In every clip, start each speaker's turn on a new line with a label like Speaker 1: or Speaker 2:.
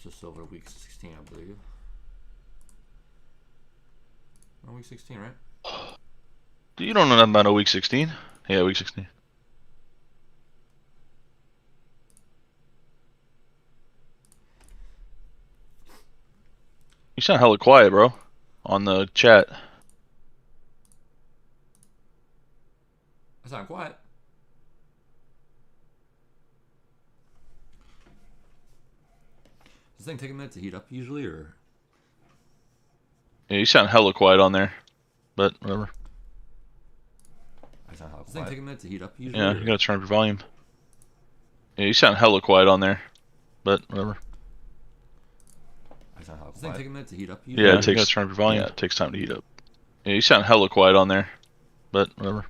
Speaker 1: just over week 16, I believe. Oh, week 16, right?
Speaker 2: You don't know nothing about week 16? Yeah, week 16. You sound hella quiet, bro, on the chat.
Speaker 1: I sound quiet. Does this thing take a minute to heat up usually, or?
Speaker 2: Yeah, you sound hella quiet on there, but whatever.
Speaker 1: I sound hella quiet. Does this thing take a minute to heat up usually,
Speaker 2: Yeah,
Speaker 1: or?
Speaker 2: you gotta turn up your volume. Yeah, you sound hella quiet on there, but whatever.
Speaker 1: I sound hella quiet. Does this thing take a minute to heat up usually,
Speaker 2: Yeah,
Speaker 1: or?
Speaker 2: you gotta turn up your volume. Yeah, it takes time to heat up. Yeah, you sound hella quiet on there, but whatever.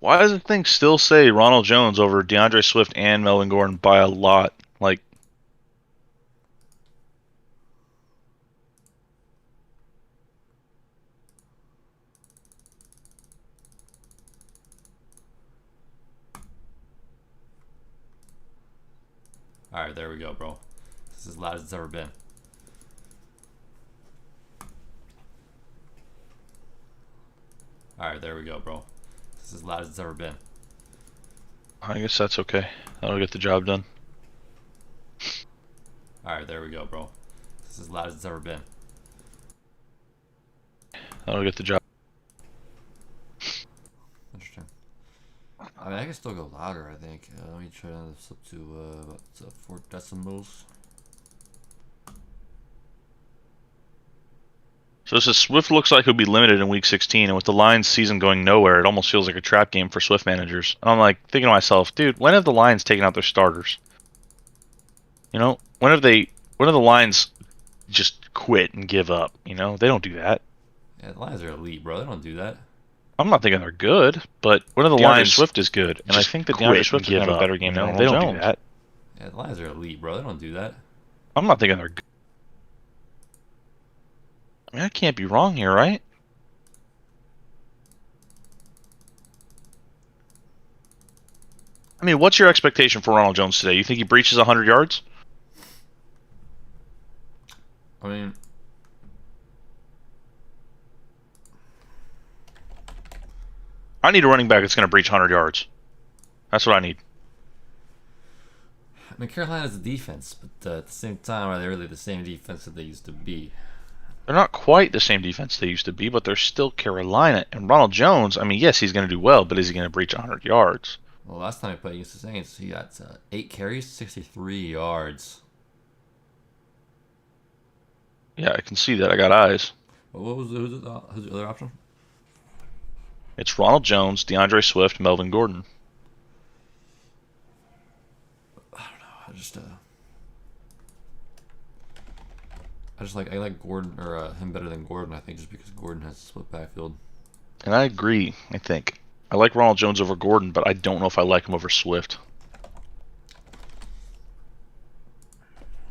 Speaker 2: Why does the thing still say Ronald Jones over DeAndre Swift and Melvin Gordon by a lot? Like,
Speaker 1: Alright, there we go, bro. This is as loud as it's ever been. Alright, there we go, bro. This is as loud as it's ever been.
Speaker 2: I guess that's okay. That'll get the job done.
Speaker 1: Alright, there we go, bro. This is as loud as it's ever been.
Speaker 2: That'll get the job.
Speaker 1: Interesting. I mean, I can still go louder, I think. Let me try this up to about 4 decibels.
Speaker 2: So this is Swift looks like he'll be limited in week 16, and with the Lions season going nowhere, it almost feels like a trap game for Swift managers. And I'm like thinking to myself, dude, when have the Lions taken out their starters? You know, when have the Lions just quit and give up? You know, they don't do that.
Speaker 1: Yeah, the Lions are elite, bro. They don't do that.
Speaker 2: I'm not thinking they're good, but when are the Lions Swift is good, and I think that DeAndre Swift is going to have a better game than Ronald Jones. They don't do that.
Speaker 1: Yeah, the Lions are elite, bro. They don't do that.
Speaker 2: I'm not thinking they're good. I mean, I can't be wrong here, right? I mean, what's your expectation for Ronald Jones today? You think he breaches 100 yards?
Speaker 1: I mean,
Speaker 2: I need a running back that's going to breach 100 yards. That's what I need.
Speaker 1: I mean, Carolina's a defense, but at the same time, are they really the same defense that they used to be?
Speaker 2: They're not quite the same defense they used to be, but they're still Carolina. And Ronald Jones, I mean, yes, he's going to do well, but is he going to breach 100 yards?
Speaker 1: Well, last time he played against the Saints, he got 8 carries, 63 yards.
Speaker 2: Yeah, I can see that. I got eyes.
Speaker 1: Well, who's the other option?
Speaker 2: It's Ronald Jones, DeAndre Swift, Melvin Gordon.
Speaker 1: I don't know. I like Gordon or him better than Gordon. I think just because Gordon has a split backfield.
Speaker 2: And I agree. I think I like Ronald Jones over Gordon, but I don't know if I like him over Swift.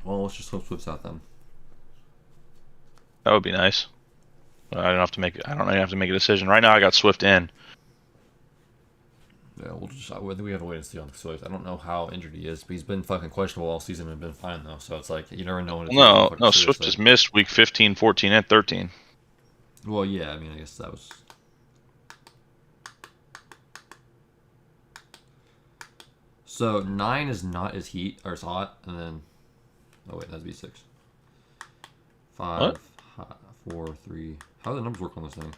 Speaker 1: Well, let's just hope Swift's out then.
Speaker 2: That would be nice. But I don't have to make. I don't even have to make a decision right now. I got Swift in.
Speaker 1: Yeah, we'll just. I think we have to wait and see on Swift. I don't know how injured he is, but he's been fucking questionable all season and been fine though. So it's like you never know when it's
Speaker 2: No, Swift has missed week 15, 14, and 13.
Speaker 1: Well, yeah. I mean, I guess that was. So 9 is not as heat or as hot, and then. Oh wait, that'd be 6. 5, 4, 3. How do the numbers work on this thing?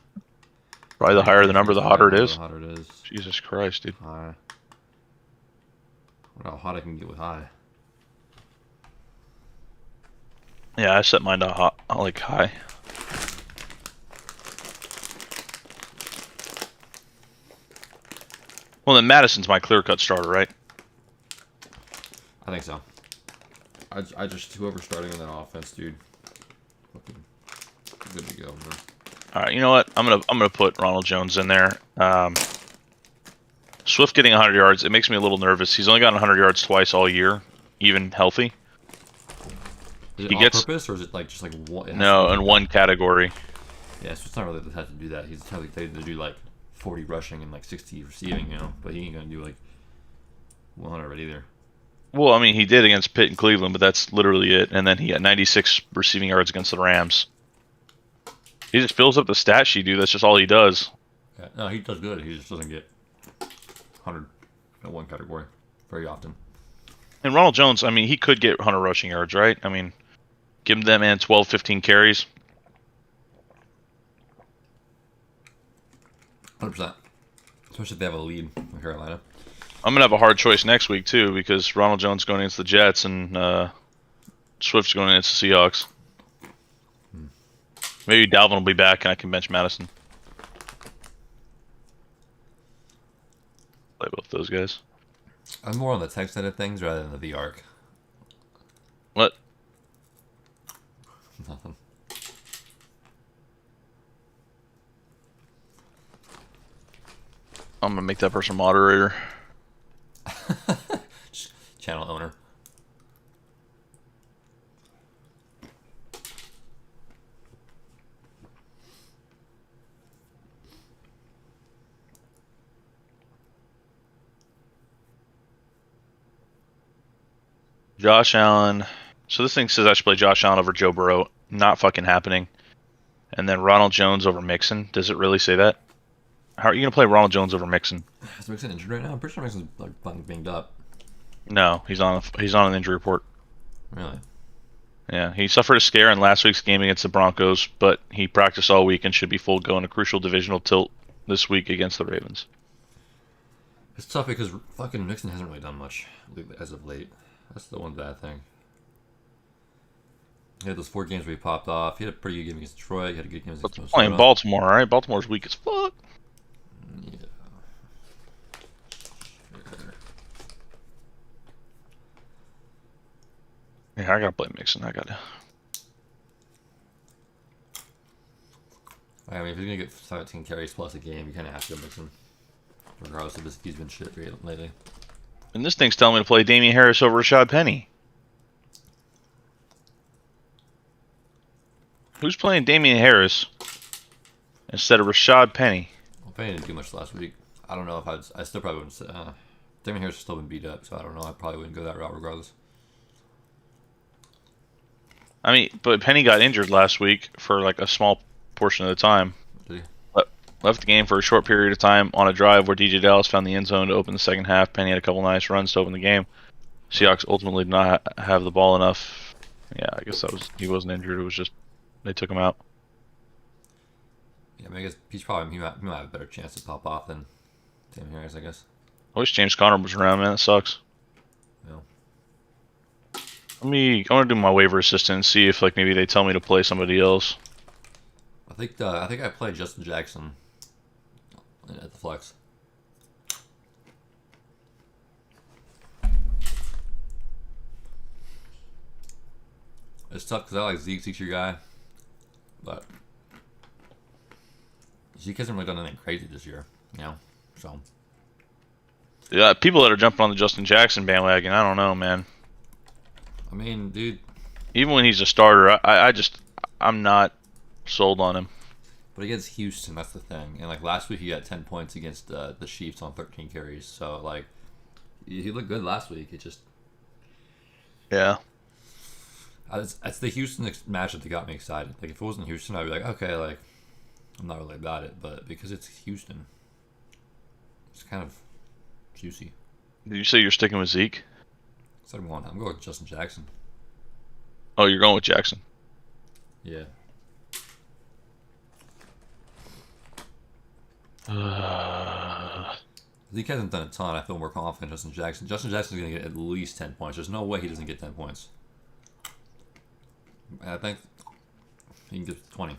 Speaker 2: Probably the higher the number, the hotter it is.
Speaker 1: The hotter it is.
Speaker 2: Jesus Christ, dude.
Speaker 1: High. I wonder how hot I can get with high.
Speaker 2: Yeah, I set mine to hot, like high. Well, then Madison's my clear-cut starter, right?
Speaker 1: I think so. I just whoever's starting on that offense, dude. Fucking good to go, man.
Speaker 2: All right, you know what? I'm gonna put Ronald Jones in there. Swift getting 100 yards, it makes me a little nervous. He's only gotten 100 yards twice all year, even healthy.
Speaker 1: Is it on purpose, or is it like just like one?
Speaker 2: No, in one category.
Speaker 1: Yeah, so it's not really the type to do that. He's the type to do like 40 rushing and like 60 receiving, you know. But he ain't gonna do like 100 either.
Speaker 2: Well, I mean, he did against Pitt and Cleveland, but that's literally it. And then he got 96 receiving yards against the Rams. He just fills up the stat sheet, dude. That's just all he does.
Speaker 1: Yeah, no, he does good. He just doesn't get 100 in one category very often.
Speaker 2: And Ronald Jones, I mean, he could get 100 rushing yards, right? I mean, give him that man 12, 15 carries.
Speaker 1: 100%. Especially if they have a lead in Carolina.
Speaker 2: I'm going to have a hard choice next week, too, because Ronald Jones going against the Jets and Swift's going against the Seahawks. Maybe Dalvin will be back and I can bench Madison. Play both those guys.
Speaker 1: I'm more on the tech side of things rather than the arc.
Speaker 2: What?
Speaker 1: Nothing.
Speaker 2: I'm going to make that person moderator.
Speaker 1: Channel owner.
Speaker 2: Josh Allen. So this thing says I should play Josh Allen over Joe Burrow. Not fucking happening. And then Ronald Jones over Mixon. Does it really say that? How are you going to play Ronald Jones over Mixon?
Speaker 1: Is Mixon injured right now? I'm pretty sure Mixon's like fucking banged up.
Speaker 2: No, he's on an injury report.
Speaker 1: Really?
Speaker 2: Yeah, he suffered a scare in last week's game against the Broncos, but he practiced all week and should be full go in a crucial divisional tilt this week against the Ravens.
Speaker 1: It's tough because fucking Mixon hasn't really done much as of late. That's the one bad thing. He had those 4 games where he popped off. He had a pretty good game against Detroit. He had a good game against Minnesota.
Speaker 2: Playing Baltimore, all right? Baltimore's weak as fuck.
Speaker 1: Yeah.
Speaker 2: Yeah, I gotta play Mixon. I mean,
Speaker 1: if he's gonna get 17 carries plus a game, you kind of have to mix him, regardless of if he's been shit lately.
Speaker 2: And this thing's telling me to play Damian Harris over Rashad Penny. Who's playing Damian Harris instead of Rashad Penny?
Speaker 1: Well, Penny didn't do much last week. I don't know if I still probably wouldn't say. Damian Harris has still been beat up, so I don't know. I probably wouldn't go that route regardless.
Speaker 2: I mean, but Penny got injured last week for like a small portion of the time.
Speaker 1: Did he?
Speaker 2: Left the game for a short period of time on a drive where DJ Dallas found the end zone to open the second half. Penny had a couple nice runs to open the game. Seahawks ultimately did not have the ball enough. Yeah, I guess he wasn't injured. It was just they took him out.
Speaker 1: Yeah, I mean, I guess he might have a better chance to pop off than Damian Harris, I guess.
Speaker 2: I wish James Conner was around, man. That sucks.
Speaker 1: Yeah.
Speaker 2: I want to do my waiver assistant and see if like maybe they tell me to play somebody else.
Speaker 1: I think I played Justin Jackson at the flex. It's tough because I like Zeke. Zeke's your guy, but Zeke hasn't really done anything crazy this year, you know. So
Speaker 2: Yeah, people that are jumping on the Justin Jackson bandwagon, I don't know, man.
Speaker 1: I mean, dude.
Speaker 2: Even when he's a starter, I'm not sold on him.
Speaker 1: But against Houston, that's the thing. And like last week, he got 10 points against the Chiefs on 13 carries. So like, he looked good last week. It just
Speaker 2: Yeah.
Speaker 1: That's the Houston matchup that got me excited. Like if it wasn't Houston, I'd be like, okay, like I'm not really about it. But because it's Houston, it's kind of juicy.
Speaker 2: Did you say you're sticking with Zeke?
Speaker 1: So I'm going with Justin Jackson.
Speaker 2: Oh, you're going with Jackson.
Speaker 1: Yeah. Zeke hasn't done a ton. I feel more confident in Justin Jackson. Justin Jackson's going to get at least 10 points. There's no way he doesn't get 10 points. I think he can get 20.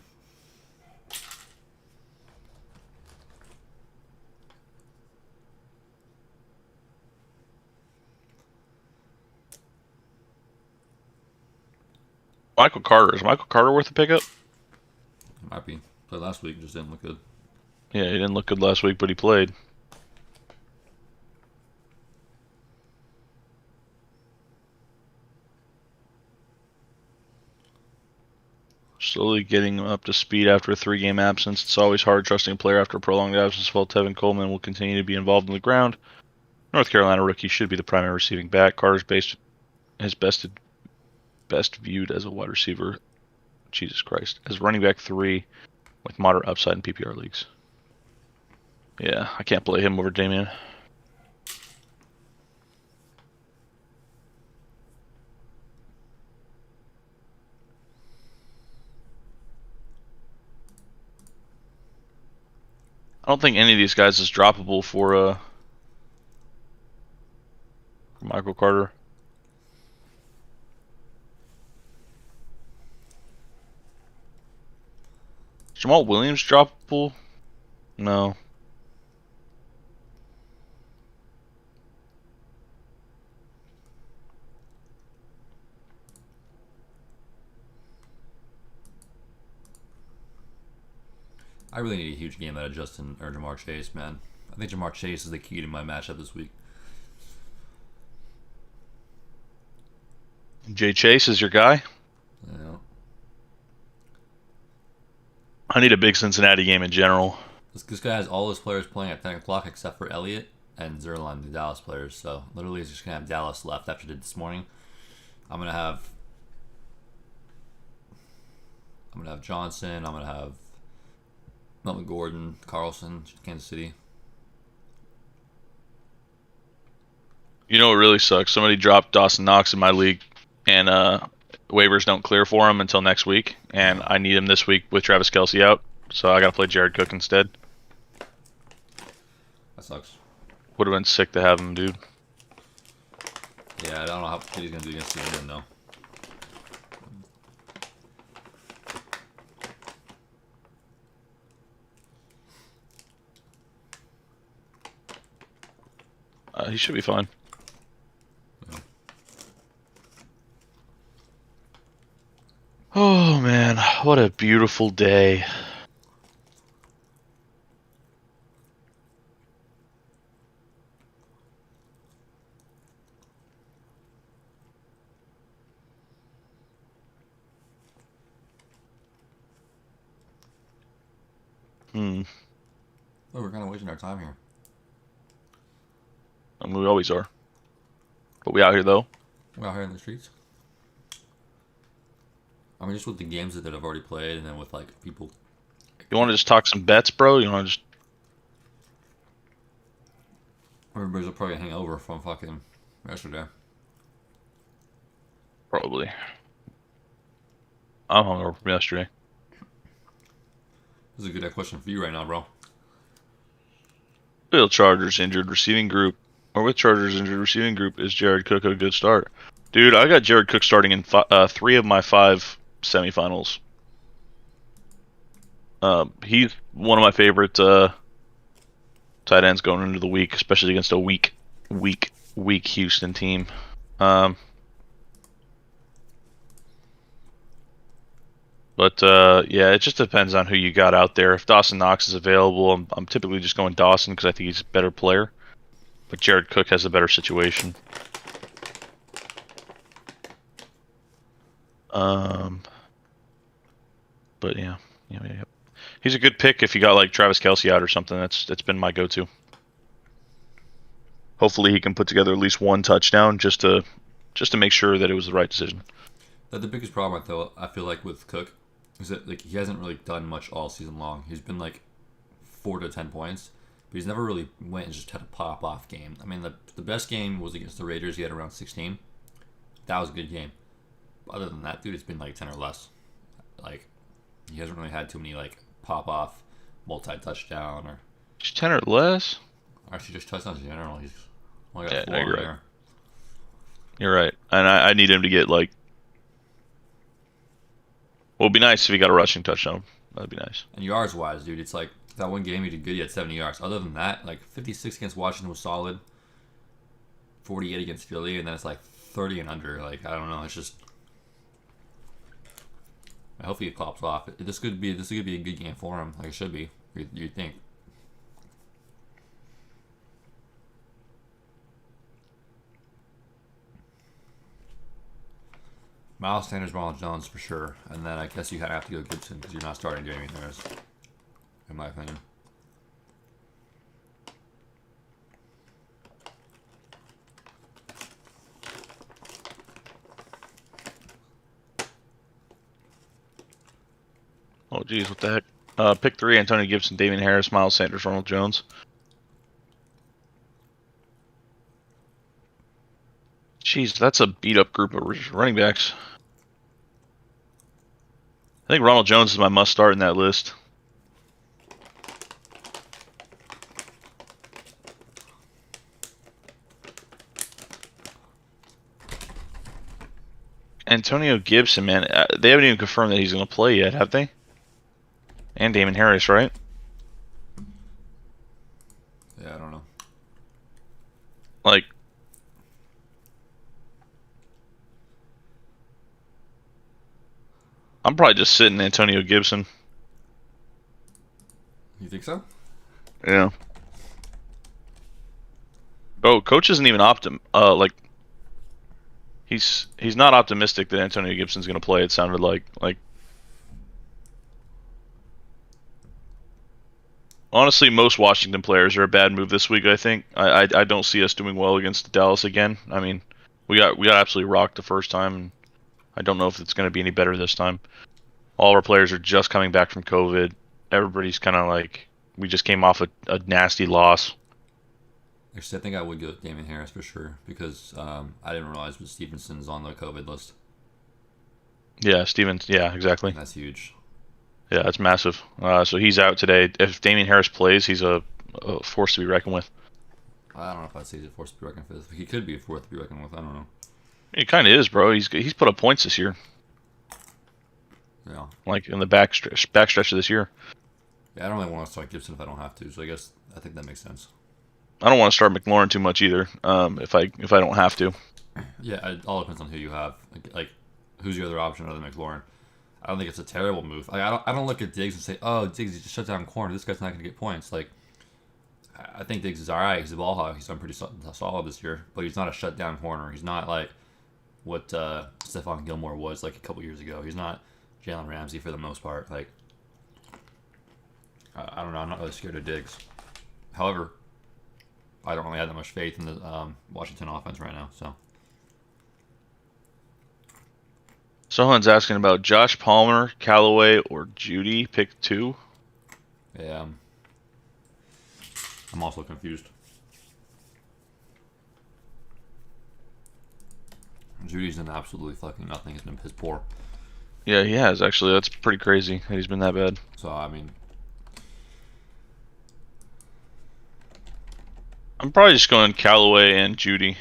Speaker 2: Michael Carter. Is Michael Carter worth a pickup?
Speaker 1: Might be. Played last week, just didn't look good.
Speaker 2: Yeah, he didn't look good last week, but he played. Slowly getting up to speed after a 3-game absence. It's always hard trusting a player after a prolonged absence. While Tevin Coleman will continue to be involved in the ground, North Carolina rookie should be the primary receiving back. Carter's best viewed as a wide receiver. Jesus Christ, as running back 3 with moderate upside in PPR leagues. Yeah, I can't play him over Damian. I don't think any of these guys is droppable for Michael Carter. Jamal Williams droppable? No.
Speaker 1: I really need a huge game out of Justin or Jamar Chase, man. I think Jamar Chase is the key to my matchup this week.
Speaker 2: Jay Chase is your guy?
Speaker 1: Yeah.
Speaker 2: I need a big Cincinnati game in general.
Speaker 1: This guy has all his players playing at 10 o'clock except for Elliott and Zerline, the Dallas players. So literally, he's just going to have Dallas left after did this morning. I'm going to have Johnson. I'm going to have Melvin Gordon, Carlson, Kansas City.
Speaker 2: You know what really sucks? Somebody dropped Dawson Knox in my league, and waivers don't clear for him until next week, and I need him this week with Travis Kelce out, so I got to play Jared Cook instead.
Speaker 1: That sucks.
Speaker 2: Would have been sick to have him, dude.
Speaker 1: Yeah, I don't know how he's going to do against the England, though.
Speaker 2: He should be fine.
Speaker 1: Yeah.
Speaker 2: Oh, man. What a beautiful day.
Speaker 1: Oh, we're kind of wasting our time here.
Speaker 2: I mean, we always are. But we out here, though.
Speaker 1: We're out here in the streets. I mean, just with the games that I've already played, and then with like people.
Speaker 2: You want to just talk some bets, bro? You want to just...
Speaker 1: Everybody's probably hang over from fucking yesterday.
Speaker 2: Probably. I'm hungover from yesterday.
Speaker 1: This is a good question for you right now, bro.
Speaker 2: Bill Chargers injured receiving group, or with Chargers injured receiving group, is Jared Cook a good start? Dude, I got Jared Cook starting in 3 of my 5 semifinals. He's one of my favorite tight ends going into the week, especially against a weak Houston team. But yeah, it just depends on who you got out there. If Dawson Knox is available, I'm typically just going Dawson because I think he's a better player. But Jared Cook has a better situation. But yeah. He's a good pick if you got like Travis Kelce out or something. That's been my go-to. Hopefully he can put together at least one touchdown just to make sure that it was the right decision.
Speaker 1: The biggest problem I feel like with Cook is that like he hasn't really done much all season long. He's been like 4 to 10 points, but he's never really went and just had a pop off game. I mean, the best game was against the Raiders. He had around 16. That was a good game. Other than that, dude, it's been like 10 or less. Like he hasn't really had too many like pop off multi touchdown or
Speaker 2: Just 10 or less.
Speaker 1: actually just touchdowns in general. He's only got
Speaker 2: Yeah,
Speaker 1: 4
Speaker 2: no,
Speaker 1: on
Speaker 2: you're right.
Speaker 1: there.
Speaker 2: You're right, and I need him to get like. Well, it'd be nice if he got a rushing touchdown. That'd be nice.
Speaker 1: And yards wise, dude, it's like that one game he did good. He had 70 yards. Other than that, like 56 against Washington was solid. 48 against Philly, and then it's like 30 and under. Like I don't know. It's just. Hopefully it pops off. This could be a good game for him. Like it should be. You'd think. Miles Sanders, Ronald Jones for sure, and then I guess you kind of have to go Gibson because you're not starting Damien Harris, in my opinion.
Speaker 2: Oh, geez, what the heck? Pick 3, Antonio Gibson, Damien Harris, Miles Sanders, Ronald Jones. Jeez, that's a beat-up group of running backs. I think Ronald Jones is my must-start in that list. Antonio Gibson, man, they haven't even confirmed that he's going to play yet, have they? And Damon Harris, right?
Speaker 1: Yeah, I don't know.
Speaker 2: Like, I'm probably just sitting Antonio Gibson.
Speaker 1: You think so?
Speaker 2: Yeah. Oh, coach isn't even like he's not optimistic that Antonio Gibson's going to play. It sounded like honestly, most Washington players are a bad move this week. I think I don't see us doing well against Dallas again. I mean, we got absolutely rocked the first time, and I don't know if it's going to be any better this time. All our players are just coming back from COVID. Everybody's kind of like, we just came off a nasty loss.
Speaker 1: Actually, I think I would go with Damien Harris for sure because I didn't realize that Stevenson's on the COVID list.
Speaker 2: Yeah, Stevens. Yeah, exactly.
Speaker 1: And that's huge.
Speaker 2: Yeah, that's massive. So he's out today. If Damien Harris plays, he's a force to be reckoned with.
Speaker 1: I don't know if I'd say he's a force to be reckoned with. He could be a force to be reckoned with. I don't know.
Speaker 2: He kind of is, bro. He's put up points this year.
Speaker 1: Yeah.
Speaker 2: Like in the back stretch of this year.
Speaker 1: Yeah, I don't really want to start Gibson if I don't have to. So I think that makes sense.
Speaker 2: I don't want to start McLaurin too much either. If I don't have to.
Speaker 1: Yeah, it all depends on who you have. Like who's your other option other than McLaurin? I don't think it's a terrible move. Like, I don't look at Diggs and say, oh, Diggs, he just shut down corner. This guy's not going to get points. Like, I think Diggs is all right. He's a ball hog. He's done pretty solid this year. But he's not a shutdown corner. He's not like what Stephon Gilmore was like a couple years ago. He's not Jalen Ramsey for the most part. Like, I don't know. I'm not really scared of Diggs. However, I don't really have that much faith in the Washington offense right now. So.
Speaker 2: Someone's asking about Josh Palmer, Callaway, or Judy. Pick 2.
Speaker 1: Yeah. I'm also confused. Judy's done absolutely fucking nothing. He's been piss poor.
Speaker 2: Yeah, he has, actually. That's pretty crazy that he's been that bad.
Speaker 1: So, I mean...
Speaker 2: I'm probably just going Callaway and Judy.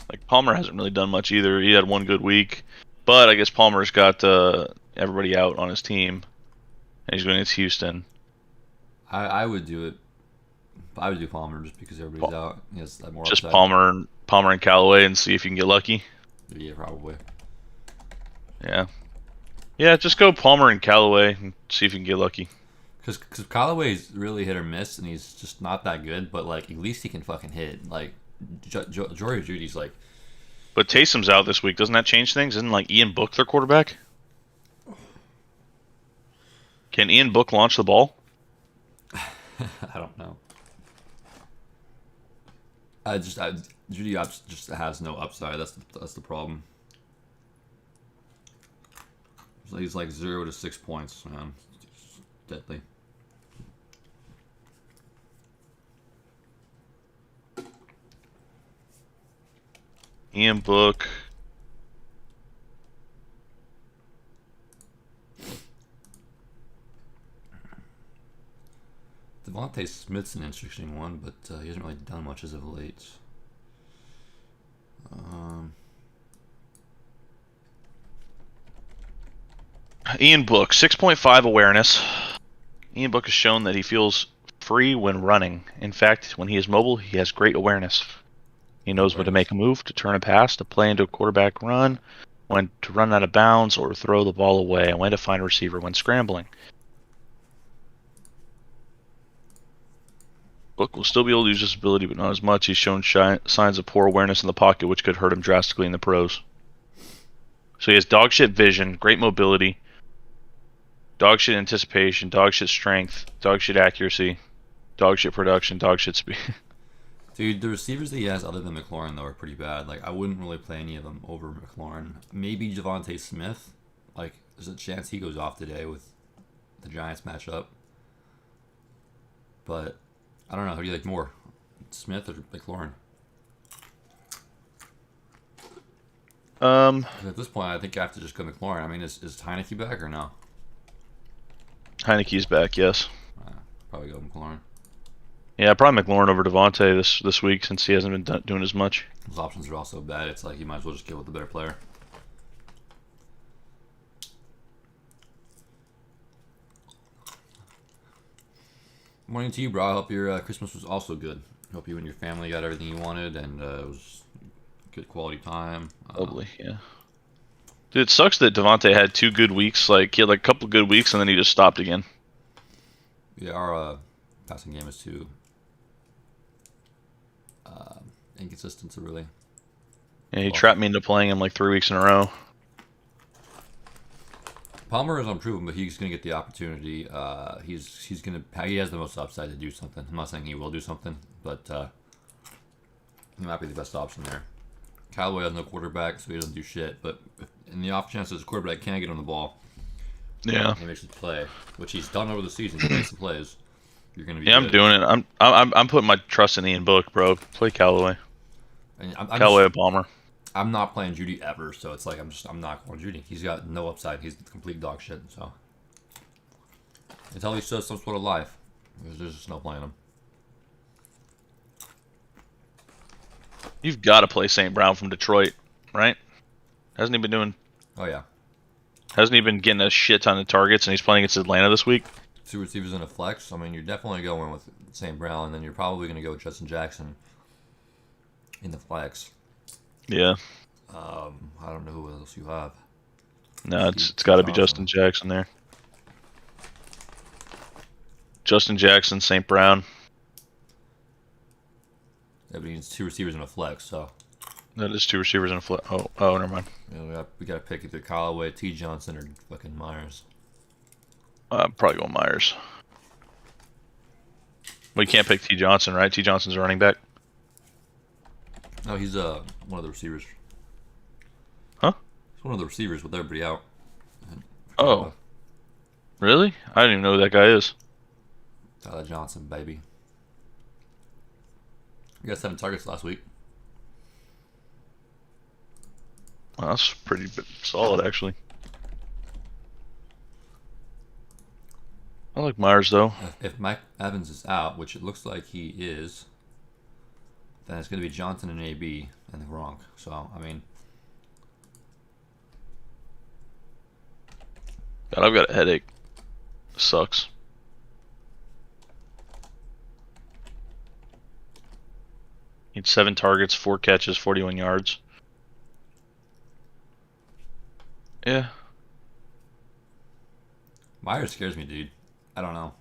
Speaker 2: Like, Palmer hasn't really done much either. He had one good week. But I guess Palmer's got everybody out on his team. And he's going against Houston.
Speaker 1: I would do it. I would do Palmer just because everybody's out. He has more
Speaker 2: just
Speaker 1: upside.
Speaker 2: Palmer and Callaway and see if you can get lucky.
Speaker 1: Yeah, probably.
Speaker 2: Yeah. Yeah, just go Palmer and Callaway and see if you can get lucky.
Speaker 1: Because Callaway's really hit or miss, and he's just not that good. But like, at least he can fucking hit. Like, Jory Judy's like.
Speaker 2: But Taysom's out this week. Doesn't that change things? Isn't like Ian Book their quarterback? Can Ian Book launch the ball?
Speaker 1: I don't know. Judy just has no upside. That's the problem. He's like 0 to 6 points, man. It's deadly.
Speaker 2: Ian Book.
Speaker 1: Devontae Smith's an interesting one, but he hasn't really done much as of late.
Speaker 2: Ian Book, 6.5 awareness. Ian Book has shown that he feels free when running. In fact, when he is mobile, he has great awareness. He knows when to make a move, to turn a pass, to play into a quarterback run, when to run out of bounds or throw the ball away, and when to find a receiver when scrambling. Book will still be able to use this ability, but not as much. He's shown signs of poor awareness in the pocket, which could hurt him drastically in the pros. So he has dog shit vision, great mobility, dog shit anticipation, dog shit strength, dog shit accuracy, dog shit production, dog shit speed.
Speaker 1: Dude, the receivers that he has other than McLaurin, though, are pretty bad. Like, I wouldn't really play any of them over McLaurin. Maybe Javonte Smith. Like, there's a chance he goes off today with the Giants matchup. But, I don't know. Who do you like more? Smith or McLaurin? At this point, I think I have to just go McLaurin. I mean, is Heineke back or no?
Speaker 2: Heineke's back, yes.
Speaker 1: Probably go McLaurin.
Speaker 2: Yeah, probably McLaurin over Devontae this week since he hasn't been doing as much.
Speaker 1: His options are also bad. It's like you might as well just go with the better player. Morning to you, bro. I hope your Christmas was also good. Hope you and your family got everything you wanted and it was good quality time.
Speaker 2: Probably, yeah. Dude, it sucks that Devontae had 2 good weeks. Like, he had like a couple good weeks and then he just stopped again.
Speaker 1: Yeah, our passing game is too inconsistent to really.
Speaker 2: Yeah, he trapped me into playing him like 3 weeks in a row.
Speaker 1: Palmer is unproven, but he's going to get the opportunity. He's going to. He has the most upside to do something. I'm not saying he will do something, but he might be the best option there. Callaway has no quarterback, so he doesn't do shit. But in the off chance that his quarterback can get on the ball,
Speaker 2: yeah,
Speaker 1: he makes his play, which he's done over the season. He makes the plays. You're going to be.
Speaker 2: Yeah,
Speaker 1: good.
Speaker 2: I'm doing it. I'm putting my trust in Ian Book, bro. Play Callaway. Callaway Palmer.
Speaker 1: I'm not playing Judy ever, so it's like I'm not going Judy. He's got no upside. He's complete dog shit. So until he shows some sort of life, there's just no playing him.
Speaker 2: You've got to play St. Brown from Detroit, right? Hasn't he been doing?
Speaker 1: Oh yeah.
Speaker 2: Hasn't he been getting a shit ton of targets, and he's playing against Atlanta this week?
Speaker 1: 2 receivers in a flex. I mean, you're definitely going with St. Brown, and then you're probably going to go with Justin Jackson in the flex.
Speaker 2: Yeah.
Speaker 1: I don't know who else you have.
Speaker 2: No, it's got to be Justin Jackson there. Justin Jackson, St. Brown.
Speaker 1: Yeah, but he needs 2 receivers in a flex, so.
Speaker 2: That is 2 receivers in a flex. Oh, never mind.
Speaker 1: Yeah, we got to pick either Callaway, T. Johnson, or fucking Myers.
Speaker 2: Probably go Myers. Well, you can't pick T. Johnson, right? T. Johnson's a running back.
Speaker 1: No, he's one of the receivers.
Speaker 2: Huh?
Speaker 1: He's one of the receivers with everybody out.
Speaker 2: Oh. Really? I didn't even know who that guy is.
Speaker 1: Tyler Johnson, baby. We got 7 targets last week.
Speaker 2: Well, that's pretty solid, actually. I like Myers, though.
Speaker 1: If Mike Evans is out, which it looks like he is, then it's going to be Johnson and AB and Gronk. So, I mean...
Speaker 2: God, I've got a headache. Sucks. Need 7 targets, 4 catches, 41 yards. Yeah.
Speaker 1: Myers scares me, dude. I don't know.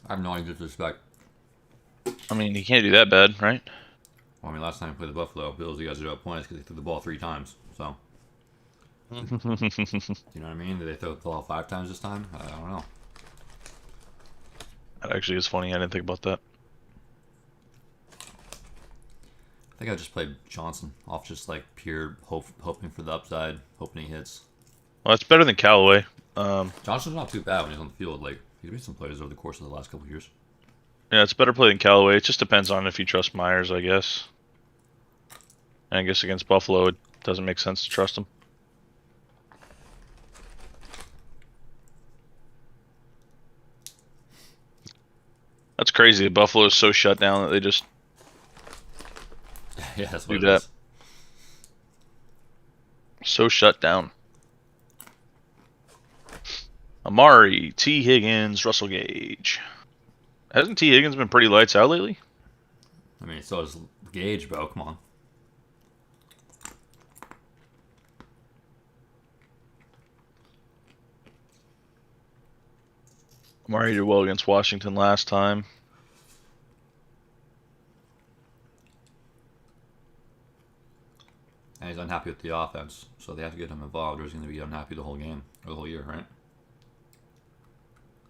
Speaker 1: I have no disrespect.
Speaker 2: I mean, he can't do that bad, right?
Speaker 1: Well, I mean, last time I played the Buffalo Bills, you guys are up points because they threw the ball 3 times. So, do you know what I mean? Did they throw the ball 5 times this time? I don't know.
Speaker 2: That actually is funny. I didn't think about that.
Speaker 1: I think I just played Johnson off just like pure hoping for the upside, hoping he hits.
Speaker 2: Well, it's better than Callaway.
Speaker 1: Johnson's not too bad when he's on the field. Like, he's made some plays over the course of the last couple of years.
Speaker 2: Yeah, it's better play than Callaway. It just depends on if you trust Myers, I guess. And I guess against Buffalo, it doesn't make sense to trust him. That's crazy. Buffalo is so shut down that they just
Speaker 1: Yeah, that's what
Speaker 2: do
Speaker 1: it
Speaker 2: that.
Speaker 1: is.
Speaker 2: So shut down. Amari, T. Higgins, Russell Gage. Hasn't T. Higgins been pretty lights out lately?
Speaker 1: I mean, so is Gage, bro. Come on.
Speaker 2: Amari did well against Washington last time.
Speaker 1: And he's unhappy with the offense, so they have to get him involved or he's going to be unhappy the whole game, or the whole year, right?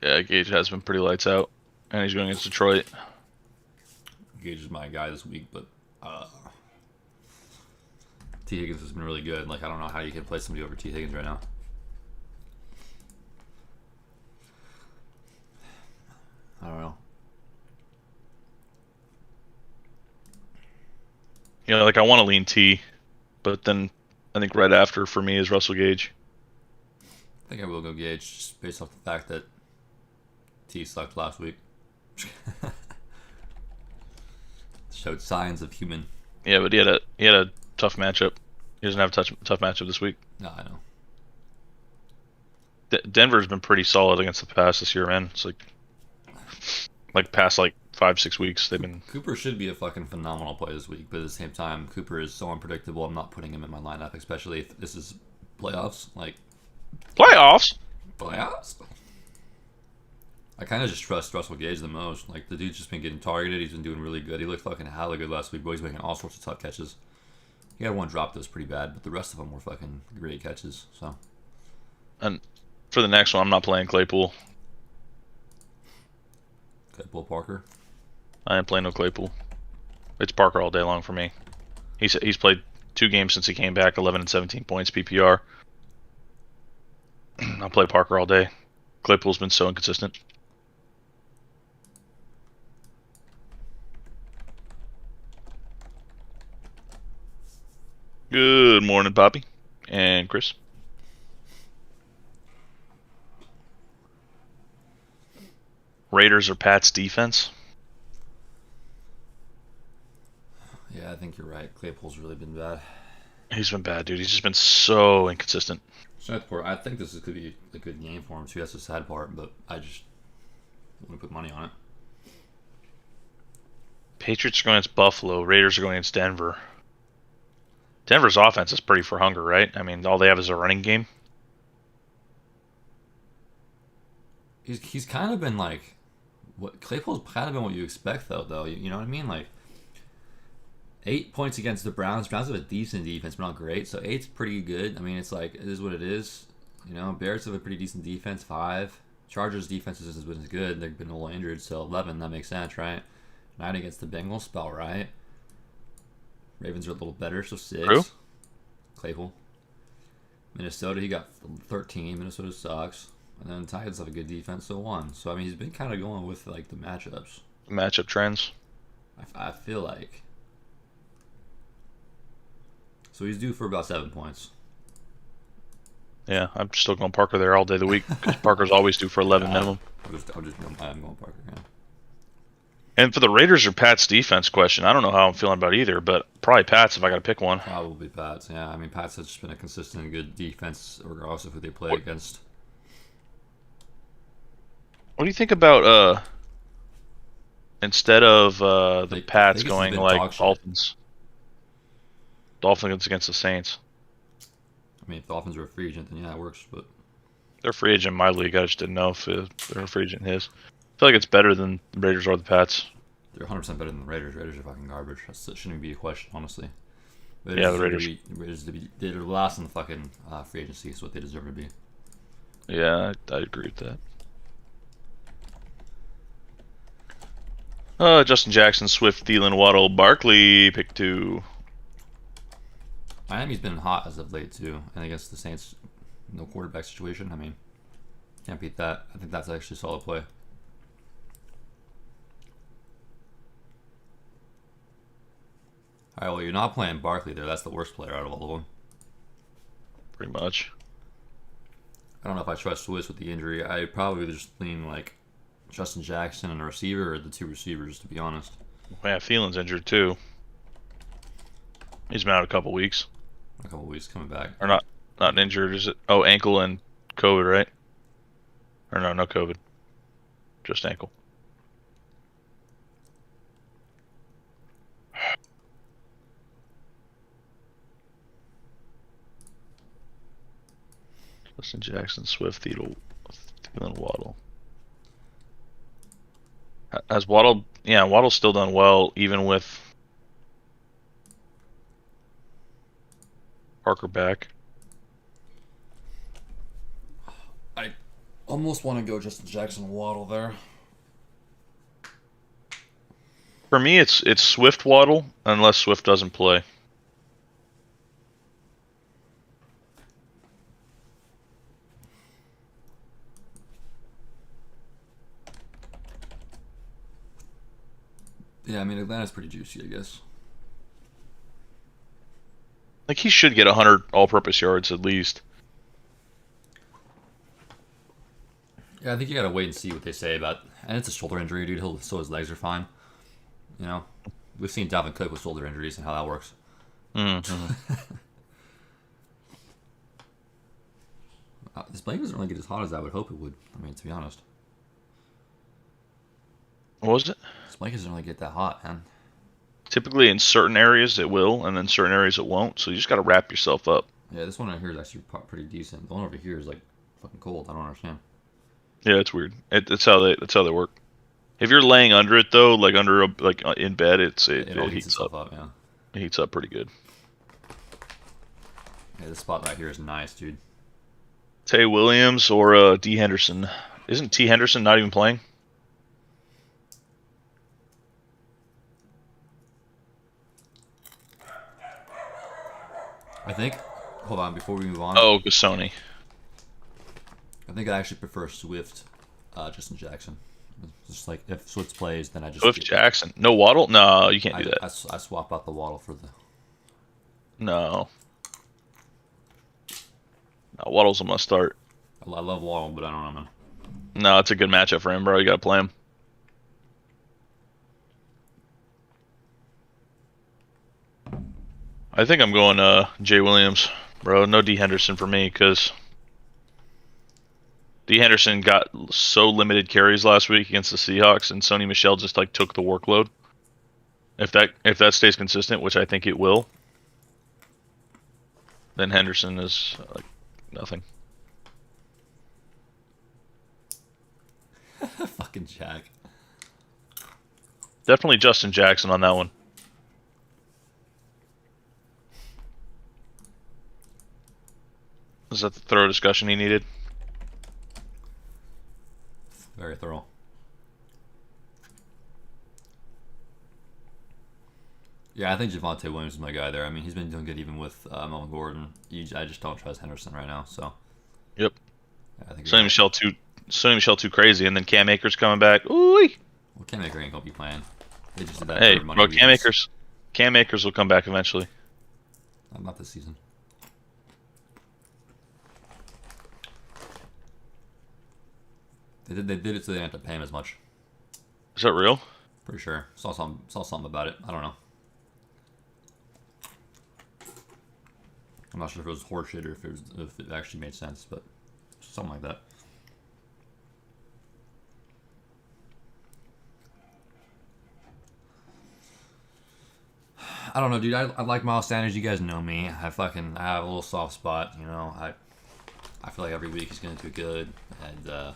Speaker 2: Yeah, Gage has been pretty lights out, and he's going against Detroit.
Speaker 1: Gage is my guy this week, but T. Higgins has been really good. Like, I don't know how you can play somebody over T. Higgins right now. I don't know.
Speaker 2: You know, like I want to lean T, but then I think right after for me is Russell Gage.
Speaker 1: I think I will go Gage just based off the fact that T sucked last week. Showed signs of human.
Speaker 2: Yeah, but he had a tough matchup. He doesn't have a tough matchup this week.
Speaker 1: No, I know.
Speaker 2: Denver's been pretty solid against the pass this year, man. It's like past 5-6 weeks they've been.
Speaker 1: Cooper should be a fucking phenomenal play this week, but at the same time, Cooper is so unpredictable. I'm not putting him in my lineup, especially if this is playoffs. Like
Speaker 2: Playoffs?
Speaker 1: I kind of just trust Russell Gage the most. Like, the dude's just been getting targeted. He's been doing really good. He looked fucking hella good last week, but he's making all sorts of tough catches. He had one drop that was pretty bad, but the rest of them were fucking great catches. So,
Speaker 2: And for the next one, I'm not playing Claypool.
Speaker 1: Claypool Parker.
Speaker 2: I ain't playing no Claypool. It's Parker all day long for me. He's played 2 games since he came back, 11 and 17 points PPR. I'll play Parker all day. Claypool's been so inconsistent. Good morning, Poppy and Chris. Raiders or Pats defense?
Speaker 1: Yeah, I think you're right. Claypool's really been bad.
Speaker 2: He's been bad, dude. He's just been so inconsistent.
Speaker 1: Southport, I think this could be a good game for him too. That's the sad part, but I just want to put money on it.
Speaker 2: Patriots are going against Buffalo. Raiders are going against Denver. Denver's offense is pretty for hunger, right? I mean, all they have is a running game.
Speaker 1: He's kind of been like what Claypool's kind of been what you expect though. You know what I mean? Like 8 points against the Browns. Browns have a decent defense, but not great. So 8's pretty good. I mean, it's like it is what it is. You know, Bears have a pretty decent defense. 5. Chargers defense isn't as good. They've been a little injured, so 11. That makes sense, right? 9 against the Bengals, spell right. Ravens are a little better, so 6.
Speaker 2: True.
Speaker 1: Claypool. Minnesota, he got 13. Minnesota sucks. And then Titans have a good defense, so 1. So I mean, he's been kind of going with like the matchups.
Speaker 2: Matchup trends.
Speaker 1: I feel like. So he's due for about 7 points.
Speaker 2: Yeah, I'm still going Parker there all day of the week because Parker's always due for 11 minimum.
Speaker 1: I'm going Parker. Yeah.
Speaker 2: And for the Raiders or Pats defense question, I don't know how I'm feeling about either, but probably Pats if I got to pick one.
Speaker 1: Probably Pats. Yeah, I mean Pats has just been a consistent good defense regardless of who they play against.
Speaker 2: What do you think about instead of the Pats going like Dolphins? Dolphins against the Saints.
Speaker 1: I mean, if the Dolphins are a free agent, then yeah, it works. But
Speaker 2: they're free agent in my league. I just didn't know if they're a free agent in his. I feel like it's better than the Raiders or the Pats.
Speaker 1: They're 100% better than the Raiders. Raiders are fucking garbage. That shouldn't even be a question, honestly.
Speaker 2: Yeah, the Raiders.
Speaker 1: They're last in the fucking free agency. Is what they deserve to be.
Speaker 2: Yeah, I agree with that. Justin Jackson, Swift, Thielen, Waddle, Barkley, pick 2.
Speaker 1: Miami's been hot as of late too, and against the Saints, no quarterback situation. I mean, can't beat that. I think that's actually a solid play. All right, well, you're not playing Barkley there. That's the worst player out of all of them.
Speaker 2: Pretty much.
Speaker 1: I don't know if I trust Swiss with the injury. I probably just lean like Justin Jackson and a receiver, or the 2 receivers, to be honest.
Speaker 2: Yeah, Thielen's injured too. He's been out a couple weeks.
Speaker 1: A couple weeks coming back.
Speaker 2: Or not injured, is it? Oh, ankle and COVID, right? Or no COVID. Just ankle. Justin Jackson, Swift, Thielen, Waddle. Has Waddle? Yeah, Waddle's still done well, even with Parker back.
Speaker 1: I almost want to go Justin Jackson Waddle there.
Speaker 2: For me, it's Swift Waddle unless Swift doesn't play.
Speaker 1: Yeah, I mean Atlanta's pretty juicy, I guess.
Speaker 2: Like he should get 100 all-purpose yards at least.
Speaker 1: Yeah, I think you gotta wait and see what they say about. And it's a shoulder injury, dude. So his legs are fine. You know, we've seen Dalvin Cook with shoulder injuries and how that works.
Speaker 2: Mm-hmm.
Speaker 1: This blade doesn't really get as hot as I would hope it would. I mean, to be honest,
Speaker 2: What was it?
Speaker 1: this blade doesn't really get that hot, man.
Speaker 2: Typically, in certain areas it will, and then certain areas it won't. So you just got to wrap yourself up.
Speaker 1: Yeah, this one right here is actually pretty decent. The one over here is like fucking cold. I don't understand.
Speaker 2: Yeah, it's weird. That's how they work. If you're laying under it though, like in bed, it
Speaker 1: All
Speaker 2: heats
Speaker 1: itself
Speaker 2: up.
Speaker 1: Yeah.
Speaker 2: It heats up pretty good.
Speaker 1: Yeah, this spot right here is nice, dude.
Speaker 2: Tay Williams or D Henderson. Isn't T Henderson not even playing?
Speaker 1: I think. Hold on, before we move on.
Speaker 2: Oh, Gasoni.
Speaker 1: I think I actually prefer Swift, Justin Jackson. Just like if Swift plays, then I just
Speaker 2: Swift Jackson. No Waddle? No, you can't do that.
Speaker 1: I swap out the Waddle for the.
Speaker 2: No. No, Waddle's a must start.
Speaker 1: I love Waddle, but I don't know, man.
Speaker 2: No, it's a good matchup for him, bro. You gotta play him. I think I'm going Jay Williams, bro. No D Henderson for me because D Henderson got so limited carries last week against the Seahawks, and Sony Michel just like took the workload. If that stays consistent, which I think it will, then Henderson is like nothing.
Speaker 1: Fucking Jack.
Speaker 2: Definitely Justin Jackson on that one. Is that the thorough discussion he needed?
Speaker 1: Very thorough. Yeah, I think Javonte Williams is my guy there. I mean, he's been doing good even with Melvin Gordon. I just don't trust Henderson right now. So.
Speaker 2: Yep.
Speaker 1: Yeah, I think
Speaker 2: Sony Michel too crazy, and then Cam Akers coming back. Ooh.
Speaker 1: Well, Cam Akers ain't gonna be playing. They just did that.
Speaker 2: Hey,
Speaker 1: for money
Speaker 2: bro,
Speaker 1: reasons.
Speaker 2: Cam Akers will come back eventually.
Speaker 1: Not this season. They did it so they didn't have to pay him as much.
Speaker 2: Is that real?
Speaker 1: Pretty sure. Saw something about it. I don't know. I'm not sure if it was horseshit or if it actually made sense, but something like that. I don't know, dude. I like Miles Sanders. You guys know me. I have a little soft spot. You know, I feel like every week he's gonna do good, and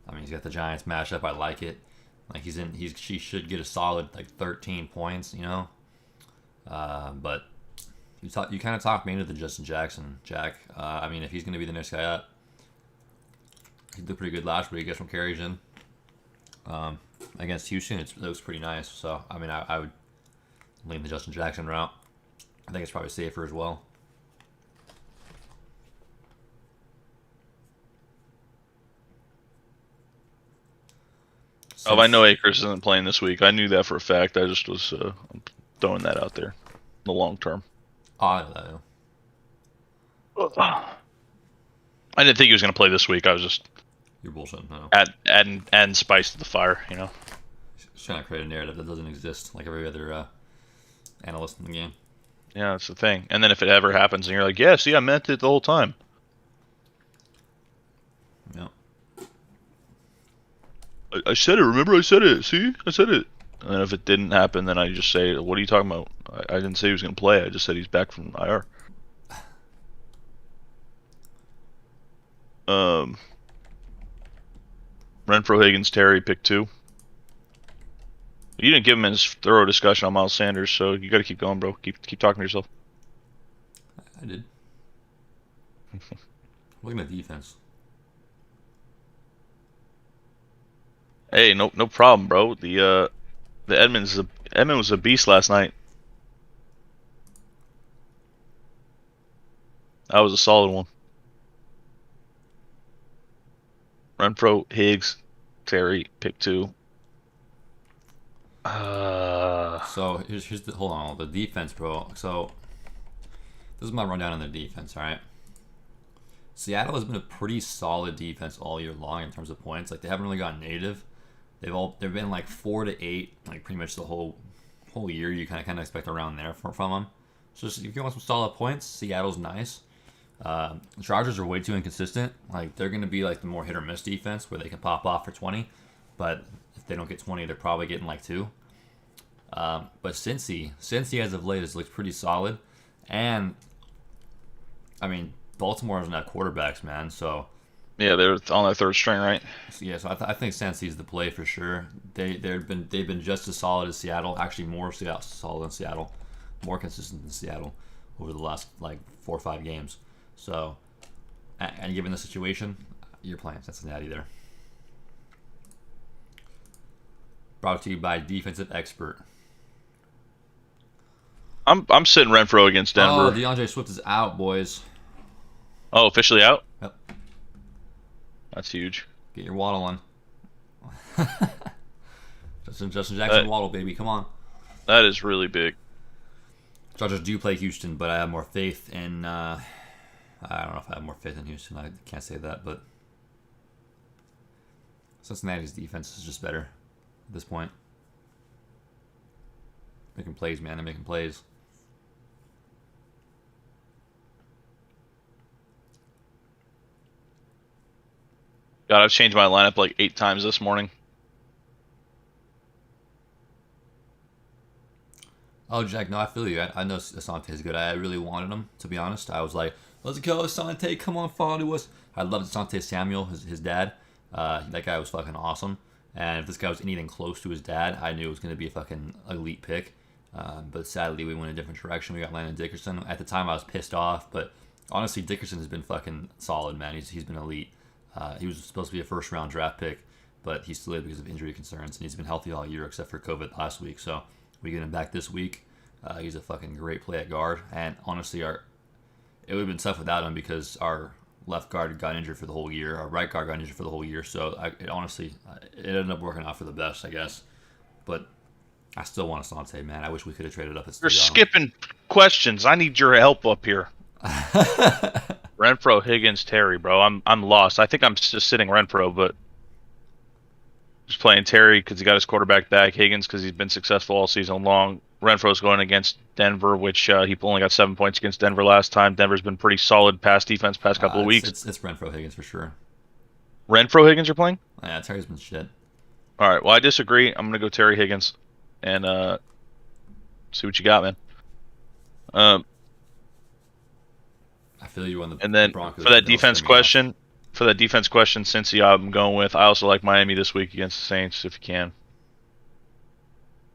Speaker 1: I mean he's got the Giants matchup. I like it. Like he should get a solid like 13 points. You know, but you kind of talked me into the Justin Jackson, Jack. I mean, if he's gonna be the next guy up, he did pretty good last week. Got some carries in. Against Houston, it looks pretty nice. So I mean, I would lean the Justin Jackson route. I think it's probably safer as well.
Speaker 2: Oh, I know Akers isn't playing this week. I knew that for a fact. I just was throwing that out there. The long term.
Speaker 1: Oh, I know that.
Speaker 2: I didn't think he was going to play this week. I was just
Speaker 1: You're bullshitting. No.
Speaker 2: adding spice to the fire, you know.
Speaker 1: Just trying to create a narrative that doesn't exist, like every other analyst in the game.
Speaker 2: Yeah, that's the thing. And then if it ever happens, and you're like, "Yeah, see, I meant it the whole time."
Speaker 1: Yeah.
Speaker 2: I said it. Remember, I said it. See, I said it. And if it didn't happen, then I just say, "What are you talking about? I didn't say he was going to play. I just said he's back from IR." Renfro, Higgins, Terry, pick 2. You didn't give him his thorough discussion on Miles Sanders, so you got to keep going, bro. Keep talking to yourself.
Speaker 1: I did. Looking at defense.
Speaker 2: Hey, no problem, bro. The Edmonds was a beast last night. That was a solid one. Renfro, Higgs, Terry, pick 2.
Speaker 1: So here's the hold on the defense, bro. So this is my rundown on the defense. All right. Seattle has been a pretty solid defense all year long in terms of points. Like they haven't really gone native. They've been like 4 to 8, like pretty much the whole year. You kind of expect around there from them. So just, if you want some solid points, Seattle's nice. The Chargers are way too inconsistent. Like they're going to be like the more hit or miss defense where they can pop off for 20, but if they don't get 20, they're probably getting like 2. But Cincy as of late has looked pretty solid, and I mean Baltimore doesn't have quarterbacks, man. So
Speaker 2: yeah, they're on their 3rd string, right?
Speaker 1: yeah, so I think Cincy's the play for sure. They've been just as solid as Seattle, actually more solid than Seattle, more consistent than Seattle over the last like 4 or 5 games. So, and given the situation, you're playing Cincinnati there. Brought to you by Defensive Expert.
Speaker 2: I'm sitting Renfro against Denver.
Speaker 1: Oh, DeAndre Swift is out, boys.
Speaker 2: Oh, officially out?
Speaker 1: Yep.
Speaker 2: That's huge.
Speaker 1: Get your Waddle on. Justin Jackson Waddle, baby, come on.
Speaker 2: That is really big.
Speaker 1: Chargers do play Houston, but I have more faith in. I don't know if I have more faith in Houston. I can't say that, but Cincinnati's defense is just better at this point. Making plays, man. They're making plays.
Speaker 2: God, I've changed my lineup like 8 times this morning.
Speaker 1: Oh, Jack, no, I feel you. I know Asante is good. I really wanted him, to be honest. I was like, let's go, Asante. Come on, follow us. I loved Asante Samuel, his dad. That guy was fucking awesome. And if this guy was anything close to his dad, I knew it was going to be a fucking elite pick. But sadly, we went a different direction. We got Landon Dickerson. At the time, I was pissed off. But honestly, Dickerson has been fucking solid, man. He's been elite. He was supposed to be a first-round draft pick, but he's delayed because of injury concerns. And he's been healthy all year except for COVID last week. So we get him back this week. He's a fucking great play at guard. And honestly, it would have been tough without him because our left guard got injured for the whole year. Our right guard got injured for the whole year. So it ended up working out for the best, I guess. But I still want Asante, man. I wish we could have traded up.
Speaker 2: You're skipping questions. I need your help up here. Renfro, Higgins, Terry, bro. I'm lost. I think I'm just sitting Renfro, but just playing Terry because he got his quarterback back. Higgins because he's been successful all season long. Renfro's going against Denver, which he only got 7 points against Denver last time. Denver's been pretty solid pass defense past couple of weeks.
Speaker 1: It's Renfro Higgins for sure.
Speaker 2: Renfro Higgins you're playing?
Speaker 1: Yeah, Terry's been shit.
Speaker 2: All right. Well, I disagree. I'm gonna go Terry Higgins and see what you got, man.
Speaker 1: I feel you on the
Speaker 2: and then
Speaker 1: Broncos
Speaker 2: for that defense question, Cincy, I'm going with. I also like Miami this week against the Saints if you can.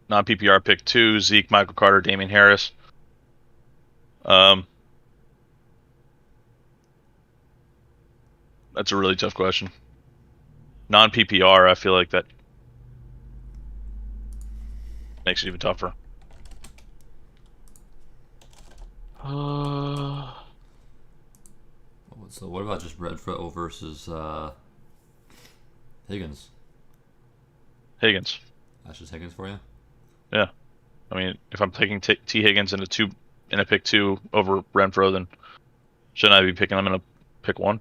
Speaker 2: Non-PPR pick 2, Zeke, Michael Carter, Damian Harris. That's a really tough question. Non-PPR, I feel like that makes it even tougher.
Speaker 1: So what about just Renfro versus Higgins?
Speaker 2: Higgins.
Speaker 1: That's just Higgins for you?
Speaker 2: Yeah. I mean, if I'm taking T. Higgins in a pick 2 over Renfro, then shouldn't I be picking him in a pick 1?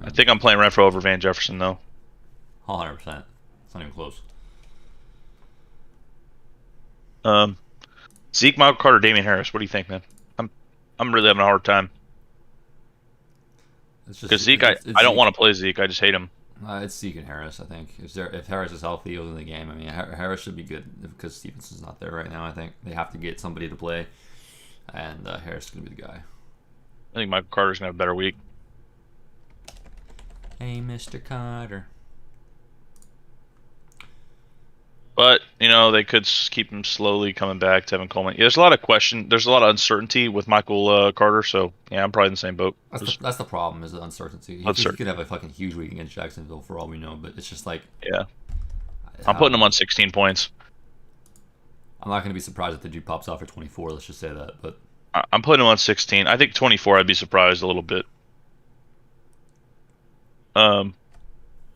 Speaker 2: I think I'm playing Renfro over Van Jefferson, though.
Speaker 1: 100%. It's not even close.
Speaker 2: Zeke, Michael Carter, Damian Harris. What do you think, man? I'm really having a hard time. Because Zeke, I don't want to play Zeke. I just hate him.
Speaker 1: It's Zeke and Harris, I think. If Harris is healthy, he'll win the game. I mean, Harris should be good because Stevenson's not there right now. I think they have to get somebody to play, and Harris is going to be the guy.
Speaker 2: I think Michael Carter's going to have a better week.
Speaker 1: Hey, Mr. Carter.
Speaker 2: But they could keep him slowly coming back. Tevin Coleman. Yeah, there's a lot of question. There's a lot of uncertainty with Michael Carter. So yeah, I'm probably in the same boat.
Speaker 1: That's the problem is the uncertainty. He could have a fucking huge week against Jacksonville for all we know, but it's just like
Speaker 2: yeah. I'm putting him on 16 points.
Speaker 1: I'm not going to be surprised if the dude pops off for 24. Let's just say that. But
Speaker 2: I'm putting him on 16. I think 24. I'd be surprised a little bit.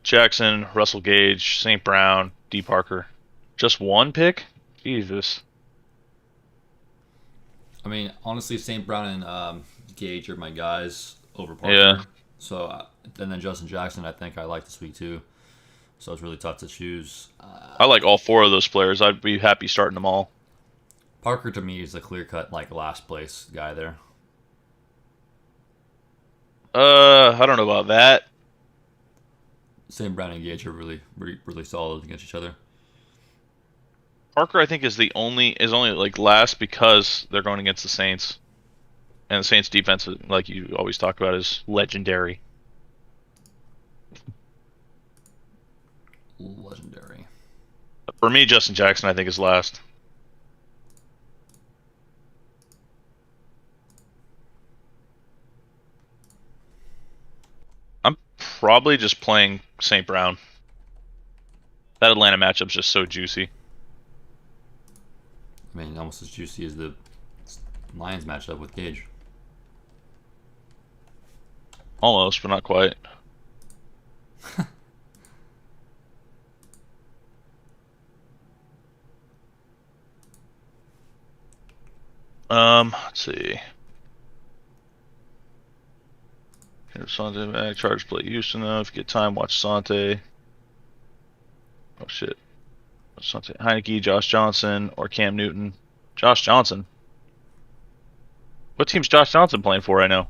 Speaker 2: Jackson, Russell Gage, St. Brown, D. Parker. Just one pick? Jesus.
Speaker 1: I mean, honestly, St. Brown and Gage are my guys over Parker.
Speaker 2: Yeah.
Speaker 1: So, and then Justin Jackson, I think I like this week too. So it's really tough to choose.
Speaker 2: I like all 4 of those players. I'd be happy starting them all.
Speaker 1: Parker to me is the clear-cut last place guy there.
Speaker 2: I don't know about that.
Speaker 1: St. Brown and Gage are really, really, really solid against each other.
Speaker 2: Parker, I think, is only last because they're going against the Saints, and the Saints' defense, like you always talk about, is legendary.
Speaker 1: Legendary.
Speaker 2: For me, Justin Jackson, I think, is last. I'm probably just playing St. Brown. That Atlanta matchup's just so juicy.
Speaker 1: I mean, almost as juicy as the Lions matchup with Gage.
Speaker 2: Almost, but not quite. Let's see. Here's Sante back. Chargers play Houston though. If you get time, watch Sante. Oh shit. Sante, Heineke, Josh Johnson, or Cam Newton. Josh Johnson. What team's Josh Johnson playing for right now?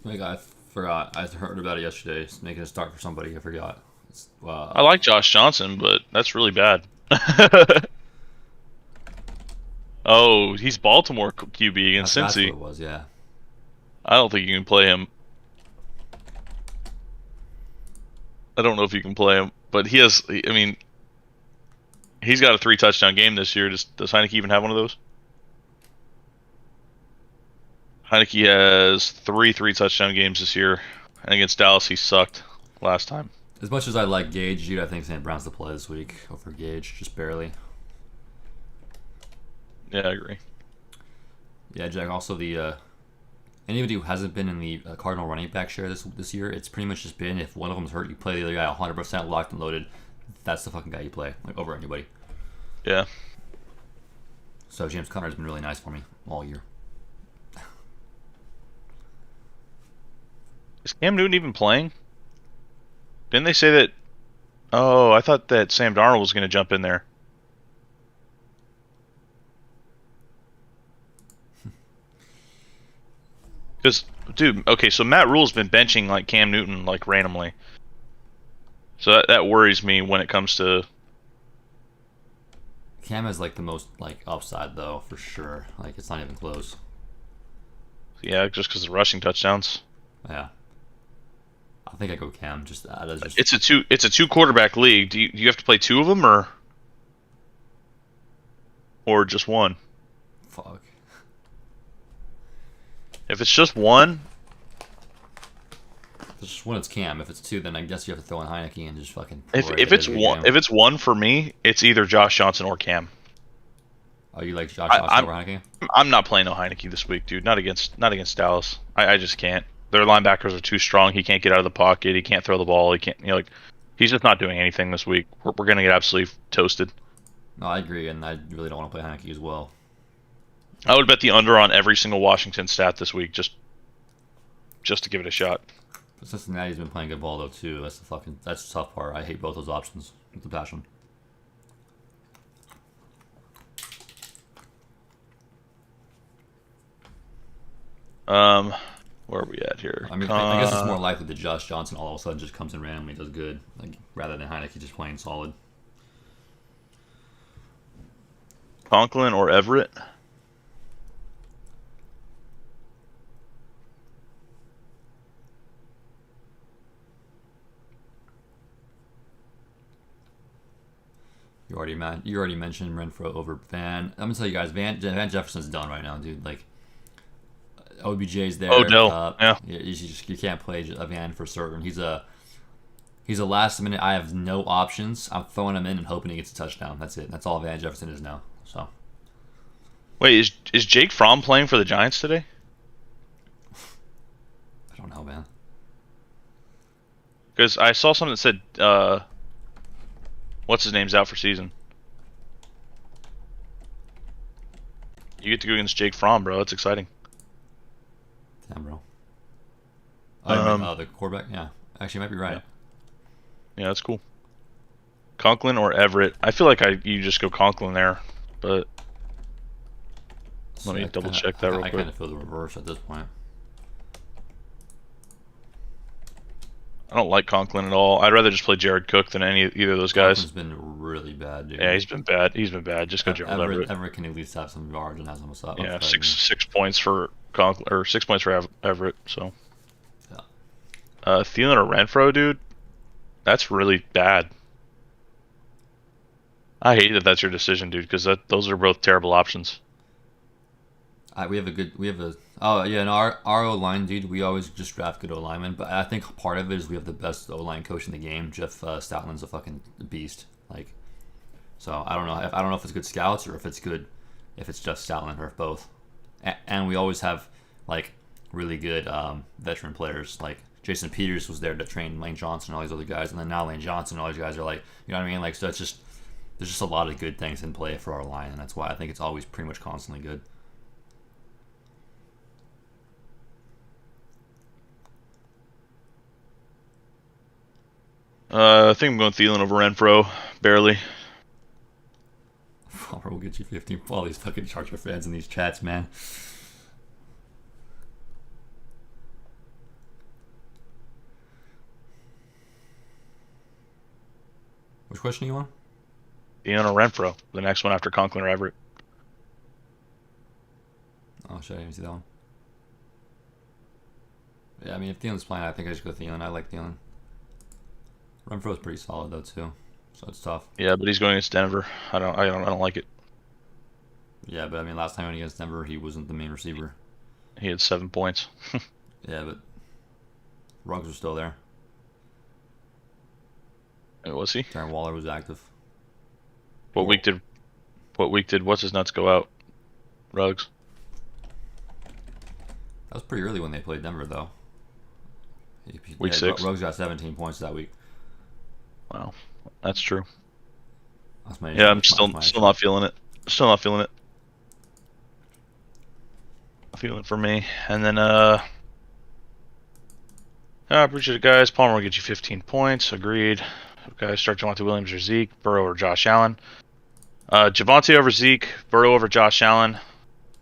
Speaker 1: I forgot. I heard about it yesterday. It's making a start for somebody. I forgot.
Speaker 2: I like Josh Johnson, but that's really bad. Oh, he's Baltimore QB against Cincy.
Speaker 1: That's what it was, yeah.
Speaker 2: I don't think you can play him. I don't know if you can play him, but he has. I mean, he's got a 3-touchdown game this year. Does Heineke even have one of those? Heineke has 3-touchdown games this year, and against Dallas he sucked last time.
Speaker 1: As much as I like Gage, dude, I think St. Brown's the play this week over Gage, just barely.
Speaker 2: Yeah, I agree.
Speaker 1: Yeah, Jack. Also, anybody who hasn't been in the Cardinal running back share this year, it's pretty much just been if one of them's hurt, you play the other guy 100% locked and loaded. That's the fucking guy you play, over anybody.
Speaker 2: Yeah.
Speaker 1: So James Conner's been really nice for me all year.
Speaker 2: Is Cam Newton even playing? Didn't they say that? Oh, I thought that Sam Darnold was going to jump in there. Because, dude, okay, so Matt Rule's been benching Cam Newton randomly. So that worries me when it comes to.
Speaker 1: Cam is the most upside though, for sure. It's not even close.
Speaker 2: Yeah, just because of rushing touchdowns.
Speaker 1: Yeah. I think I go Cam.
Speaker 2: It's a 2 quarterback league. Do you have to play 2 of them or just one?
Speaker 1: Fuck.
Speaker 2: If it's just one,
Speaker 1: if it's just one, it's Cam. If it's 2, then I guess you have to throw in Heineke and just fucking.
Speaker 2: If it's one for me, it's either Josh Johnson or Cam.
Speaker 1: Oh, you like Josh Johnson over Heineke?
Speaker 2: I'm not playing no Heineke this week, dude. Not against Dallas. I just can't. Their linebackers are too strong. He can't get out of the pocket. He can't throw the ball. He can't. He's just not doing anything this week. We're gonna get absolutely toasted.
Speaker 1: No, I agree, and I really don't want to play Heineke as well.
Speaker 2: I would bet the under on every single Washington stat this week, just to give it a shot.
Speaker 1: But Cincinnati's been playing good ball though too. That's the tough part. I hate both those options with a passion.
Speaker 2: Where are we at here?
Speaker 1: I mean, I guess it's more likely that Josh Johnson all of a sudden just comes in randomly and does good, rather than Heineke just playing solid.
Speaker 2: Conklin or Everett?
Speaker 1: You already mentioned Renfro over Van. I'm gonna tell you guys, Van Jefferson's done right now, dude. Like OBJ's there.
Speaker 2: Odell, yeah.
Speaker 1: You can't play a Van for certain. He's a last minute. I have no options. I'm throwing him in and hoping he gets a touchdown. That's it. That's all Van Jefferson is now. So.
Speaker 2: Wait, is Jake Fromm playing for the Giants today?
Speaker 1: I don't know, man.
Speaker 2: Because I saw something that said, what's his name's out for season. You get to go against Jake Fromm, bro. That's exciting.
Speaker 1: Damn, bro. The quarterback? Yeah. Actually, you might be right.
Speaker 2: Yeah, that's cool. Conklin or Everett? I feel like you just go Conklin there, but let me double check that real quick.
Speaker 1: I kind of feel the reverse at this point.
Speaker 2: I don't like Conklin at all. I'd rather just play Jared Cook than either of those guys.
Speaker 1: Conklin's been really bad, dude.
Speaker 2: Yeah, he's been bad. He's been bad. Just go Gerald Everett.
Speaker 1: Everett can at least have some yards and has some what's up.
Speaker 2: Yeah, 6 points for Conklin, or 6 points for Everett. So,
Speaker 1: yeah.
Speaker 2: Thielen or Renfro, dude. That's really bad. I hate that that's your decision, dude, because those are both terrible options.
Speaker 1: Oh yeah, and our O line, dude. We always just draft good O linemen, but I think part of it is we have the best O line coach in the game. Jeff Stoutland's a fucking beast. Like, so I don't know if it's good scouts or if it's Jeff Stoutland or both. And we always have like really good veteran players. Like Jason Peters was there to train Lane Johnson and all these other guys, and then now Lane Johnson and all these guys are like, you know what I mean? Like, so it's just there's just a lot of good things in play for our line, and that's why I think it's always pretty much constantly good.
Speaker 2: I think I'm going Thielen over Renfro, barely.
Speaker 1: We'll get you 15. All these fucking Charger fans in these chats, man. Which question are you on?
Speaker 2: Thielen or Renfro, the next one after Conklin or Everett.
Speaker 1: Oh shit, I didn't see that one. Yeah, I mean, if Thielen's playing, I think I just go Thielen. I like Thielen. Renfro's pretty solid though too, so it's tough.
Speaker 2: Yeah, but he's going against Denver. I don't like it.
Speaker 1: Yeah, but I mean, last time he went against Denver, he wasn't the main receiver.
Speaker 2: He had 7 points.
Speaker 1: Yeah, but Ruggs was still there.
Speaker 2: Was he?
Speaker 1: Darren Waller was active.
Speaker 2: What week did what's his nuts go out? Ruggs.
Speaker 1: That was pretty early when they played Denver, though.
Speaker 2: Week 6.
Speaker 1: Ruggs got 17 points that week.
Speaker 2: Wow, that's true.
Speaker 1: That's my
Speaker 2: yeah, I'm still not feeling it. Still not feeling it. Feeling for me, and then I appreciate it, guys. Palmer will get you 15 points. Agreed. Okay, start Javonte Williams or Zeke, Burrow or Josh Allen. Javonte over Zeke, Burrow over Josh Allen.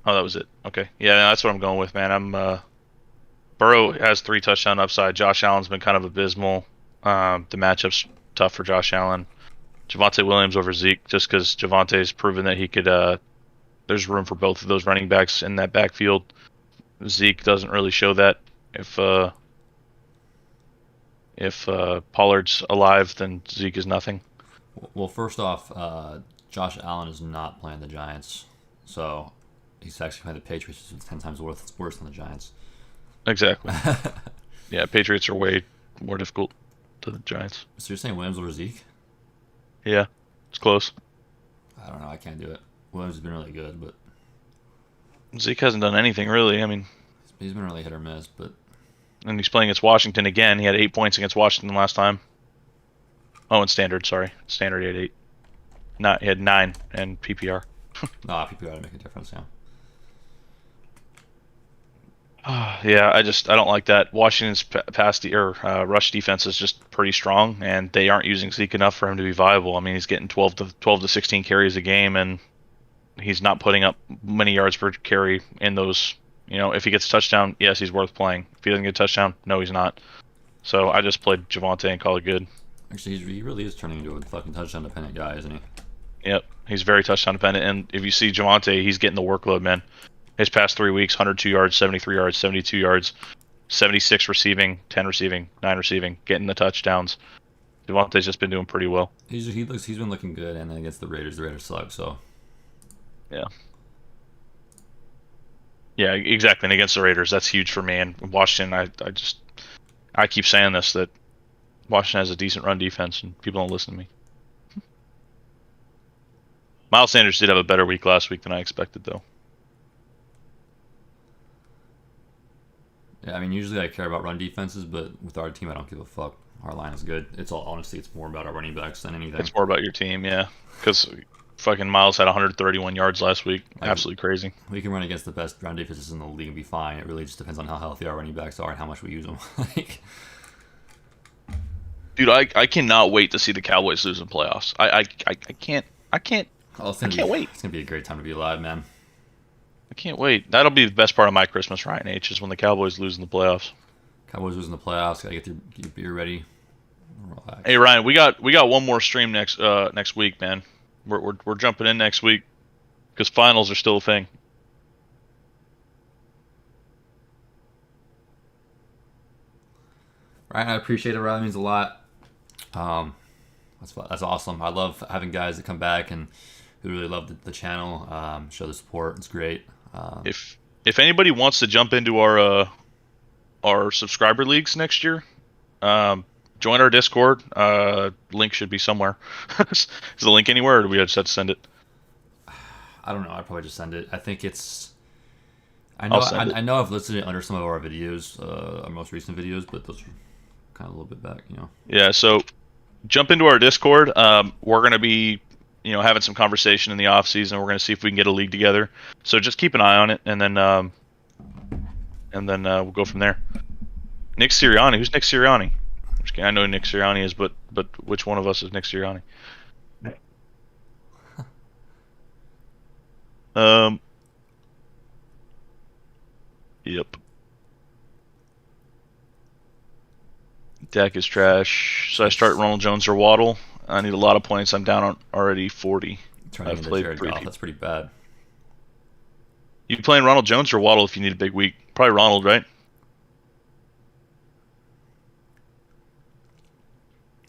Speaker 2: Oh, that was it. Okay, yeah, that's what I'm going with, man. Burrow has 3 touchdown upside. Josh Allen's been kind of abysmal. The matchup's tough for Josh Allen. Javonte Williams over Zeke, just because Javonte's proven that he could. There's room for both of those running backs in that backfield. Zeke doesn't really show that. If Pollard's alive, then Zeke is nothing.
Speaker 1: Well, first off, Josh Allen is not playing the Giants, so he's actually playing the Patriots, which is 10 times worse than the Giants.
Speaker 2: Exactly. Yeah, Patriots are way more difficult than the Giants.
Speaker 1: So you're saying Williams over Zeke?
Speaker 2: Yeah, it's close.
Speaker 1: I don't know. I can't do it. Williams has been really good, but
Speaker 2: Zeke hasn't done anything really. I mean,
Speaker 1: he's been really hit or miss, but.
Speaker 2: And he's playing against Washington again. He had 8 points against Washington last time. Oh, in standard, sorry. Standard, he had 8. He had 9 and PPR.
Speaker 1: No, PPR would make a difference, yeah.
Speaker 2: Yeah, I don't like that. Washington's rush defense is just pretty strong, and they aren't using Zeke enough for him to be viable. I mean, he's getting 12 to 16 carries a game, and he's not putting up many yards per carry in those. You know, if he gets a touchdown, yes, he's worth playing. If he doesn't get a touchdown, no, he's not. So I just played Javonte and call it good.
Speaker 1: Actually, he really is turning into a fucking touchdown-dependent guy, isn't he?
Speaker 2: Yep, he's very touchdown-dependent, and if you see Javonte, he's getting the workload, man. His past 3 weeks, 102 yards, 73 yards, 72 yards, 76 receiving, 10 receiving, 9 receiving, getting the touchdowns. Devontae's just been doing pretty well.
Speaker 1: He's been looking good, and then against the Raiders suck. So
Speaker 2: Yeah. Yeah, exactly. And against the Raiders, that's huge for me. And Washington, I keep saying this, that Washington has a decent run defense, and people don't listen to me. Miles Sanders did have a better week last week than I expected, though.
Speaker 1: yeah, I mean, usually I care about run defenses, but with our team, I don't give a fuck. Our line is good. It's all honestly, it's more about our running backs than anything.
Speaker 2: It's more about your team, yeah. Because fucking Miles had 131 yards last week. Absolutely crazy.
Speaker 1: We can run against the best run defenses in the league and be fine. It really just depends on how healthy our running backs are and how much we use them. Like,
Speaker 2: Dude, I cannot wait to see the Cowboys lose in playoffs. I can't wait.
Speaker 1: It's gonna be a great time to be alive, man.
Speaker 2: I can't wait. That'll be the best part of my Christmas, Ryan H, is when the Cowboys lose in the playoffs.
Speaker 1: Cowboys losing the playoffs. Gotta get your beer ready. Relax.
Speaker 2: Hey Ryan, we got one more stream next week, man. We're jumping in next week because finals are still a thing.
Speaker 1: Ryan, I appreciate it. Ryan, means a lot. That's awesome. I love having guys that come back and who really love the channel, show the support. It's great.
Speaker 2: If anybody wants to jump into our subscriber leagues next year, join our Discord. Link should be somewhere. Is the link anywhere, or do we just have to send it?
Speaker 1: I don't know. I'd probably just send it. I think it's. I
Speaker 2: I'll
Speaker 1: know I've listed it under some of our videos, our most recent videos, but those are kind of a little bit back, you know.
Speaker 2: Yeah. So jump into our Discord. We're gonna be, having some conversation in the off season. We're gonna see if we can get a league together. So just keep an eye on it, and then we'll go from there. Nick Sirianni. Who's Nick Sirianni? I know who Nick Sirianni is, but which one of us is Nick Sirianni? Yep. Dak is trash. So I start Ronald Jones or Waddle. I need a lot of points. I'm down on already 40.
Speaker 1: Turning into Jared Goff. That's pretty bad.
Speaker 2: You playing Ronald Jones or Waddle if you need a big week? Probably Ronald, right?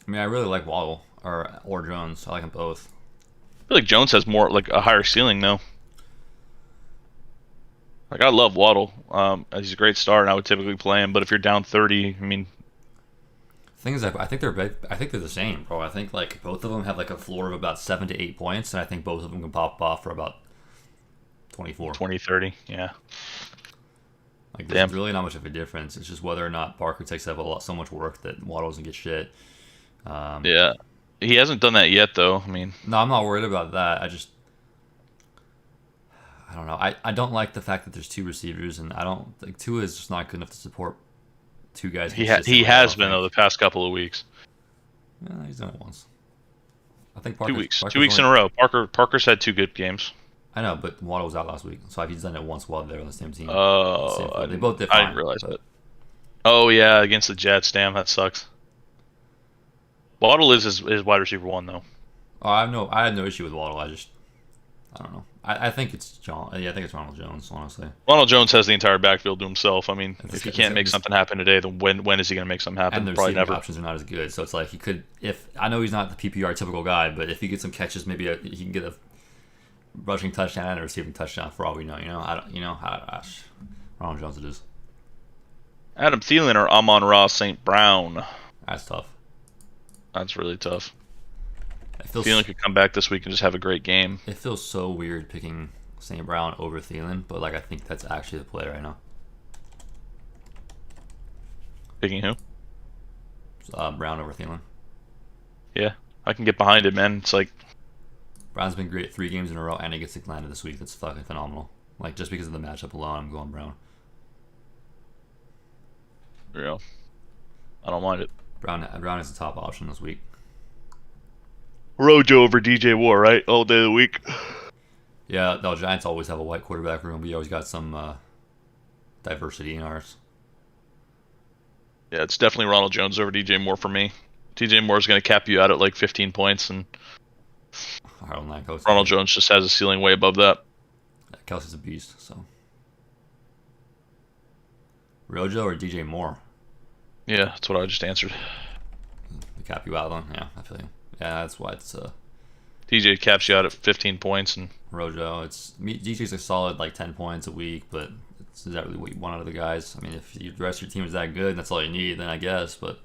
Speaker 1: I mean, I really like Waddle or Jones. I like them both.
Speaker 2: I feel like Jones has more, like, a higher ceiling, though. Like, I love Waddle. He's a great start, and I would typically play him. But if you're down 30, I mean,
Speaker 1: thing is, I think they're the same, bro. I think like both of them have like a floor of about 7 to 8 points, and I think both of them can pop off for about 24,
Speaker 2: 20, 30. Yeah.
Speaker 1: Like, there's really not much of a difference. It's just whether or not Parker takes up so much work that Waddle doesn't get shit.
Speaker 2: Yeah, he hasn't done that yet, though. I mean,
Speaker 1: no, I'm not worried about that. I don't know. I don't like the fact that there's two receivers, and I don't like Tua is just not good enough to support two guys.
Speaker 2: He has been though the past couple of weeks.
Speaker 1: Yeah, he's done it once. I think
Speaker 2: 2 weeks. 2 weeks in a row. Parker's had 2 good games.
Speaker 1: I know, but Waddle was out last week, so if he's done it once while they're on the same team.
Speaker 2: Oh,
Speaker 1: they both did fine,
Speaker 2: I didn't realize that. Oh yeah, against the Jets. Damn, that sucks. Waddle is his wide receiver 1 though.
Speaker 1: Oh, I had no issue with Waddle. I don't know. I think it's John. Yeah, I think it's Ronald Jones. Honestly,
Speaker 2: Ronald Jones has the entire backfield to himself. I mean, if he can't make something happen today, then when is he going to make something happen?
Speaker 1: And
Speaker 2: Probably never.
Speaker 1: Options are not as good, so it's like he could. If I know he's not the PPR typical guy, but if he gets some catches, maybe he can get a rushing touchdown and a receiving touchdown for all we know. Ronald Jones it is.
Speaker 2: Adam Thielen or Amon-Ra St. Brown.
Speaker 1: That's tough.
Speaker 2: That's really tough. Thielen could come back this week and just have a great game.
Speaker 1: It feels so weird picking St. Brown over Thielen, but like I think that's actually the play right now.
Speaker 2: Picking who?
Speaker 1: Brown over Thielen.
Speaker 2: Yeah, I can get behind it, man. It's like
Speaker 1: Brown's been great 3 games in a row, and he gets Atlanta this week. That's fucking phenomenal. Like just because of the matchup alone, I'm going Brown.
Speaker 2: Yeah, I don't mind it.
Speaker 1: Brown is the top option this week.
Speaker 2: Rojo over DJ Moore, right? All day of the week.
Speaker 1: Yeah, the Giants always have a white quarterback room. We always got some diversity in ours.
Speaker 2: Yeah, it's definitely Ronald Jones over DJ Moore for me. DJ Moore's going to cap you out at like 15 points, and Ronald Jones just has a ceiling way above that.
Speaker 1: Yeah, Kelsey's a beast, so. Rojo or DJ Moore?
Speaker 2: Yeah, that's what I just answered.
Speaker 1: To cap you out on. Yeah, I feel you. Yeah, that's why it's
Speaker 2: DJ caps you out at 15 points, and
Speaker 1: Rojo. DJ's a solid like 10 points a week, but is that really what you want out of the guys? I mean, if the rest of your team is that good, and that's all you need, then I guess. But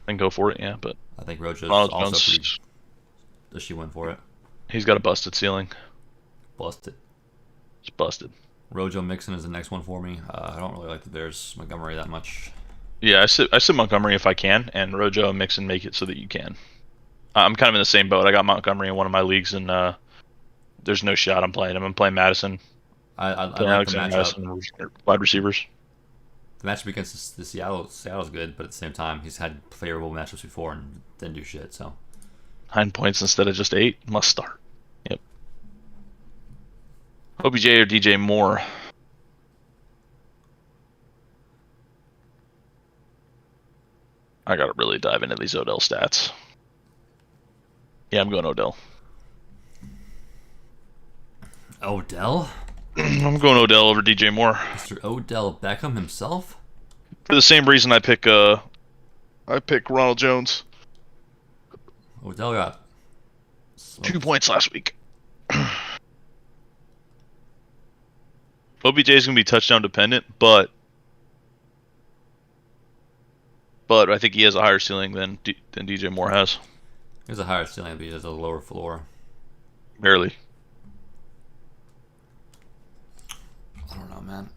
Speaker 2: then go for it, yeah. But
Speaker 1: I think Rojo's
Speaker 2: Ronald
Speaker 1: also
Speaker 2: Jones,
Speaker 1: pretty. Does she win for it?
Speaker 2: He's got a busted ceiling.
Speaker 1: Busted.
Speaker 2: It's busted.
Speaker 1: Rojo Mixon is the next one for me. I don't really like the Bears Montgomery that much.
Speaker 2: Yeah, I sit Montgomery if I can, and Rojo and Mixon make it so that you can. I'm kind of in the same boat. I got Montgomery in one of my leagues, and there's no shot I'm playing him. I'm playing Madison.
Speaker 1: I like the matchup.
Speaker 2: Madison, wide receivers.
Speaker 1: The matchup against the Seattle's good, but at the same time, he's had favorable matchups before and didn't do shit. So
Speaker 2: 9 points instead of just 8. Must start. Yep. OBJ or DJ Moore? I gotta really dive into these Odell stats. Yeah, I'm going Odell.
Speaker 1: Odell?
Speaker 2: I'm going Odell over DJ Moore.
Speaker 1: Mr. Odell Beckham himself?
Speaker 2: For the same reason I pick Ronald Jones.
Speaker 1: Odell got
Speaker 2: 2 points last week. OBJ is going to be touchdown dependent, but I think he has a higher ceiling than DJ Moore has.
Speaker 1: He has a higher ceiling, but he has a lower floor.
Speaker 2: Barely.
Speaker 1: I don't know, man.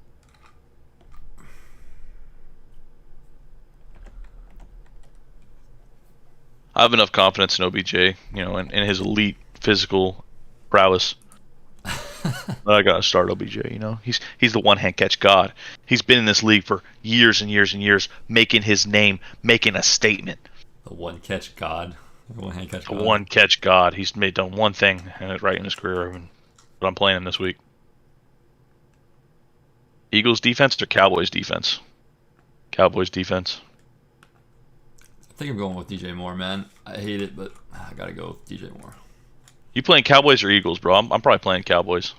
Speaker 2: I have enough confidence in OBJ, in his elite physical prowess. But I gotta start OBJ. He's the one-hand catch god. He's been in this league for years and years and years, making his name, making a statement.
Speaker 1: The one-catch god. The one-hand catch god.
Speaker 2: The one-catch god. He's done one thing right in his career, but I'm playing him this week. Eagles defense or Cowboys defense? Cowboys defense.
Speaker 1: I think I'm going with DJ Moore, man. I hate it, but I gotta go with DJ Moore.
Speaker 2: You playing Cowboys or Eagles, bro? I'm probably playing Cowboys.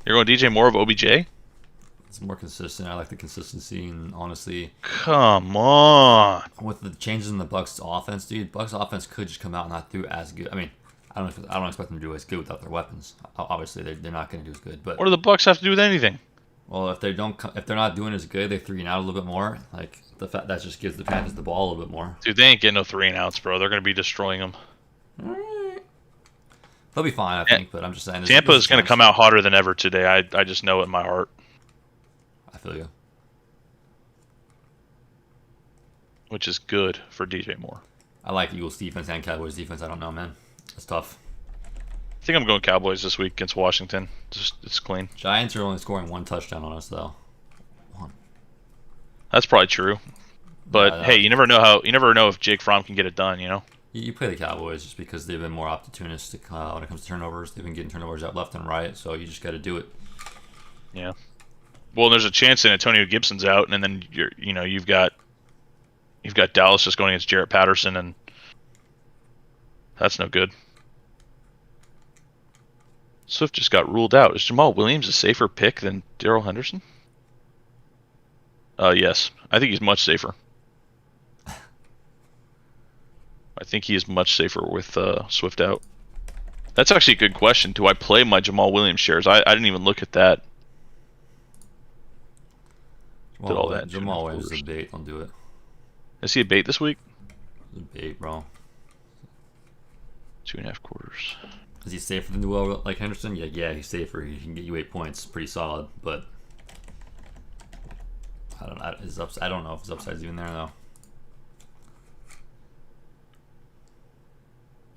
Speaker 2: You're going DJ Moore of OBJ?
Speaker 1: It's more consistent. I like the consistency, and honestly,
Speaker 2: come on.
Speaker 1: With the changes in the Bucks offense, dude, Bucks offense could just come out and not do as good. I mean, I don't expect them to do as good without their weapons. Obviously, they're not going to do as good. But
Speaker 2: what do the Bucks have to do with anything?
Speaker 1: Well, if they're not doing as good, they 3-and-out a little bit more. Like the fact that just gives the Panthers the ball a little bit more.
Speaker 2: Dude, they ain't getting no 3-and-outs, bro. They're going to be destroying them.
Speaker 1: They'll be fine, I think. But I'm just saying,
Speaker 2: Tampa is going to come out hotter than ever today. I just know it in my heart.
Speaker 1: I feel you.
Speaker 2: Which is good for DJ Moore.
Speaker 1: I like Eagles defense and Cowboys defense. I don't know, man. It's tough.
Speaker 2: I think I'm going Cowboys this week against Washington. It's clean.
Speaker 1: Giants are only scoring 1 touchdown on us, though. 1.
Speaker 2: That's probably true. But hey, you never know if Jake Fromm can get it done.
Speaker 1: You play the Cowboys just because they've been more opportunistic when it comes to turnovers. They've been getting turnovers out left and right, so you just got to do it.
Speaker 2: Yeah. Well, there's a chance that Antonio Gibson's out, and then you've got Dallas just going against Jarrett Patterson, and that's no good. Swift just got ruled out. Is Jamal Williams a safer pick than Darrell Henderson? Yes. I think he's much safer. I think he is much safer with Swift out. That's actually a good question. Do I play my Jamal Williams shares? I didn't even look at that.
Speaker 1: Jamal Williams is a bait. Don't do it.
Speaker 2: Is he a bait this week?
Speaker 1: He's a bait, bro.
Speaker 2: 2.5 quarters.
Speaker 1: Is he safer than Duell like Henderson? Yeah, he's safer. He can get you 8 points. Pretty solid, but I don't know if his upside's even there, though.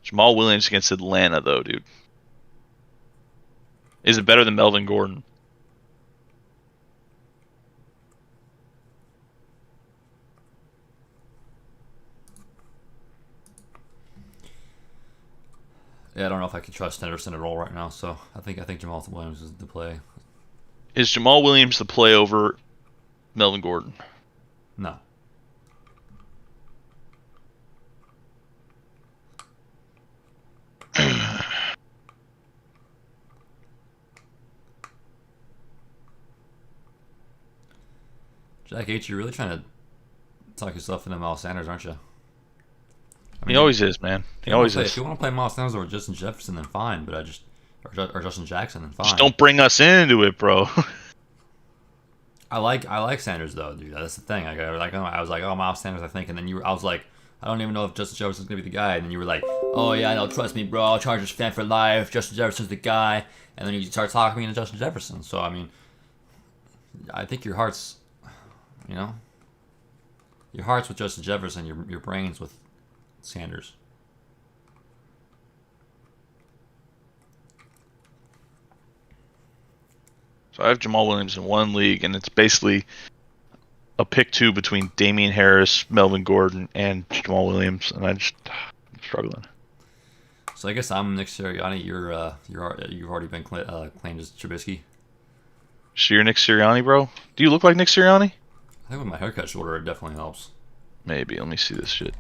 Speaker 2: Jamal Williams against Atlanta, though, dude. Is it better than Melvin Gordon?
Speaker 1: Yeah, I don't know if I can trust Henderson at all right now, so I think Jamal Williams is the play.
Speaker 2: Is Jamal Williams the play over Melvin Gordon?
Speaker 1: No. Jack H, you're really trying to talk yourself into Miles Sanders, aren't you? I
Speaker 2: He
Speaker 1: mean,
Speaker 2: always is, man. He always
Speaker 1: if
Speaker 2: is.
Speaker 1: you want to play Miles Sanders over Justin Jefferson, then fine. But or Justin Jackson, then
Speaker 2: Just
Speaker 1: fine.
Speaker 2: don't bring us into it, bro.
Speaker 1: I like Sanders though, dude. That's the thing. I was like, oh, Miles Sanders, I think, and then I was like, I don't even know if Justin Jefferson's gonna be the guy. And then you were like, oh yeah, no, trust me, bro. Chargers fan for life. Justin Jefferson's the guy. And then you start talking me into Justin Jefferson. So I mean, I think your heart's, you know, your heart's with Justin Jefferson. Your brain's with Sanders.
Speaker 2: So I have Jamal Williams in one league, and it's basically a pick 2 between Damian Harris, Melvin Gordon, and Jamal Williams, and I'm struggling.
Speaker 1: So I guess I'm Nick Sirianni. You've already been claimed as Trubisky.
Speaker 2: So you're Nick Sirianni, bro? Do you look like Nick Sirianni?
Speaker 1: I think with my haircut shorter, it definitely helps.
Speaker 2: Maybe. Let me see this shit.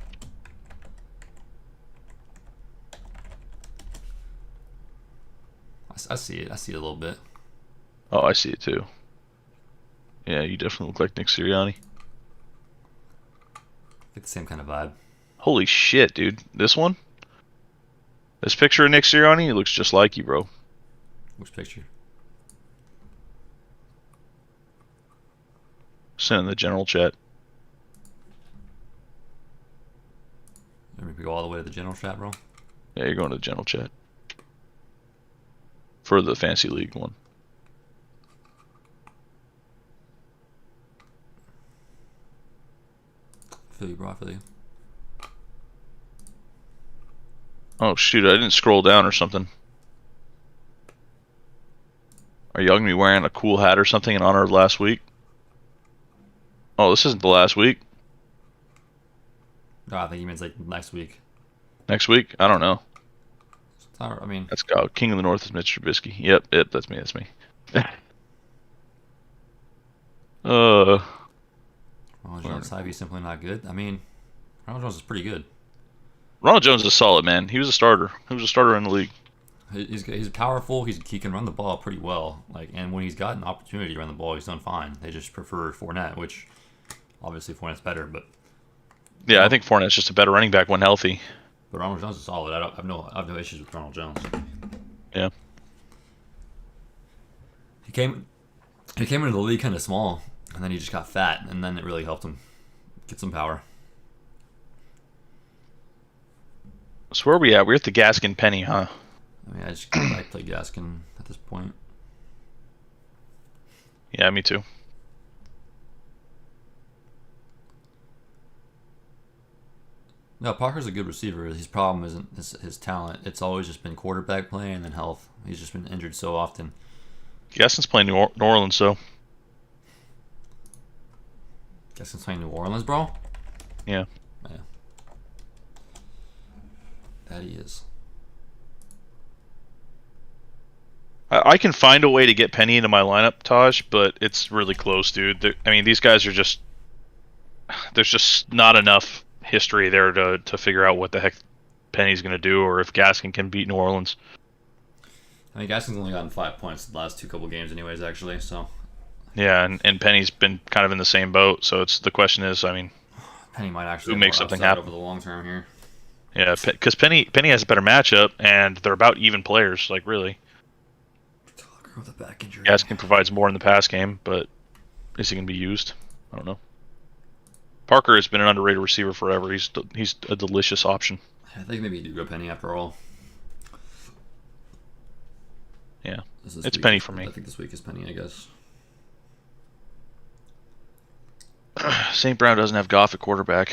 Speaker 1: I see it. I see it a little bit.
Speaker 2: Oh, I see it too. Yeah, you definitely look like Nick Sirianni.
Speaker 1: Get the same kind of vibe.
Speaker 2: Holy shit, dude. This one? This picture of Nick Sirianni, he looks just like you, bro.
Speaker 1: Which picture?
Speaker 2: Send in the general chat.
Speaker 1: Let me go all the way to the general chat, bro.
Speaker 2: Yeah, you're going to the general chat. For the Fantasy League one.
Speaker 1: I feel you, bro. I feel you.
Speaker 2: Oh, shoot. I didn't scroll down or something. Are y'all going to be wearing a cool hat or something in honor of last week? Oh, this isn't the last week.
Speaker 1: No, I think he means like next week.
Speaker 2: Next week? I don't know.
Speaker 1: I mean,
Speaker 2: Let's go. King of the North is Mitch Trubisky. Yep, that's me. That's me.
Speaker 1: Ronald Jones hype, he's simply not good. I mean, Ronald Jones is pretty good.
Speaker 2: Ronald Jones is solid, man. He was a starter. He was a starter in the league.
Speaker 1: He's powerful. He can run the ball pretty well. And when he's got an opportunity to run the ball, he's done fine. They just prefer Fournette, which obviously Fournette's better. But
Speaker 2: yeah, I think Fournette's just a better running back when healthy.
Speaker 1: But Ronald Jones is solid. I have no issues with Ronald Jones.
Speaker 2: Yeah.
Speaker 1: He came into the league kind of small, and then he just got fat, and then it really helped him get some power.
Speaker 2: So where are we at? We're at the Gaskin Penny, huh?
Speaker 1: I mean, I just I play Gaskin at this point.
Speaker 2: Yeah, me too.
Speaker 1: No, Parker's a good receiver. His problem isn't his talent. It's always just been quarterback play and then health. He's just been injured so often.
Speaker 2: Gaskin's playing New Orleans, so.
Speaker 1: Gaskin's playing New Orleans, bro?
Speaker 2: Yeah.
Speaker 1: Yeah. That he is.
Speaker 2: I can find a way to get Penny into my lineup, Taj, but it's really close, dude. I mean, these guys are just... There's just not enough history there to figure out what the heck Penny's going to do or if Gaskin can beat New Orleans.
Speaker 1: I mean, Gaskin's only gotten 5 points the last couple games anyways, actually, so...
Speaker 2: Yeah, and Penny's been kind of in the same boat, so the question is, I mean...
Speaker 1: Penny might actually
Speaker 2: who makes something happen
Speaker 1: over the long term here.
Speaker 2: Yeah, because Penny has a better matchup, and they're about even players, like, really.
Speaker 1: Tucker with a back injury.
Speaker 2: Gaskin provides more in the pass game, but is he going to be used? I don't know. Parker has been an underrated receiver forever. He's a delicious option.
Speaker 1: I think maybe you do go Penny after all.
Speaker 2: Yeah, it's Penny for me.
Speaker 1: I think this week is Penny, I guess.
Speaker 2: St. Brown doesn't have Goff at quarterback.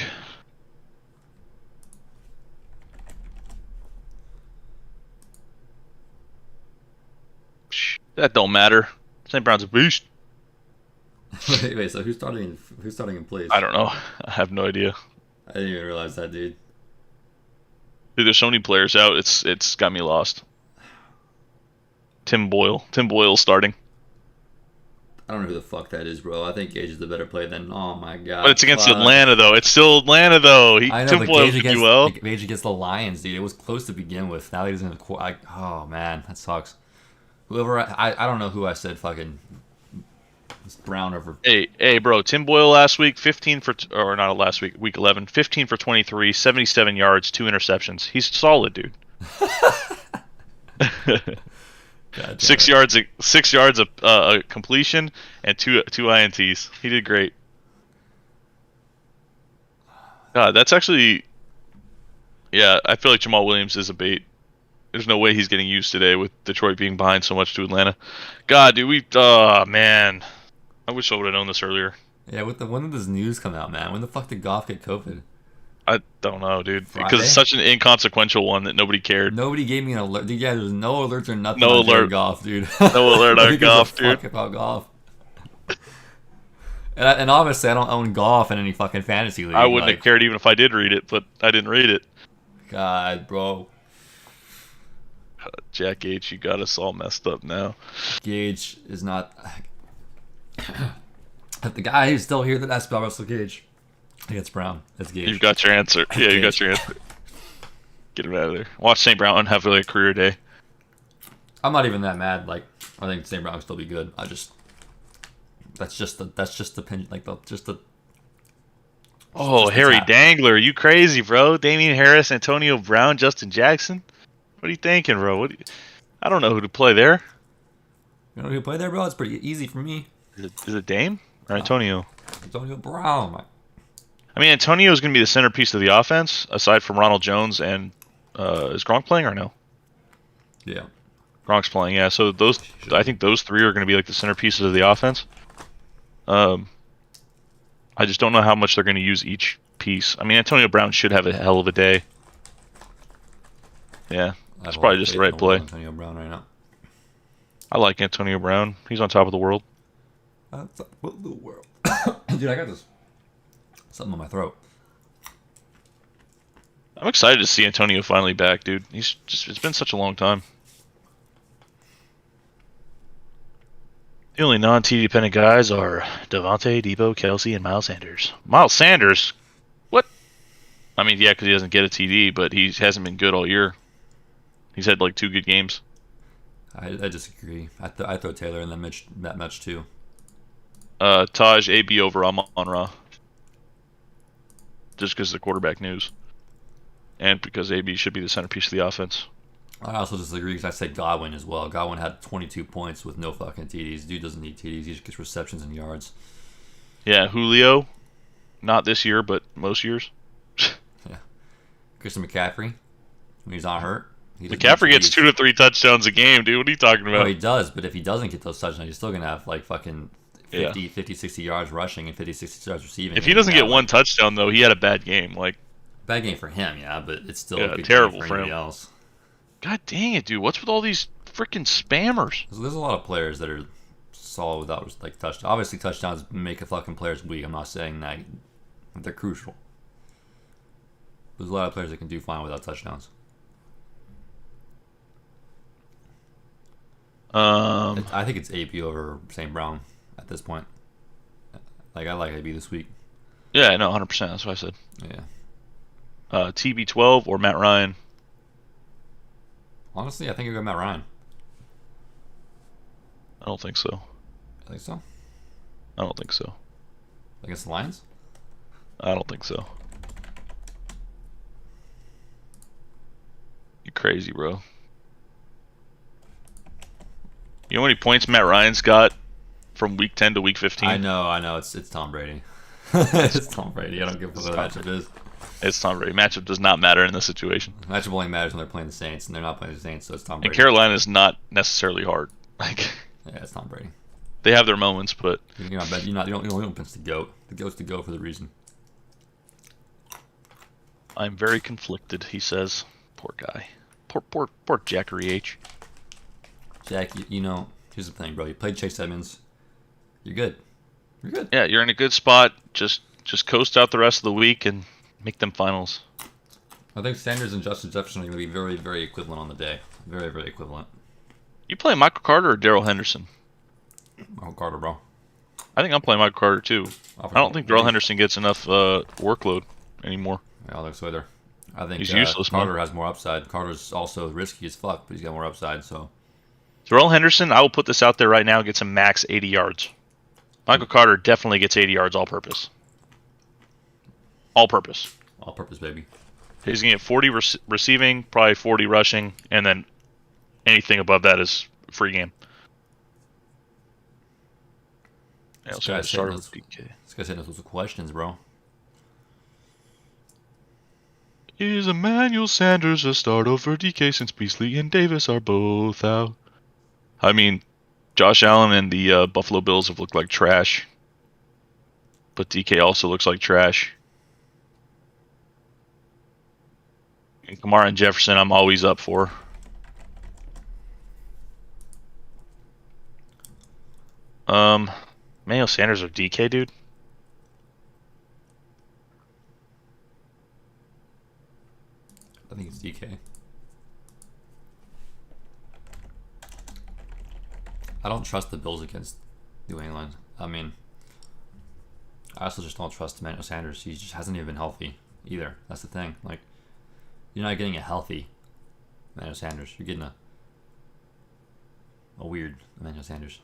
Speaker 2: That don't matter. St. Brown's a beast.
Speaker 1: wait, so who's starting in place?
Speaker 2: I don't know. I have no idea.
Speaker 1: I didn't even realize that, dude.
Speaker 2: Dude, there's so many players out. It's got me lost. Tim Boyle. Tim Boyle's starting.
Speaker 1: I don't know who the fuck that is, bro. I think Gage is the better play than. Oh my god.
Speaker 2: But it's against Atlanta, though. It's still Atlanta, though.
Speaker 1: I know,
Speaker 2: Tim
Speaker 1: but
Speaker 2: Boyle
Speaker 1: Gage
Speaker 2: can do well.
Speaker 1: Gage against the Lions, dude. It was close to begin with. Now he's gonna. Oh man, that sucks. Whoever I don't know who I said fucking It's Brown over.
Speaker 2: Hey, bro. Tim Boyle last week, 15 for, or not last week, week 11, 15 for 23, 77 yards, 2 interceptions. He's solid, dude.
Speaker 1: God damn
Speaker 2: 6
Speaker 1: it.
Speaker 2: yards, 6 yards of completion and two ints. He did great. God, that's actually, yeah. I feel like Jamal Williams is a bait. There's no way he's getting used today with Detroit being behind so much to Atlanta. God, dude, man. I wish I would have known this earlier.
Speaker 1: Yeah, when did this news come out, man? When the fuck did Goff get COVID?
Speaker 2: I don't know, dude.
Speaker 1: Friday?
Speaker 2: Because it's such an inconsequential one that nobody cared.
Speaker 1: Nobody gave me an alert. Dude, yeah, there's no alerts or nothing
Speaker 2: No
Speaker 1: on Jared
Speaker 2: alert.
Speaker 1: Goff, dude.
Speaker 2: No alert on
Speaker 1: Nobody gives
Speaker 2: Goff,
Speaker 1: a fuck
Speaker 2: dude.
Speaker 1: about Goff. And obviously, I don't own Goff in any fucking fantasy league.
Speaker 2: I wouldn't
Speaker 1: like,
Speaker 2: have cared even if I did read it, but I didn't read it.
Speaker 1: God, bro.
Speaker 2: Jack H, you got us all messed up now.
Speaker 1: Gage is not. If the guy who's still here that asked about Russell Gage, I think it's Brown. It's Gage.
Speaker 2: You've got your answer. Yeah, you got your answer. Get him out of there. Watch St. Brown have like a career day.
Speaker 1: I'm not even that mad. Like, I think St. Brown will still be good. That's just the pin. Like, just the.
Speaker 2: Oh,
Speaker 1: just the
Speaker 2: Harry
Speaker 1: tap.
Speaker 2: Dangler, you crazy, bro? Damian Harris, Antonio Brown, Justin Jackson. What are you thinking, bro? I don't know who to play there.
Speaker 1: You know who played there, bro? It's pretty easy for me.
Speaker 2: Is it Dame or Antonio?
Speaker 1: Antonio Brown.
Speaker 2: I mean, Antonio is going to be the centerpiece of the offense, aside from Ronald Jones and is Gronk playing or no?
Speaker 1: Yeah.
Speaker 2: Gronk's playing, yeah. So I think those three are going to be like the centerpieces of the offense. I just don't know how much they're going to use each piece. I mean, Antonio Brown should have a hell of a day. Yeah, that's probably just the right play.
Speaker 1: Antonio Brown right now.
Speaker 2: I like Antonio Brown. He's on top of the world.
Speaker 1: What the world? Dude, I got this. Something on my throat.
Speaker 2: I'm excited to see Antonio finally back, dude. It's been such a long time. The only non-TD dependent guys are Devontae, Debo, Kelsey, and Miles Sanders. Miles Sanders? What? I mean, yeah, because he doesn't get a TD, but he hasn't been good all year. He's had like 2 good games.
Speaker 1: I disagree. I throw Taylor in that match too.
Speaker 2: Taj, AB over Amon-Ra. Just because of the quarterback news. And because AB should be the centerpiece of the offense.
Speaker 1: I also disagree because I said Godwin as well. Godwin had 22 points with no fucking TDs. Dude doesn't need TDs. He just gets receptions and yards.
Speaker 2: Yeah, Julio. Not this year, but most years.
Speaker 1: Yeah. Christian McCaffrey, when he's not hurt.
Speaker 2: McCaffrey gets 2 to 3 touchdowns a game, dude. What are you talking about?
Speaker 1: Oh, he does, but if he doesn't get those touchdowns, he's still going to have like fucking 50, 60 yards rushing and 50, 60 yards receiving.
Speaker 2: If he doesn't get one touchdown, though, he had a bad game. Like,
Speaker 1: bad game for him, yeah, but it's still
Speaker 2: Yeah,
Speaker 1: a good
Speaker 2: terrible
Speaker 1: game
Speaker 2: for
Speaker 1: anybody
Speaker 2: him.
Speaker 1: else.
Speaker 2: God dang it, dude. What's with all these freaking spammers?
Speaker 1: There's a lot of players that are solid without like touchdowns. Obviously, touchdowns make a fucking player's weak. I'm not saying that they're crucial. There's a lot of players that can do fine without touchdowns. I think it's AP over St. Brown at this point. Like, I like AB this week.
Speaker 2: Yeah, no, 100%. That's what I said.
Speaker 1: Yeah.
Speaker 2: TB12 or Matt Ryan?
Speaker 1: Honestly, I think you'll go Matt Ryan.
Speaker 2: I don't think so.
Speaker 1: I think so.
Speaker 2: I don't think so.
Speaker 1: Against the Lions?
Speaker 2: I don't think so. You crazy, bro. You know how many points Matt Ryan's got from week 10 to week 15?
Speaker 1: I know. It's Tom Brady. It's Tom Brady. I don't give a fuck what the matchup is.
Speaker 2: It's Tom Brady. Matchup does not matter in this situation.
Speaker 1: The matchup only matters when they're playing the Saints, and they're not playing the Saints, so it's Tom Brady.
Speaker 2: And Carolina is not necessarily hard. Like,
Speaker 1: Yeah, it's Tom Brady.
Speaker 2: they have their moments, but
Speaker 1: You don't pinch the GOAT. The GOAT's the GOAT for the reason.
Speaker 2: I'm very conflicted, he says. Poor guy. Poor Jackery H.
Speaker 1: Jack, here's the thing, bro. You played Chase Edmonds. You're good. You're good.
Speaker 2: Yeah, you're in a good spot. Just coast out the rest of the week and make them finals.
Speaker 1: I think Sanders and Justin Jefferson are going to be very, very equivalent on the day. Very, very equivalent.
Speaker 2: You play Michael Carter or Darrell Henderson?
Speaker 1: Oh, Carter, bro.
Speaker 2: I think I'm playing Michael Carter too. I don't think Darrell Henderson gets enough workload anymore.
Speaker 1: Yeah, I'll look so either. I think
Speaker 2: He's useless,
Speaker 1: Carter
Speaker 2: man.
Speaker 1: has more upside. Carter's also risky as fuck, but he's got more upside, so.
Speaker 2: Darrell Henderson, I will put this out there right now, gets a max 80 yards. Michael Carter definitely gets 80 yards all-purpose. All-purpose.
Speaker 1: All-purpose, baby.
Speaker 2: He's going to get 40 receiving, probably 40 rushing, and then anything above that is free game.
Speaker 1: This guy's hitting us with questions, bro.
Speaker 2: Is Emmanuel Sanders a start over DK since Beasley and Davis are both out? I mean, Josh Allen and the Buffalo Bills have looked like trash. But DK also looks like trash. And Kamara and Jefferson, I'm always up for. Emmanuel Sanders or DK, dude?
Speaker 1: I think it's DK. I don't trust the Bills against New England. I mean, I also just don't trust Emmanuel Sanders. He just hasn't even been healthy either. That's the thing. Like, you're not getting a healthy Emmanuel Sanders. You're getting a weird Emmanuel Sanders.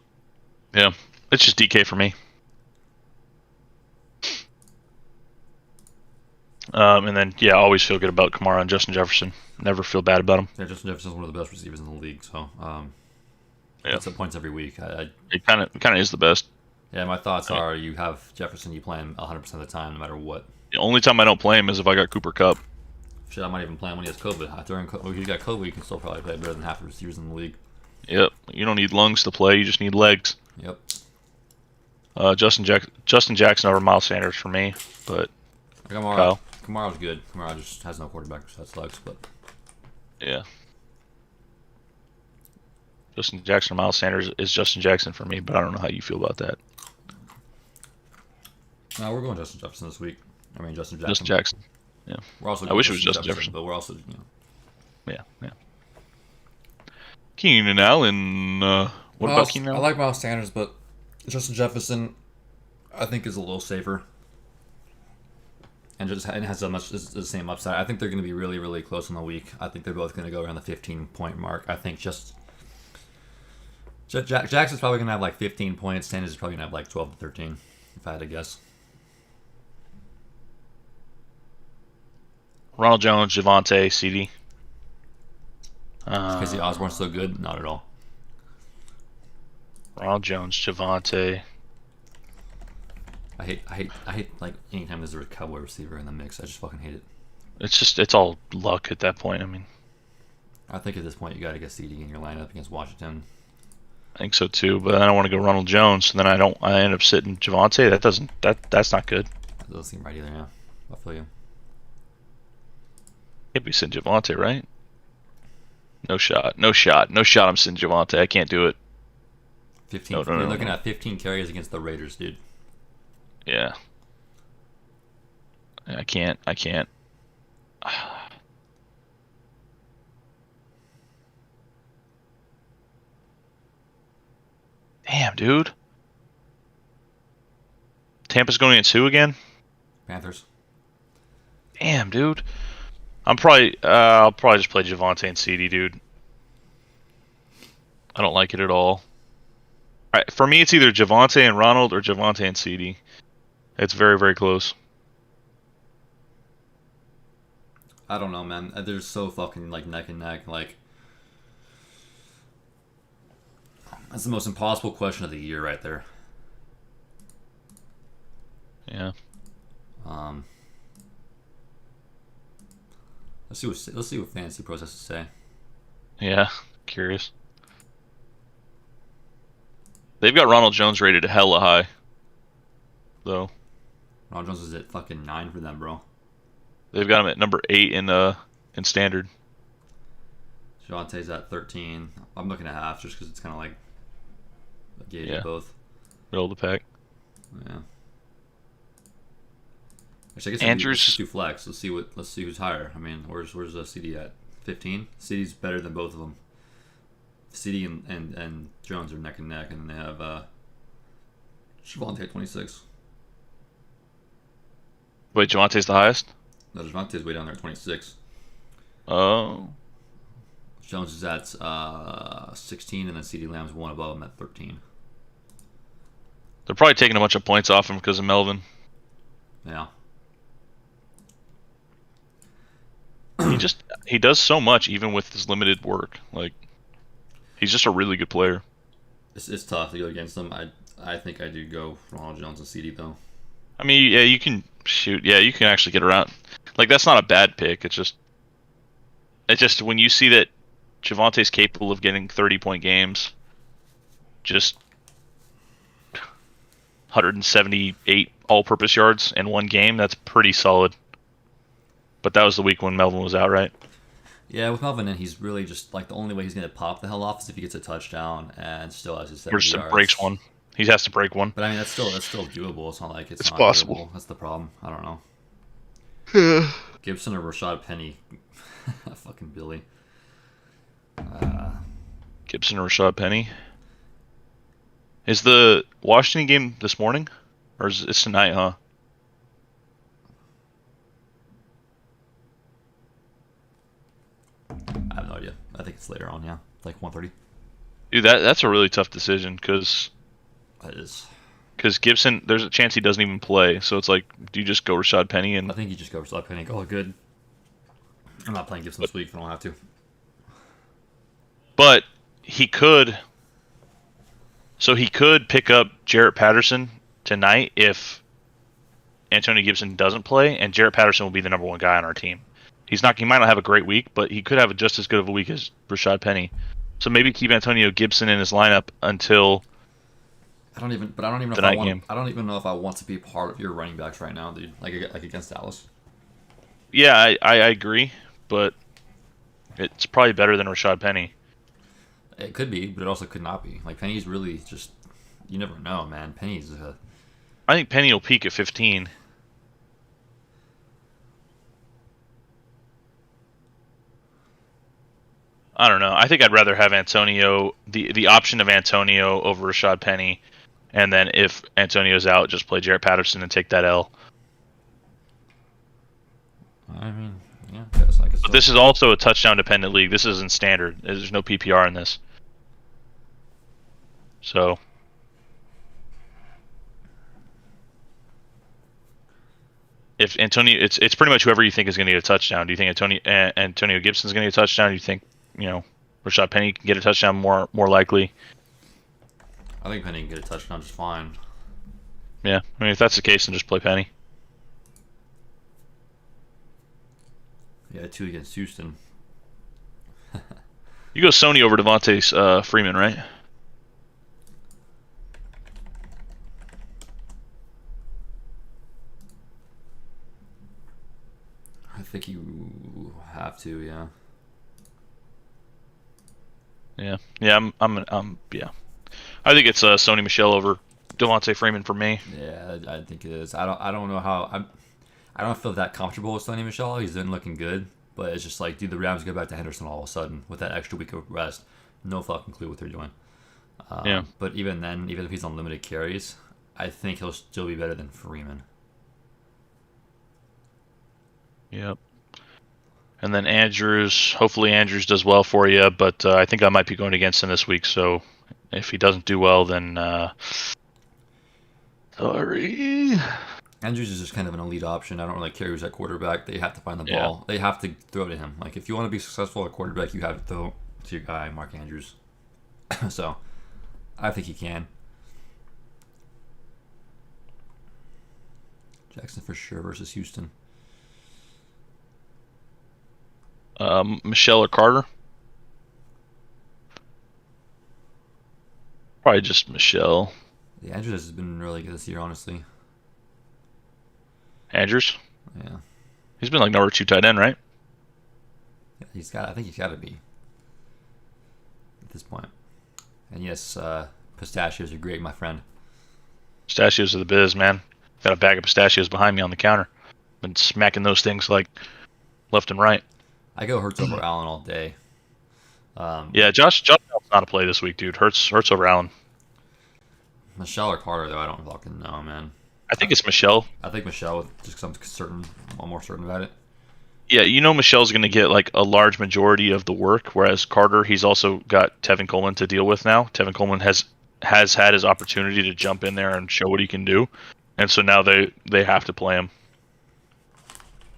Speaker 2: Yeah, it's just DK for me. And then, yeah, I always feel good about Kamara and Justin Jefferson. Never feel bad about him.
Speaker 1: Yeah, Justin Jefferson's one of the best receivers in the league. So,
Speaker 2: yeah,
Speaker 1: gets points every week.
Speaker 2: It kind of is the best.
Speaker 1: Yeah, my thoughts are you have Jefferson, you play him 100% of the time, no matter what.
Speaker 2: The only time I don't play him is if I got Cooper Kupp.
Speaker 1: Shit, I might even play him when he has COVID. When he's got COVID, you can still probably play better than half the receivers in the league.
Speaker 2: Yep, you don't need lungs to play. You just need legs.
Speaker 1: Yep.
Speaker 2: Justin Jackson over Miles Sanders for me, but
Speaker 1: Kamara's good. Kamara just has no quarterback, so that sucks. But
Speaker 2: yeah, Justin Jackson or Miles Sanders is Justin Jackson for me, but I don't know how you feel about that.
Speaker 1: No, we're going Justin Jefferson this week. I mean Justin Jackson.
Speaker 2: Justin Jackson. Yeah.
Speaker 1: We're also
Speaker 2: I wish it was Justin Jefferson,
Speaker 1: but we're also
Speaker 2: Yeah. Keenan Allen. What about Keenan Allen?
Speaker 1: I like Miles Sanders, but Justin Jefferson, I think, is a little safer, and has the same upside. I think they're going to be really, really close in the week. I think they're both going to go around the 15-point mark. I think Jackson's probably going to have like 15 points. Sanders is probably going to have like 12 to 13, if I had to guess.
Speaker 2: Ronald Jones, Javonte, CD.
Speaker 1: Casey Osborne's so good? Not at all.
Speaker 2: Ronald Jones, Javonte.
Speaker 1: I hate like anytime there's a Cowboy receiver in the mix. I just fucking hate it.
Speaker 2: It's all luck at that point. I mean,
Speaker 1: I think at this point you got to get CD in your lineup against Washington.
Speaker 2: I think so too, but I don't want to go Ronald Jones, so then I end up sitting Javonte. That's not good.
Speaker 1: That doesn't seem right either. Yeah, I feel you.
Speaker 2: Can't be sitting Javonte, right? No shot. I'm sitting Javonte. I can't do it.
Speaker 1: 15. You're looking at 15 carries against the Raiders, dude.
Speaker 2: Yeah. I can't. Damn, dude. Tampa's going against who again?
Speaker 1: Panthers.
Speaker 2: Damn, dude. I'll probably just play Javonte and CD, dude. I don't like it at all. For me, it's either Javonte and Ronald or Javonte and CD. It's very, very close.
Speaker 1: I don't know, man. They're so fucking like neck and neck. Like, that's the most impossible question of the year, right there.
Speaker 2: Yeah.
Speaker 1: Let's see what Fantasy Pros has to say.
Speaker 2: Yeah, curious. They've got Ronald Jones rated hella high, though.
Speaker 1: Ronald Jones is at fucking 9 for them, bro.
Speaker 2: They've got him at number 8 in standard.
Speaker 1: Javonte's at 13. I'm looking at half just because it's kind of like a gauge of both.
Speaker 2: Middle of the pack.
Speaker 1: Yeah. Actually, I guess
Speaker 2: Andrews.
Speaker 1: Let's just do flex. Let's see who's higher. I mean, where's CD at? 15. CD's better than both of them. CD and Jones are neck and neck, and then they have Javonte at 26.
Speaker 2: Wait, Javonte's the highest?
Speaker 1: No, Javonte's way down there at 26.
Speaker 2: Oh.
Speaker 1: Jones is at 16, and then CD Lamb's one above him at 13.
Speaker 2: They're probably taking a bunch of points off him because of Melvin.
Speaker 1: Yeah.
Speaker 2: He does so much even with his limited work. Like, he's just a really good player.
Speaker 1: It's tough to go against them. I think I do go Ronald Jones and CD though.
Speaker 2: I mean, yeah, you can shoot. Yeah, you can actually get around. Like, that's not a bad pick. It's just when you see that Javonte's capable of getting 30-point games, just 178 all-purpose yards in one game, that's pretty solid. But that was the week when Melvin was out, right?
Speaker 1: Yeah, with Melvin in, he's really just like the only way he's going to pop the hell off is if he gets a touchdown and still has his 70
Speaker 2: Or just
Speaker 1: yards.
Speaker 2: breaks one. He has to break one.
Speaker 1: But I mean, that's still doable. It's not like it's not
Speaker 2: possible.
Speaker 1: doable. That's the problem. I don't know. Gibson or Rashad Penny. Fucking Billy.
Speaker 2: Gibson or Rashad Penny. Is the Washington game this morning? Or is it tonight, huh?
Speaker 1: I have no idea. I think it's later on, yeah. Like 1:30.
Speaker 2: Dude, that's a really tough decision because
Speaker 1: That is.
Speaker 2: Gibson, there's a chance he doesn't even play. So it's like, do you just go Rashad Penny?
Speaker 1: I think you just go Rashad Penny. Oh, good. I'm not playing Gibson this week if I don't have to.
Speaker 2: But he could. So he could pick up Jarrett Patterson tonight if Antonio Gibson doesn't play, and Jarrett Patterson will be the number one guy on our team. He might not have a great week, but he could have just as good of a week as Rashad Penny. So maybe keep Antonio Gibson in his lineup until.
Speaker 1: I don't even know if I want. I don't even know if I want to be part of your running backs right now, dude. Like against Dallas.
Speaker 2: Yeah, I agree, but it's probably better than Rashad Penny.
Speaker 1: It could be, but it also could not be. Like Penny's really just. You never know, man. Penny's.
Speaker 2: I think Penny will peak at 15. I don't know. I think I'd rather have Antonio, the option of Antonio over Rashad Penny, and then if Antonio's out, just play Jarrett Patterson and take that L.
Speaker 1: I mean, yeah, I guess
Speaker 2: But
Speaker 1: so.
Speaker 2: this is also a touchdown-dependent league. This isn't standard. There's no PPR in this. So, if Antonio, it's pretty much whoever you think is going to get a touchdown. Do you think Antonio Gibson's going to get a touchdown? Do you think Rashad Penny can get a touchdown more likely?
Speaker 1: I think Penny can get a touchdown just fine.
Speaker 2: Yeah, I mean if that's the case, then just play Penny.
Speaker 1: Yeah, 2 against Houston.
Speaker 2: You go Sony over Devontae Freeman, right?
Speaker 1: I think you have to, yeah.
Speaker 2: Yeah. Yeah. I think it's Sony Michel over Devontae Freeman for me.
Speaker 1: Yeah, I think it is. I don't know how I don't feel that comfortable with Sonny Michel. He's been looking good, but it's just like, dude, the Rams go back to Henderson all of a sudden with that extra week of rest. No fucking clue what they're doing.
Speaker 2: Yeah.
Speaker 1: But even then, even if he's on limited carries, I think he'll still be better than Freeman.
Speaker 2: Yep. And then Andrews. Hopefully Andrews does well for you, but I think I might be going against him this week. So if he doesn't do well, then sorry.
Speaker 1: Andrews is just kind of an elite option. I don't really care who's at quarterback. They have to find the ball. They have to throw to him. Like, if you want to be successful at quarterback, you have to throw to your guy, Mark Andrews. So, I think he can. Jackson for sure versus Houston.
Speaker 2: Michelle or Carter? Probably just Michelle.
Speaker 1: Yeah, Andrews has been really good this year, honestly.
Speaker 2: Andrews?
Speaker 1: Yeah.
Speaker 2: He's been like number 2 tight end, right?
Speaker 1: Yeah, I think he's got to be at this point. And yes, pistachios are great, my friend.
Speaker 2: Pistachios are the biz, man. Got a bag of pistachios behind me on the counter. Been smacking those things like left and right.
Speaker 1: I go Hurts over Allen all day.
Speaker 2: Yeah, Josh Allen's not a play this week, dude. Hurts over Allen.
Speaker 1: Michelle or Carter, though, I don't fucking know, man.
Speaker 2: I think it's Michelle.
Speaker 1: I think Michelle, just because I'm more certain about it.
Speaker 2: Yeah, Michelle's going to get like a large majority of the work, whereas Carter, he's also got Tevin Coleman to deal with now. Tevin Coleman has has had his opportunity to jump in there and show what he can do, and so now they have to play him,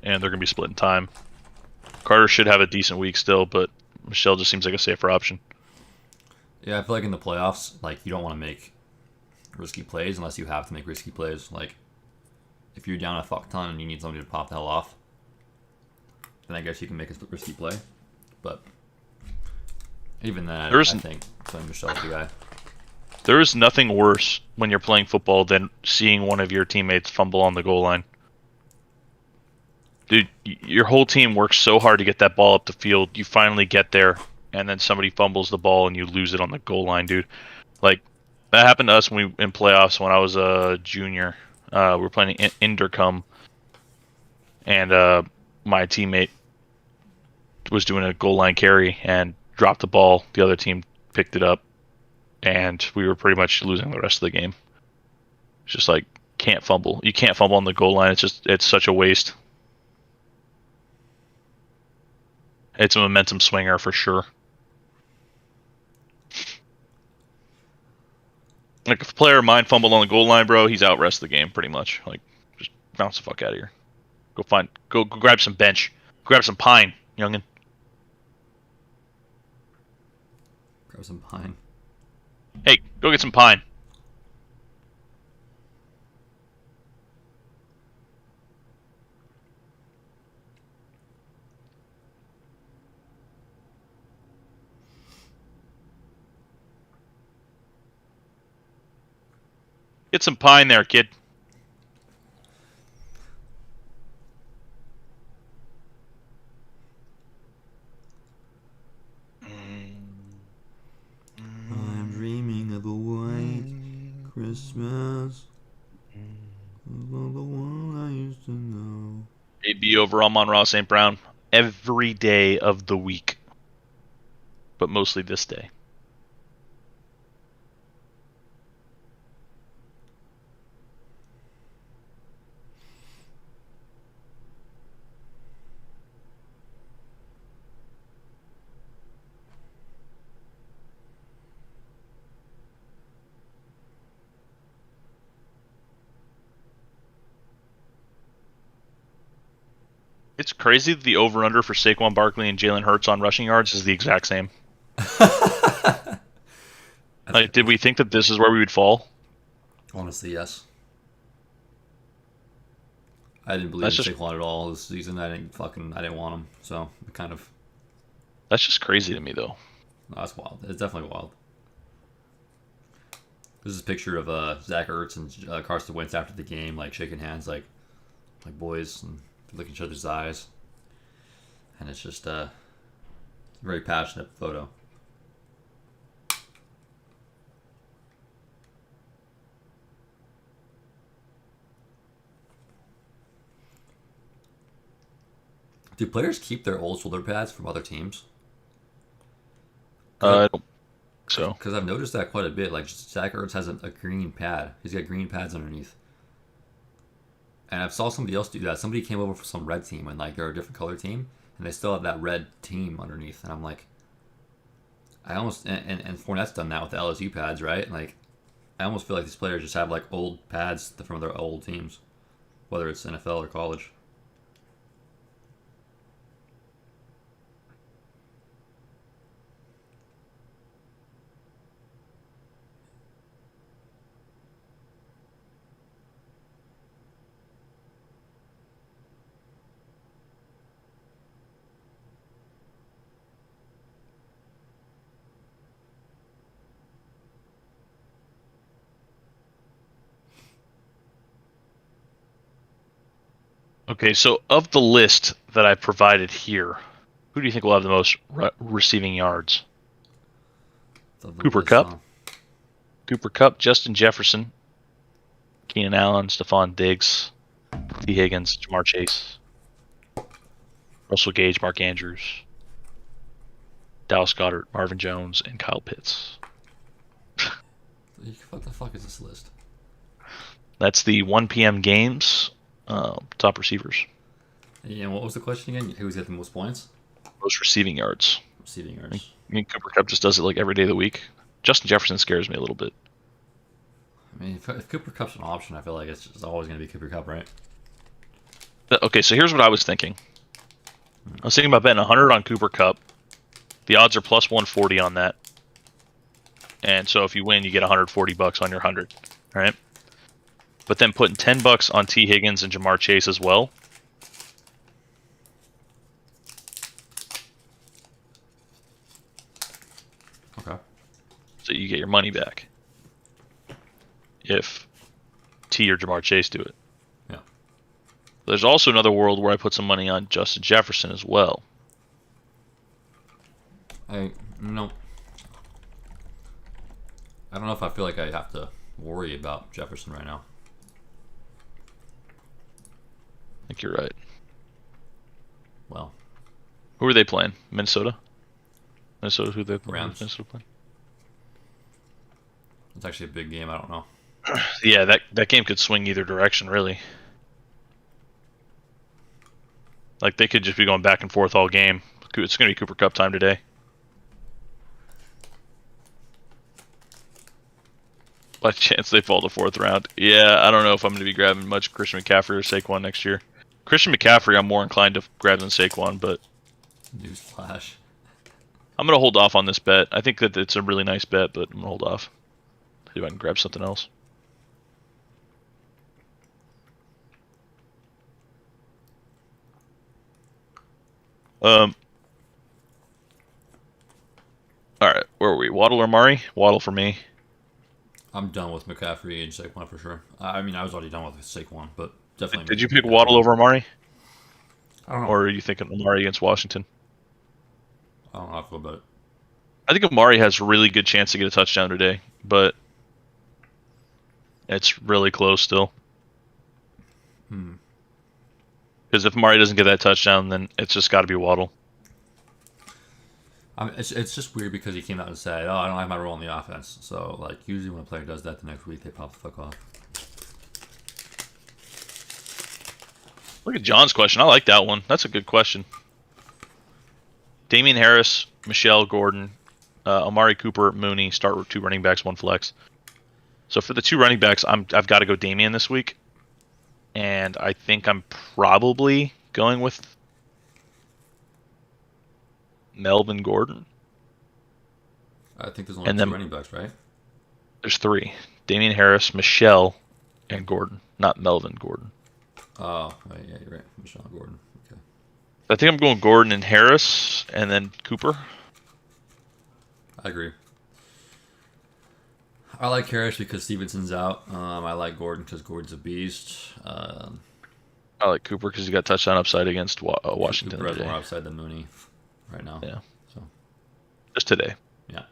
Speaker 2: and they're gonna be splitting time. Carter should have a decent week still, but Michel just seems like a safer option.
Speaker 1: Yeah, I feel like in the playoffs, like, you don't want to make risky plays unless you have to make risky plays. Like, if you're down a fuck ton and you need somebody to pop the hell off, then I guess you can make a risky play. But even then, I think playing Michel's the guy.
Speaker 2: There is nothing worse when you're playing football than seeing one of your teammates fumble on the goal line. Dude, your whole team works so hard to get that ball up the field. You finally get there, and then somebody fumbles the ball and you lose it on the goal line, dude. Like, that happened to us in playoffs when I was a junior. We were playing Intercom, and my teammate was doing a goal line carry and dropped the ball. The other team picked it up, and we were pretty much losing the rest of the game. It's just like, can't fumble. You can't fumble on the goal line. It's such a waste. It's a momentum swinger for sure. Like, if a player of mine fumbled on the goal line, bro, he's out rest of the game pretty much. Like, just bounce the fuck out of here. Go grab some bench. Grab some pine, youngin.
Speaker 1: Grab some pine.
Speaker 2: Hey, go get some pine. Get some pine there, kid.
Speaker 1: I'm dreaming of a white Christmas. The one I used to know.
Speaker 2: AB over Amon-Ra St. Brown every day of the week, but mostly this day. It's crazy that the over-under for Saquon Barkley and Jalen Hurts on rushing yards is the exact same. Like, did we think that this is where we would fall?
Speaker 1: Honestly, yes. I didn't believe in Saquon at all this season. I didn't want him. So it kind of.
Speaker 2: That's just crazy to me, though.
Speaker 1: No, that's wild. It's definitely wild. This is a picture of Zach Ertz and Carson Wentz after the game, like shaking hands, like boys, and looking each other's eyes. And it's just a very passionate photo. Do players keep their old shoulder pads from other teams?
Speaker 2: I don't think so.
Speaker 1: Because I've noticed that quite a bit. Like, Zach Ertz has a green pad. He's got green pads underneath. And I saw somebody else do that. Somebody came over from some red team, and like they're a different color team, and they still have that red team underneath. And I'm like, I almost and Fournette's done that with the LSU pads, right? Like, I almost feel like these players just have like old pads from their old teams, whether it's NFL or college.
Speaker 2: Okay, so of the list that I provided here, who do you think will have the most receiving yards? Cooper Kupp, Justin Jefferson, Keenan Allen, Stephon Diggs, T. Higgins, Jamar Chase, Russell Gage, Mark Andrews, Dallas Goedert, Marvin Jones, and Kyle Pitts.
Speaker 1: What the fuck is this list?
Speaker 2: That's the 1 p.m. games. Top receivers.
Speaker 1: Yeah, what was the question again? Who's got the most points?
Speaker 2: Most receiving yards.
Speaker 1: Receiving yards.
Speaker 2: I mean, Cooper Kupp just does it like every day of the week. Justin Jefferson scares me a little bit.
Speaker 1: I mean, if Cooper Cup's an option, I feel like it's just always going to be Cooper Cup, right?
Speaker 2: Okay, so here's what I was thinking. I was thinking about betting 100 on Cooper Cup. The odds are plus 140 on that. And so if you win, you get 140 bucks on your 100, right? But then putting 10 bucks on T. Higgins and Jamar Chase as well.
Speaker 1: Okay.
Speaker 2: So you get your money back if T or Jamar Chase do it.
Speaker 1: Yeah.
Speaker 2: There's also another world where I put some money on Justin Jefferson as well.
Speaker 1: No. I don't know if I feel like I have to worry about Jefferson right now.
Speaker 2: I think you're right.
Speaker 1: Well,
Speaker 2: who are they playing? Minnesota? Minnesota, who they playing?
Speaker 1: Rams.
Speaker 2: Minnesota playing?
Speaker 1: It's actually a big game. I don't know.
Speaker 2: Yeah, that game could swing either direction, really. Like, they could just be going back and forth all game. It's going to be Cooper Cup time today. By chance they fall to 4th round. Yeah, I don't know if I'm going to be grabbing much Christian McCaffrey or Saquon next year. Christian McCaffrey, I'm more inclined to grab than Saquon, but
Speaker 1: Newsflash.
Speaker 2: I'm going to hold off on this bet. I think that it's a really nice bet, but I'm going to hold off. See if I can grab something else. All right, where were we? Waddle or Murray? Waddle for me.
Speaker 1: I'm done with McCaffrey and Saquon for sure. I mean, I was already done with Saquon, but definitely.
Speaker 2: Did you pick Waddle over Amari?
Speaker 1: I don't know.
Speaker 2: Or are you thinking Amari against Washington?
Speaker 1: I don't know how I feel about it.
Speaker 2: I think Amari has a really good chance to get a touchdown today, but it's really close still. Because if Amari doesn't get that touchdown, then it's just got to be Waddle.
Speaker 1: It's just weird because he came out and said, "Oh, I don't have my role in the offense." So, like, usually when a player does that the next week, they pop the fuck off.
Speaker 2: Look at John's question. I like that one. That's a good question. Damian Harris, Michelle Gordon, Amari Cooper, Mooney, start with 2 running backs, 1 flex. So for the 2 running backs, I've got to go Damian this week. And I think I'm probably going with Melvin Gordon.
Speaker 1: I think there's only 2 running backs, right?
Speaker 2: There's 3. Damian Harris, Michelle, and Gordon. Not Melvin Gordon.
Speaker 1: Oh, right, yeah, you're right. Michelle Gordon. Okay.
Speaker 2: I think I'm going Gordon and Harris, and then Cooper.
Speaker 1: I agree. I like Harris because Stevenson's out. I like Gordon because Gordon's a beast.
Speaker 2: I like Cooper because he got touchdown upside against Washington
Speaker 1: Cooper has
Speaker 2: today.
Speaker 1: more upside than Mooney right now.
Speaker 2: Yeah.
Speaker 1: So.
Speaker 2: Just today.
Speaker 1: Yeah.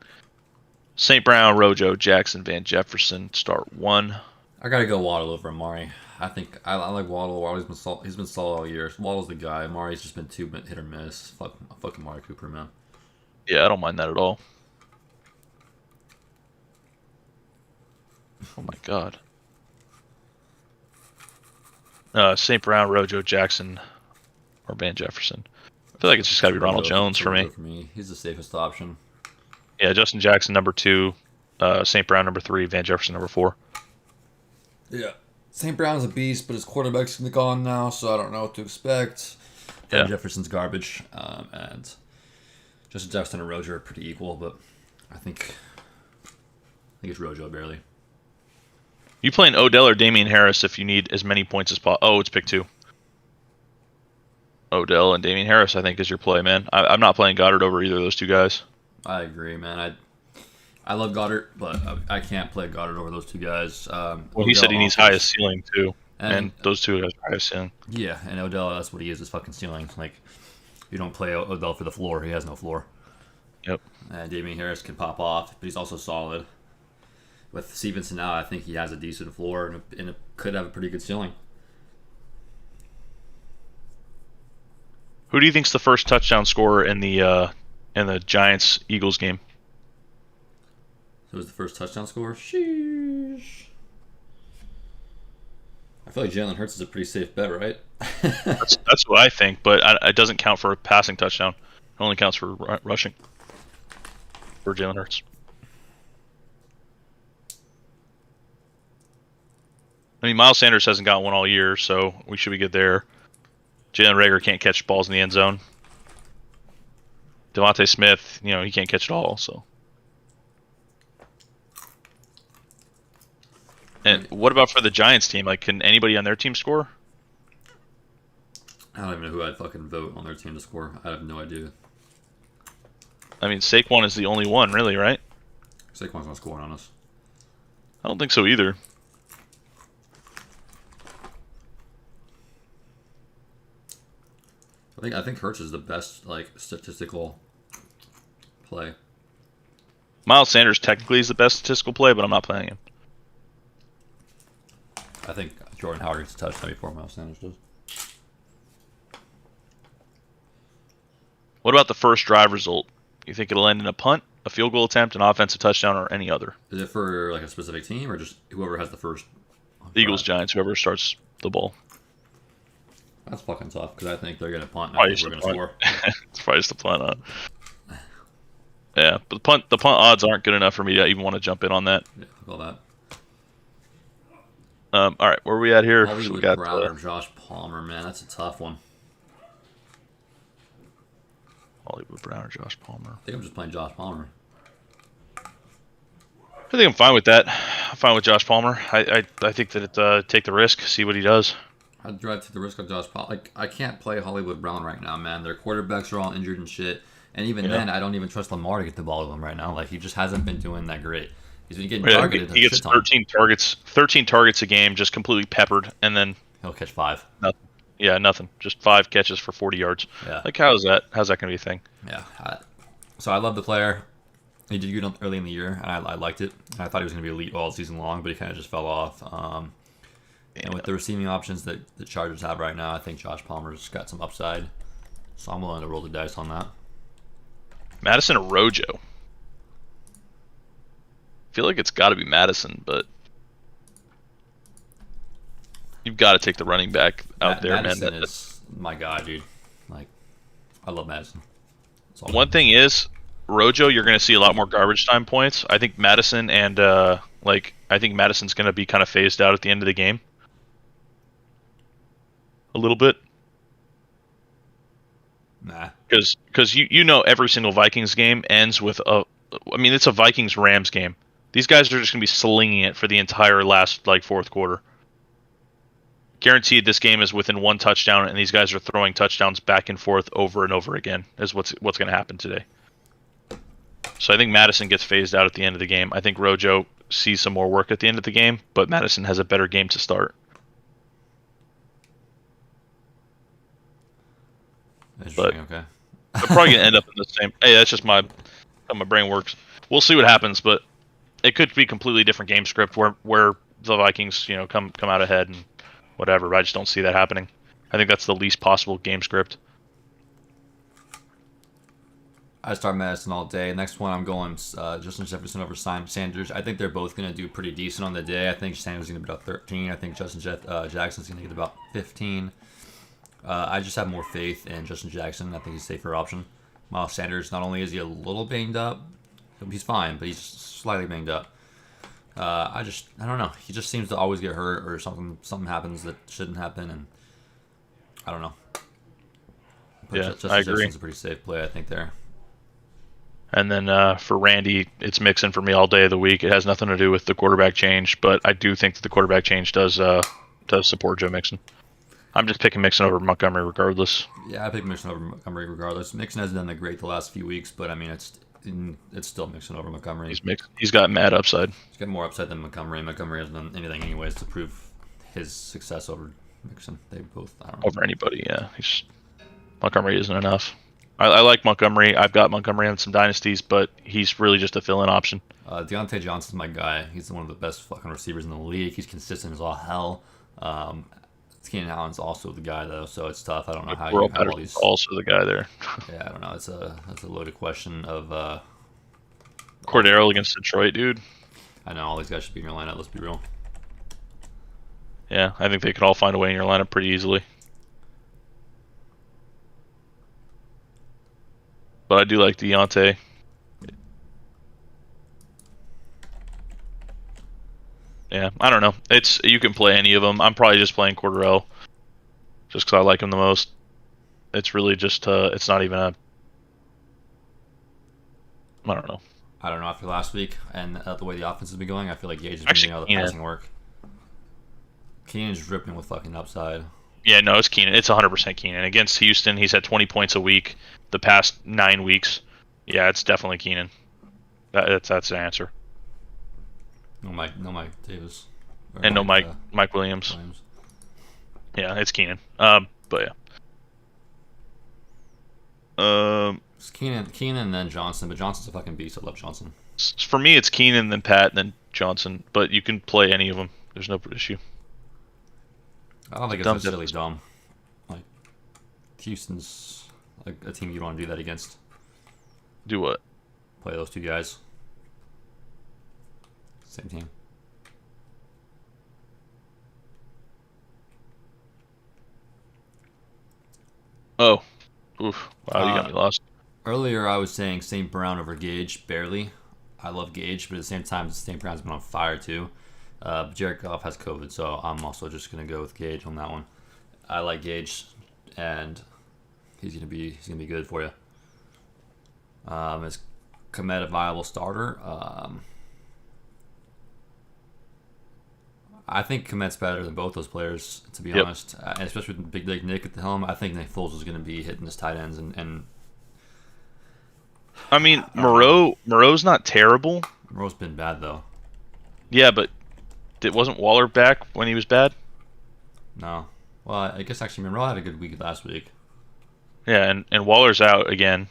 Speaker 2: St. Brown, Rojo, Jackson, Van Jefferson, start 1.
Speaker 1: I gotta go Waddle over Amari. I think I like Waddle. Waddle's been he's been solid all year. Waddle's the guy. Amari's just been too hit or miss. Fuck Amari Cooper, man.
Speaker 2: Yeah, I don't mind that at all. Oh my god. St. Brown, Rojo, Jackson, or Van Jefferson. I feel like it's just got to be Ronald Jones for me.
Speaker 1: He's the safest option.
Speaker 2: Yeah, Justin Jackson number 2, St. Brown number 3, Van Jefferson number 4.
Speaker 1: Yeah. St. Brown's a beast, but his quarterback's gone now, so I don't know what to expect. Van Jefferson's garbage, and Justin Jefferson and Rojo are pretty equal, but I think it's Rojo barely.
Speaker 2: You playing Odell or Damian Harris if you need as many points as possible? Oh, it's pick 2. Odell and Damian Harris, I think, is your play, man. I'm not playing Goddard over either of those 2 guys.
Speaker 1: I agree, man. I love Goddard, but I can't play Goddard over those 2 guys.
Speaker 2: Well, he said he needs highest ceiling, too. And those 2 guys are highest ceiling.
Speaker 1: Yeah, and Odell, that's what he is fucking ceiling. Like, you don't play Odell for the floor. He has no floor.
Speaker 2: Yep.
Speaker 1: And Damian Harris can pop off, but he's also solid. With Stevenson now, I think he has a decent floor and could have a pretty good ceiling.
Speaker 2: Who do you think's the first touchdown scorer in the Giants-Eagles game?
Speaker 1: So was the first touchdown scorer? Sheesh. I feel like Jalen Hurts is a pretty safe bet, right?
Speaker 2: that's what I think, but it doesn't count for a passing touchdown. It only counts for rushing for Jalen Hurts. I mean, Miles Sanders hasn't got one all year, so we should be good there. Jalen Reagor can't catch balls in the end zone. Devontae Smith, he can't catch it all. So, and what about for the Giants team? Like, can anybody on their team score?
Speaker 1: I don't even know who I'd fucking vote on their team to score. I have no idea.
Speaker 2: I mean, Saquon is the only one, really, right?
Speaker 1: Saquon's not scoring on us.
Speaker 2: I don't think so either.
Speaker 1: I think Hurts is the best statistical play.
Speaker 2: Miles Sanders technically is the best statistical play, but I'm not playing him.
Speaker 1: I think Jordan Howard gets a touchdown before Miles Sanders does.
Speaker 2: What about the first drive result? You think it'll end in a punt, a field goal attempt, an offensive touchdown, or any other?
Speaker 1: Is it for a specific team or just whoever has the first?
Speaker 2: The Eagles, Giants, whoever starts the ball.
Speaker 1: That's fucking tough because I think they're gonna punt. And I think we're gonna score.
Speaker 2: It's probably just a punt. Yeah, but the punt odds aren't good enough for me to even want to jump in on that.
Speaker 1: Yeah, all that.
Speaker 2: All right, where are we at here?
Speaker 1: So we got Brown or Josh Palmer, man. That's a tough one.
Speaker 2: Hollywood Brown or Josh Palmer.
Speaker 1: I think I'm just playing Josh Palmer.
Speaker 2: I think I'm fine with that. I'm fine with Josh Palmer. I think that take the risk, see what he does.
Speaker 1: I'd drive to the risk of Josh Palmer. I can't play Hollywood Brown right now, man. Their quarterbacks are all injured and shit. And even then, I don't even trust Lamar to get the ball to him right now. He just hasn't been doing that great. He's been getting targeted.
Speaker 2: He gets 13 targets a game, just completely peppered, and then
Speaker 1: he'll catch 5.
Speaker 2: Nothing. Yeah, nothing. Just 5 catches for 40 yards.
Speaker 1: Yeah.
Speaker 2: How's that going to be a thing?
Speaker 1: Yeah. So I love the player. He did good early in the year, and I liked it. I thought he was going to be elite all season long, but he kind of just fell off. And with the receiving options that the Chargers have right now, I think Josh Palmer's got some upside. So I'm willing to roll the dice on that.
Speaker 2: Madison or Rojo? I feel like it's got to be Madison, but you've got to take the running back out there,
Speaker 1: Madison
Speaker 2: man.
Speaker 1: Is my guy, dude. I love Madison.
Speaker 2: One thing is, Rojo, you're going to see a lot more garbage time points. I think Madison and I think Madison's going to be kind of phased out at the end of the game. A little bit.
Speaker 1: Nah.
Speaker 2: Because every single Vikings game ends with it's a Vikings-Rams game. These guys are just going to be slinging it for the entire last fourth quarter. Guaranteed this game is within 1 touchdown, and these guys are throwing touchdowns back and forth over and over again, is what's going to happen today. So I think Madison gets phased out at the end of the game. I think Rojo sees some more work at the end of the game, but Madison has a better game to start. But
Speaker 1: okay.
Speaker 2: they're probably going to end up in the same... Hey, that's just how my brain works. We'll see what happens, but it could be a completely different game script where the Vikings, come out ahead and whatever, but I just don't see that happening. I think that's the least possible game script.
Speaker 1: I start Madison all day. Next one, I'm going Justin Jefferson over Sanders. I think they're both going to do pretty decent on the day. I think Sanders is going to be about 13. I think Justin Jackson's going to get about 15. I just have more faith in Justin Jackson. I think he's a safer option. Miles Sanders, not only is he a little banged up, he's fine, but he's slightly banged up. I don't know. He just seems to always get hurt or something happens that shouldn't happen, and I don't know. But Justin
Speaker 2: I agree.
Speaker 1: Jefferson's a pretty safe play, I think, there.
Speaker 2: And then for Randy, it's Mixon for me all day of the week. It has nothing to do with the quarterback change, but I do think that the quarterback change does support Joe Mixon. I'm just picking Mixon over Montgomery regardless.
Speaker 1: Yeah, I pick Mixon over Montgomery regardless. Mixon hasn't done that great the last few weeks, but I mean it's still Mixon over Montgomery.
Speaker 2: He's got mad upside.
Speaker 1: He's got more upside than Montgomery. Montgomery hasn't done anything anyways to prove his success over Mixon. They both, I don't know.
Speaker 2: Over anybody, yeah. Montgomery isn't enough. I like Montgomery. I've got Montgomery on some dynasties, but he's really just a fill-in option.
Speaker 1: Deontay Johnson's my guy. He's one of the best fucking receivers in the league. He's consistent as all hell. Keenan Allen's also the guy though, so it's tough. I don't know how you have all these.
Speaker 2: Also the guy there.
Speaker 1: Yeah, I don't know. It's a loaded question of.
Speaker 2: Cordero against Detroit, dude.
Speaker 1: I know all these guys should be in your lineup. Let's be real.
Speaker 2: Yeah, I think they could all find a way in your lineup pretty easily. But I do like Deontay. Yeah, I don't know. You can play any of them. I'm probably just playing Cordarrelle just because I like him the most. It's really just it's not even a. I don't know.
Speaker 1: I don't know after last week and the way the offense has been going. I feel like Gage has been
Speaker 2: Actually,
Speaker 1: doing all the
Speaker 2: Keenan.
Speaker 1: passing work. Keenan's dripping with fucking upside.
Speaker 2: Yeah, no, it's Keenan. It's 100% Keenan. Against Houston, he's had 20 points a week the past 9 weeks. Yeah, it's definitely Keenan. That's the answer.
Speaker 1: No Mike Davis. Or
Speaker 2: And no Mike
Speaker 1: Williams.
Speaker 2: Williams. Yeah, it's Keenan. But yeah.
Speaker 1: It's Keenan and then Johnson, but Johnson's a fucking beast. I love Johnson.
Speaker 2: For me, it's Keenan, then Pat, then Johnson. But you can play any of them. There's no issue.
Speaker 1: I don't think it's necessarily dumb. Like Houston's like a team you want to do that against.
Speaker 2: Do what?
Speaker 1: Play those two guys. Same team.
Speaker 2: Oh. Oof. Wow, you got me lost.
Speaker 1: Earlier, I was saying St. Brown over Gage, barely. I love Gage, but at the same time, St. Brown's been on fire too. Jared Goff has COVID, so I'm also just gonna go with Gage on that one. I like Gage, and he's gonna be good for you. Is Kmet a viable starter? I think Kmet's better than both those players, to be honest. And especially with Big Dick Nick at the helm, I think Nick Foles is going to be hitting his tight ends. And
Speaker 2: I mean, Moreau's not terrible.
Speaker 1: Moreau's been bad, though.
Speaker 2: Yeah, but wasn't Waller back when he was bad?
Speaker 1: No. Well, I guess actually Monroe had a good week last week.
Speaker 2: Yeah, and Waller's out again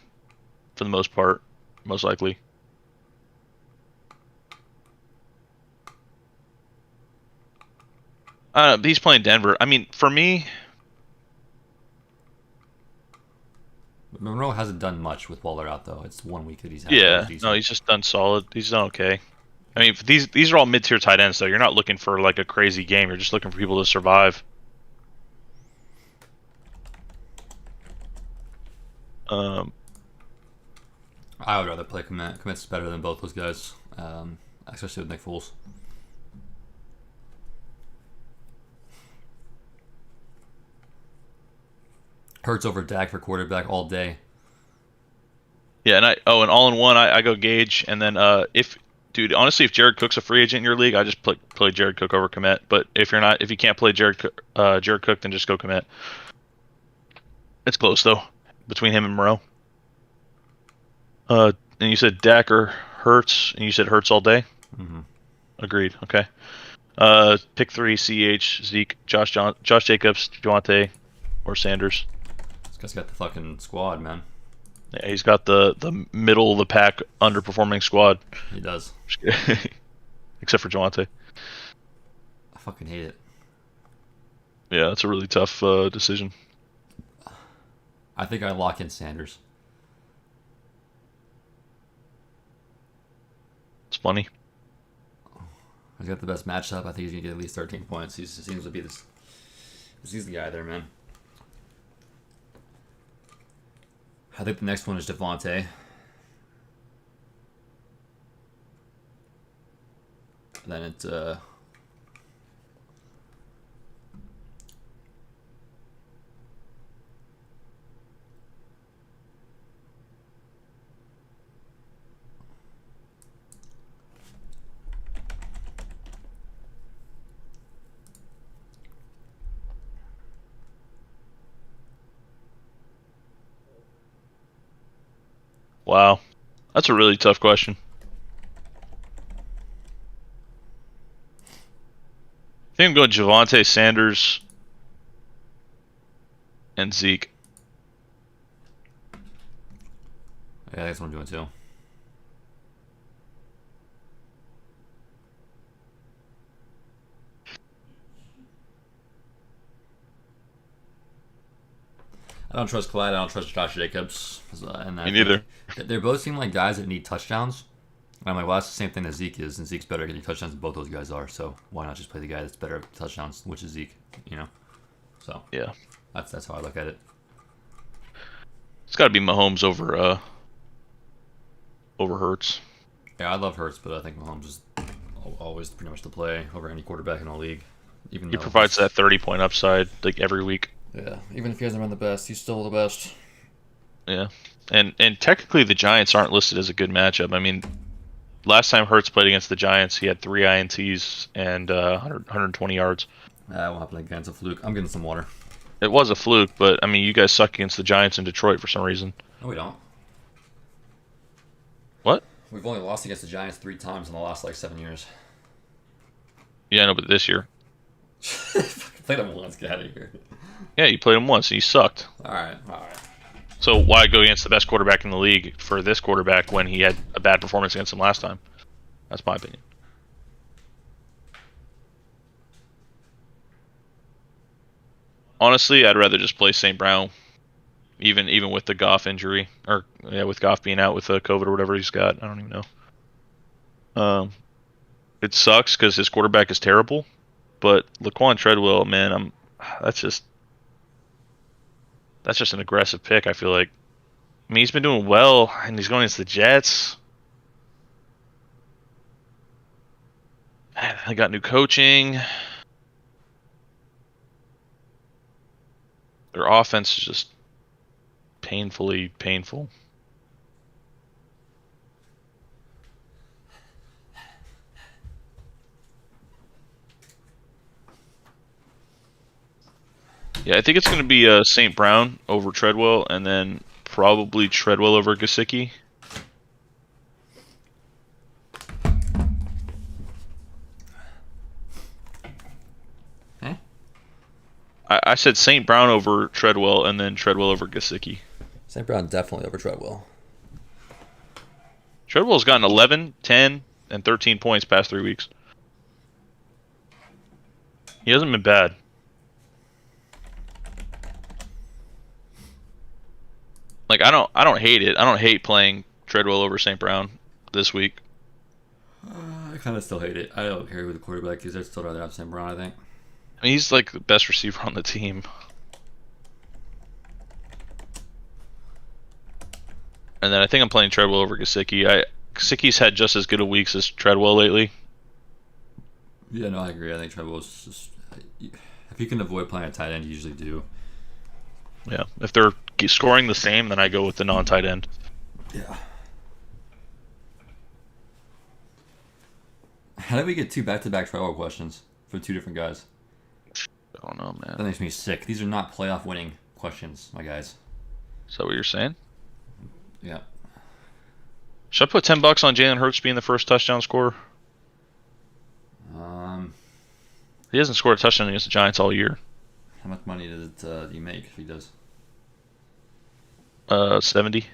Speaker 2: for the most part, most likely. He's playing Denver. I mean, for me,
Speaker 1: Monroe hasn't done much with Waller out, though. It's 1 week that he's had.
Speaker 2: yeah, no, he's just done solid. He's done okay. I mean, these are all mid-tier tight ends, though. You're not looking for like a crazy game. You're just looking for people to survive.
Speaker 1: I would rather play Kmet. Kmet's better than both those guys, especially with Nick Foles. Hurts over Dak for quarterback all day.
Speaker 2: Yeah, and and all-in-one, I go Gage, and then dude, honestly, if Jared Cook's a free agent in your league, I just play Jared Cook over Kmet. But if you can't play Jared Cook, then just go Kmet. It's close though between him and Moreau. And you said Dak or Hurts, and you said Hurts all day.
Speaker 1: Mm-hmm.
Speaker 2: Agreed. Okay. Pick 3: CH, Zeke, Josh Jacobs, Javonte, or Sanders.
Speaker 1: This guy's got the fucking squad, man.
Speaker 2: Yeah, he's got the middle of the pack underperforming squad.
Speaker 1: He does.
Speaker 2: Except for Javonte.
Speaker 1: I fucking hate it.
Speaker 2: Yeah, that's a really tough decision.
Speaker 1: I think I lock in Sanders.
Speaker 2: It's funny.
Speaker 1: He's got the best matchup. I think he's gonna get at least 13 points. He seems to be he's the guy there, man. I think the next one is Javonte. Then it's
Speaker 2: Wow. That's a really tough question. I think I'm going Javonte, Sanders, and Zeke.
Speaker 1: yeah, that's what I'm doing too. I don't trust Clyde. I don't trust Josh Jacobs.
Speaker 2: Me neither.
Speaker 1: They both seem like guys that need touchdowns. And I'm like, well, that's the same thing that Zeke is, and Zeke's better at getting touchdowns than both those guys are. So why not just play the guy that's better at touchdowns, which is Zeke? You know. So
Speaker 2: Yeah.
Speaker 1: that's how I look at it.
Speaker 2: It's got to be Mahomes over Hurts.
Speaker 1: Yeah, I love Hurts, but I think Mahomes is always pretty much the play over any quarterback in the league. Even
Speaker 2: He
Speaker 1: though
Speaker 2: provides that 30-point upside like every week.
Speaker 1: Yeah, even if he hasn't been the best, he's still the best.
Speaker 2: Yeah, and technically the Giants aren't listed as a good matchup. I mean, last time Hurts played against the Giants, he had 3 INTs and 120 yards.
Speaker 1: That won't happen again. It's a fluke. I'm getting some water.
Speaker 2: It was a fluke, but I mean, you guys suck against the Giants in Detroit for some reason.
Speaker 1: No, we don't.
Speaker 2: What?
Speaker 1: We've only lost against the Giants 3 times in the last 7 years.
Speaker 2: Yeah, I know, but this year.
Speaker 1: Played them once. Get out of here.
Speaker 2: Yeah, you played him once and you sucked.
Speaker 1: All right.
Speaker 2: So why go against the best quarterback in the league for this quarterback when he had a bad performance against him last time? That's my opinion. Honestly, I'd rather just play St. Brown, even with the Goff injury, or with Goff being out with COVID or whatever he's got. I don't even know. It sucks because his quarterback is terrible, but Laquan Treadwell, man, that's just an aggressive pick. I feel like. I mean, he's been doing well, and he's going against the Jets. I got new coaching. Their offense is just painfully painful. Yeah, I think it's going to be St. Brown over Treadwell, and then probably Treadwell over Gesicki.
Speaker 1: Huh?
Speaker 2: I said St. Brown over Treadwell, and then Treadwell over Gesicki.
Speaker 1: St. Brown definitely over Treadwell.
Speaker 2: Treadwell's gotten 11, 10, and 13 points past 3 weeks. He hasn't been bad. Like, I don't hate it. I don't hate playing Treadwell over St. Brown this week.
Speaker 1: I kind of still hate it. I don't care who the quarterback is. I'd still rather have St. Brown, I think.
Speaker 2: I mean, he's like the best receiver on the team. And then I think I'm playing Treadwell over Gesicki. Gesicki's had just as good of weeks as Treadwell lately.
Speaker 1: Yeah, no, I agree. I think Treadwell's just... If you can avoid playing a tight end, you usually do.
Speaker 2: Yeah, if they're scoring the same, then I go with the non-tight end.
Speaker 1: Yeah. How did we get 2 back-to-back Treadwell questions from 2 different guys?
Speaker 2: I don't know, man.
Speaker 1: That makes me sick. These are not playoff winning questions, my guys.
Speaker 2: Is that what you're saying?
Speaker 1: Yeah.
Speaker 2: Should I put $10 on Jalen Hurts being the first touchdown scorer? He hasn't scored a touchdown against the Giants all year.
Speaker 1: How much money does it you make if he does?
Speaker 2: 70.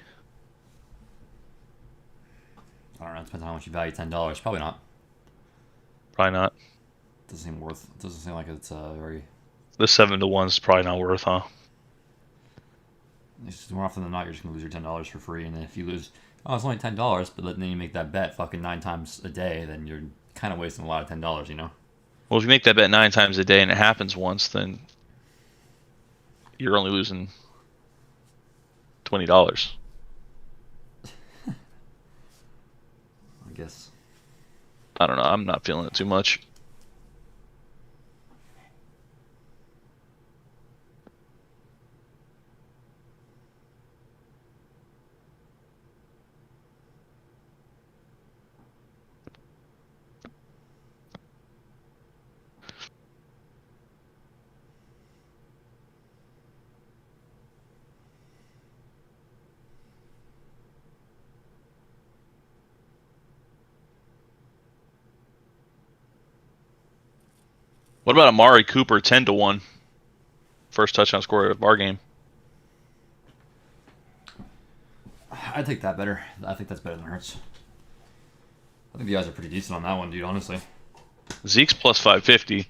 Speaker 1: I don't know. It depends on how much you value $10. Probably not.
Speaker 2: Probably not.
Speaker 1: Doesn't seem like it's very.
Speaker 2: The 7-1 is probably not worth, huh?
Speaker 1: It's just more often than not, you're just gonna lose your $10 for free, and then if you lose, it's only $10, but then you make that bet fucking 9 times a day, then you're kind of wasting a lot of $10, you know.
Speaker 2: Well, if you make that bet 9 times a day and it happens once, then you're only losing $20.
Speaker 1: I guess.
Speaker 2: I don't know. I'm not feeling it too much. What about Amari Cooper 10-1? First touchdown scorer of our game.
Speaker 1: I take that better. I think that's better than Hurts. I think the odds are pretty decent on that one, dude, honestly.
Speaker 2: Zeke's plus 550.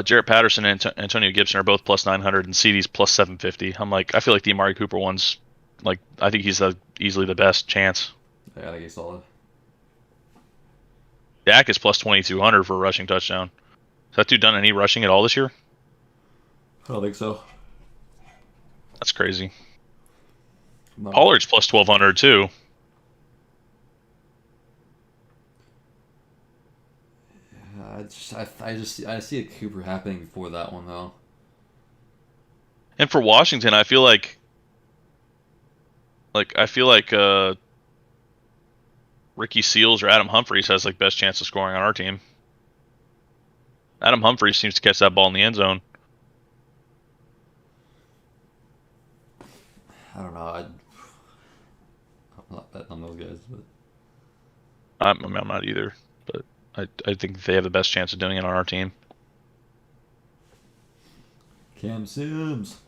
Speaker 2: Jarrett Patterson and Antonio Gibson are both plus 900, and CeeDee's plus 750. I feel like the Amari Cooper one's, I think he's easily the best chance.
Speaker 1: Yeah, I think he's solid.
Speaker 2: Dak is plus 2,200 for a rushing touchdown. Has that dude done any rushing at all this year?
Speaker 1: I don't think so.
Speaker 2: That's crazy.
Speaker 1: No.
Speaker 2: Pollard's plus 1,200 too.
Speaker 1: I see a Cooper happening before that one though.
Speaker 2: And for Washington, I feel like Ricky Seals or Adam Humphries has like best chance of scoring on our team. Adam Humphries seems to catch that ball in the end zone.
Speaker 1: I don't know. I'm not betting on those guys, but
Speaker 2: I'm not either, but I think they have the best chance of doing it on our team.
Speaker 1: Cam Sims.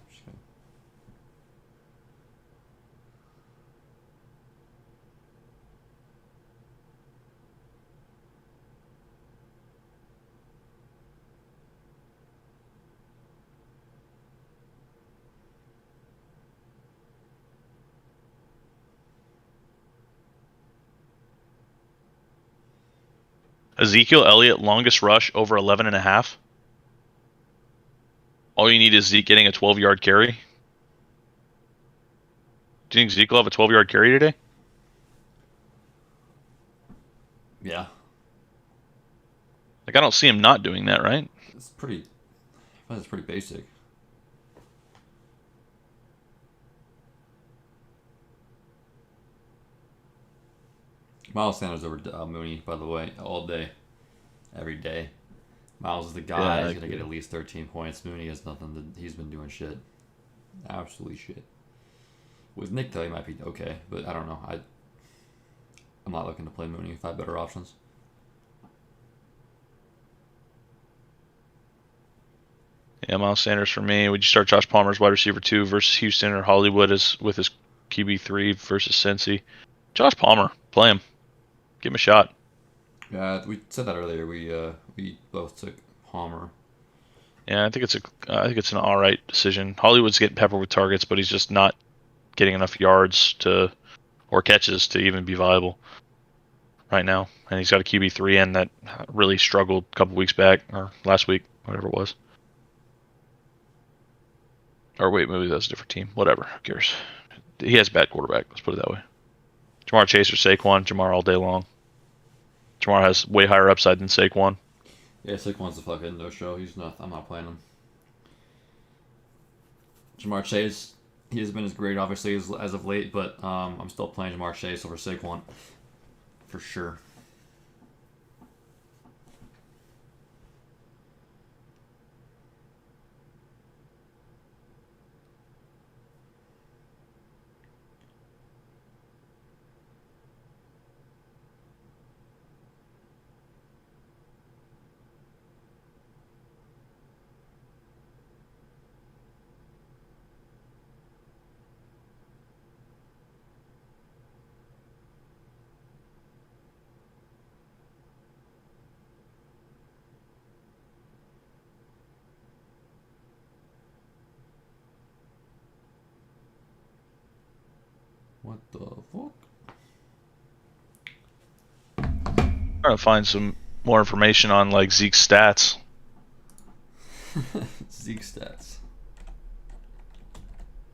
Speaker 2: Ezekiel Elliott, longest rush over 11.5. All you need is Zeke getting a 12-yard carry. Do you think Zeke will have a 12-yard carry today?
Speaker 1: Yeah.
Speaker 2: Like, I don't see him not doing that, right?
Speaker 1: It's pretty basic. Miles Sanders over Mooney, by the way, all day, every day. Miles is the guy. He's gonna get at least 13 points. Mooney has nothing. He's been doing shit, absolutely shit. With Nick though, he might be okay, but I don't know. I'm not looking to play Mooney if I have better options.
Speaker 2: Yeah, Miles Sanders for me. Would you start Josh Palmer as wide receiver 2 versus Houston, or Hollywood as with his QB3 versus Cincy? Josh Palmer, play him. Give him a shot.
Speaker 1: Yeah, we said that earlier. We both took Palmer.
Speaker 2: Yeah, I think it's an all right decision. Hollywood's getting peppered with targets, but he's just not getting enough yards or catches to even be viable right now. And he's got a QB3 in that really struggled a couple weeks back, or last week, whatever it was. Or wait, maybe that's a different team. Whatever, who cares? He has a bad quarterback. Let's put it that way. Jamar Chase or Saquon? Jamar all day long. Jamar has way higher upside than Saquon.
Speaker 1: Yeah, Saquon's the fucking no show. I'm not playing him. Jamar Chase, he has been as great, obviously, as of late, but I'm still playing Jamar Chase over Saquon. For sure. What the fuck?
Speaker 2: I'm trying to find some more information on like Zeke's stats.
Speaker 1: Zeke stats.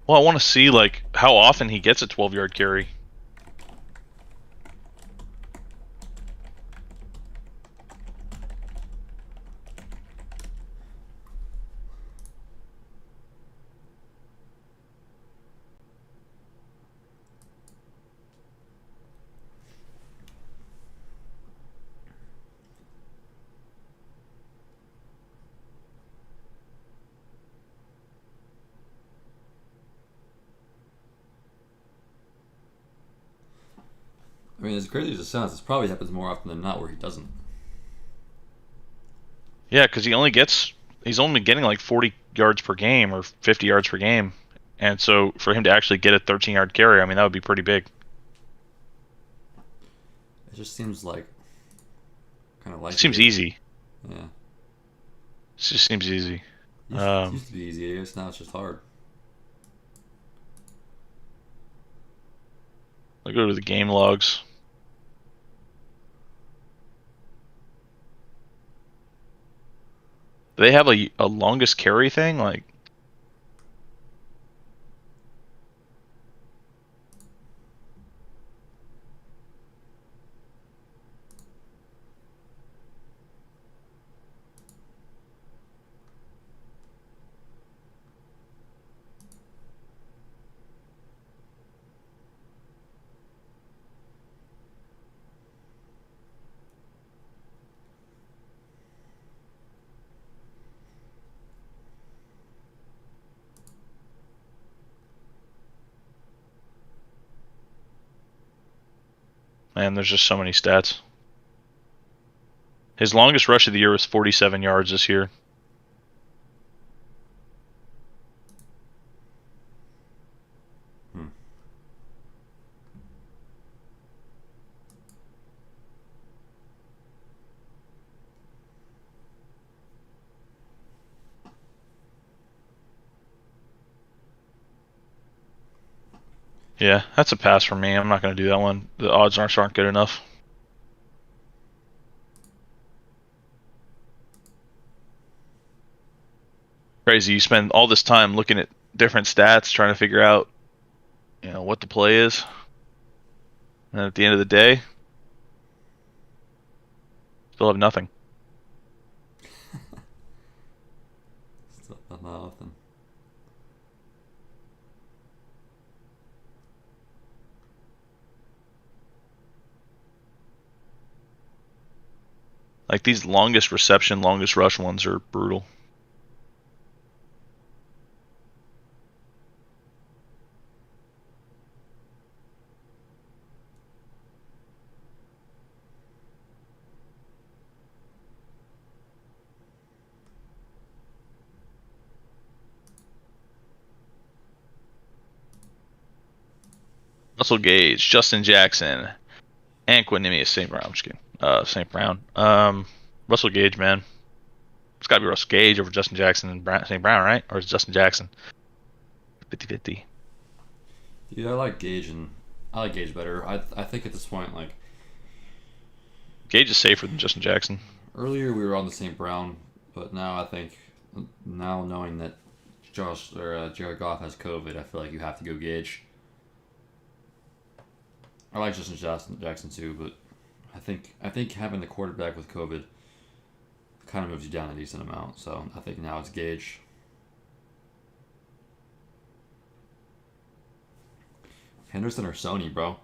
Speaker 2: Well, I want to see like how often he gets a 12-yard carry.
Speaker 1: I mean, as crazy as it sounds, this probably happens more often than not where he doesn't.
Speaker 2: Yeah, because he's only getting like 40 yards per game or 50 yards per game. And so for him to actually get a 13-yard carry, I mean, that would be pretty big.
Speaker 1: It just seems like
Speaker 2: It seems easy.
Speaker 1: Yeah.
Speaker 2: It just seems easy.
Speaker 1: It used to be easy, I guess now it's just hard.
Speaker 2: I'll go to the game logs. Do they have a longest carry thing? Like, Man, there's just so many stats. His longest rush of the year was 47 yards this year. Yeah, that's a pass for me. I'm not going to do that one. The odds aren't good enough. Crazy. You spend all this time looking at different stats, trying to figure out, what the play is. And at the end of the day, still have nothing.
Speaker 1: Still nothing.
Speaker 2: Like these longest reception, longest rush ones are brutal. Russell Gage, Justin Jackson, and Quinnipiac St. Brown. I'm just kidding. St. Brown. Russell Gage, man. It's got to be Russell Gage over Justin Jackson and St. Brown, right? Or is it Justin Jackson? 50-50.
Speaker 1: Dude, I like Gage better. I think at this point, like,
Speaker 2: Gage is safer than Justin Jackson.
Speaker 1: earlier we were on the St. Brown, but now I think, now knowing that Jared Goff has COVID, I feel like you have to go Gage. I like Justin Jackson too, but I think having the quarterback with COVID kind of moves you down a decent amount. So I think now it's Gage. Henderson or Sony, bro?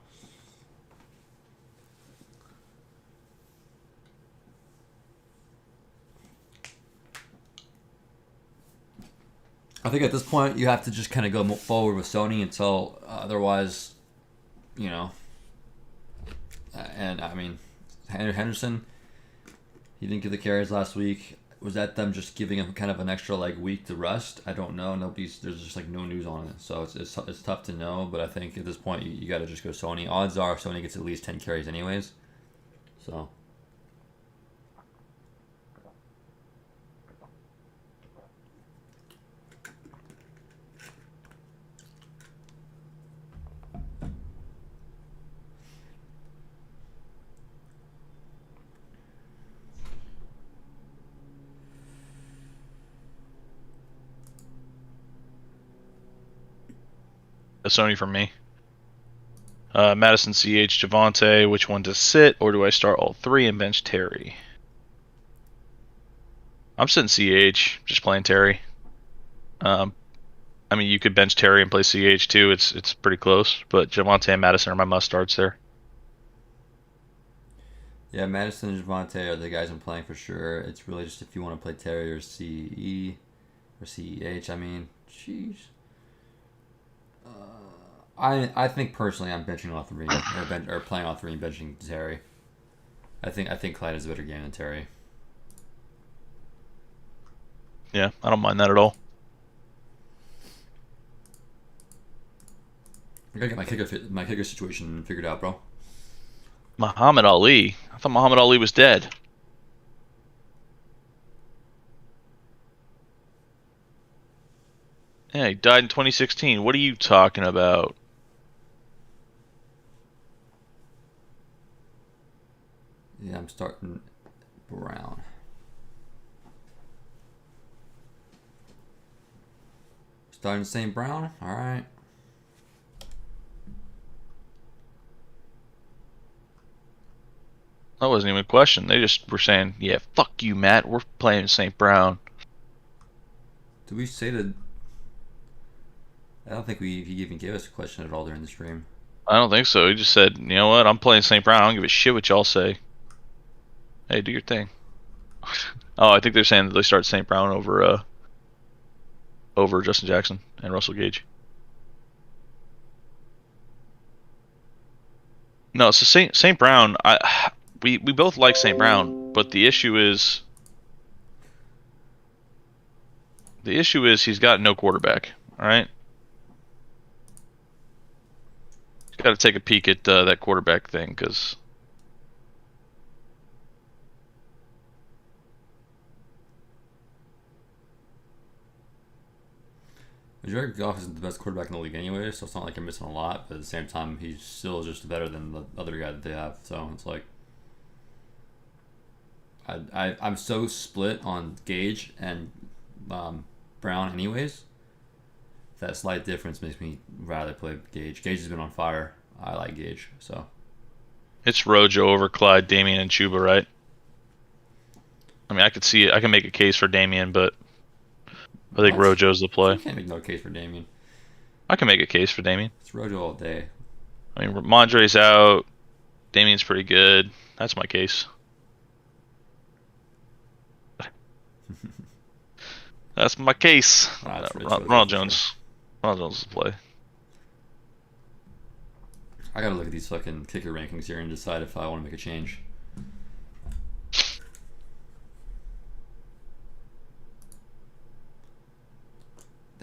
Speaker 1: I think at this point you have to just kind of go forward with Sony until otherwise, you know. And I mean, Henderson, he didn't get the carries last week. Was that them just giving him kind of an extra week to rest? I don't know. There's just no news on it, so it's tough to know. But I think at this point you got to just go Sony. Odds are Sony gets at least 10 carries anyways. So.
Speaker 2: A Sony for me. Madison, CH, Javonte. Which one to sit, or do I start all three and bench Terry? I'm sitting CH, just playing Terry. I mean, you could bench Terry and play CH too. It's pretty close, but Javonte and Madison are my must starts there.
Speaker 1: Yeah, Madison and Javonte are the guys I'm playing for sure. It's really just if you want to play Terry or CE or CEH. I mean, jeez. I think personally I'm benching all three or playing all three and benching Terry. I think Clyde is a better game than Terry.
Speaker 2: Yeah, I don't mind that at all.
Speaker 1: I gotta get my kicker situation figured out, bro.
Speaker 2: Muhammad Ali. I thought Muhammad Ali was dead. Yeah, he died in 2016. What are you talking about?
Speaker 1: Yeah, I'm starting Brown. Starting St. Brown? Alright.
Speaker 2: That wasn't even a question. They just were saying, yeah, fuck you, Matt. We're playing St. Brown.
Speaker 1: Did we say that? I don't think he even gave us a question at all during the stream.
Speaker 2: I don't think so. He just said, you know what? I'm playing St. Brown. I don't give a shit what y'all say. Hey, do your thing. Oh, I think they're saying that they start St. Brown over Justin Jackson and Russell Gage. No, so St. Brown, we both like St. Brown, but the issue is he's got no quarterback. All right, he's got to take a peek at that quarterback thing because
Speaker 1: Jared Goff isn't the best quarterback in the league anyway, so it's not like you're missing a lot. But at the same time, he's still just better than the other guy that they have. So it's like I'm so split on Gage and Brown, anyways. That slight difference makes me rather play Gage. Gage has been on fire. I like Gage, so
Speaker 2: it's Rojo over Clyde, Damian, and Chuba, right? I mean, I could see it. I can make a case for Damian, but I think
Speaker 1: what?
Speaker 2: Rojo's the play.
Speaker 1: You can't make no case for Damien.
Speaker 2: I can make a case for Damian.
Speaker 1: It's Rojo all day.
Speaker 2: I mean, Mondre's out. Damian's pretty good. That's my case. That's my case. Ronald Jones. Ronald Jones is the play.
Speaker 1: I gotta look at these fucking kicker rankings here and decide if I want to make a change.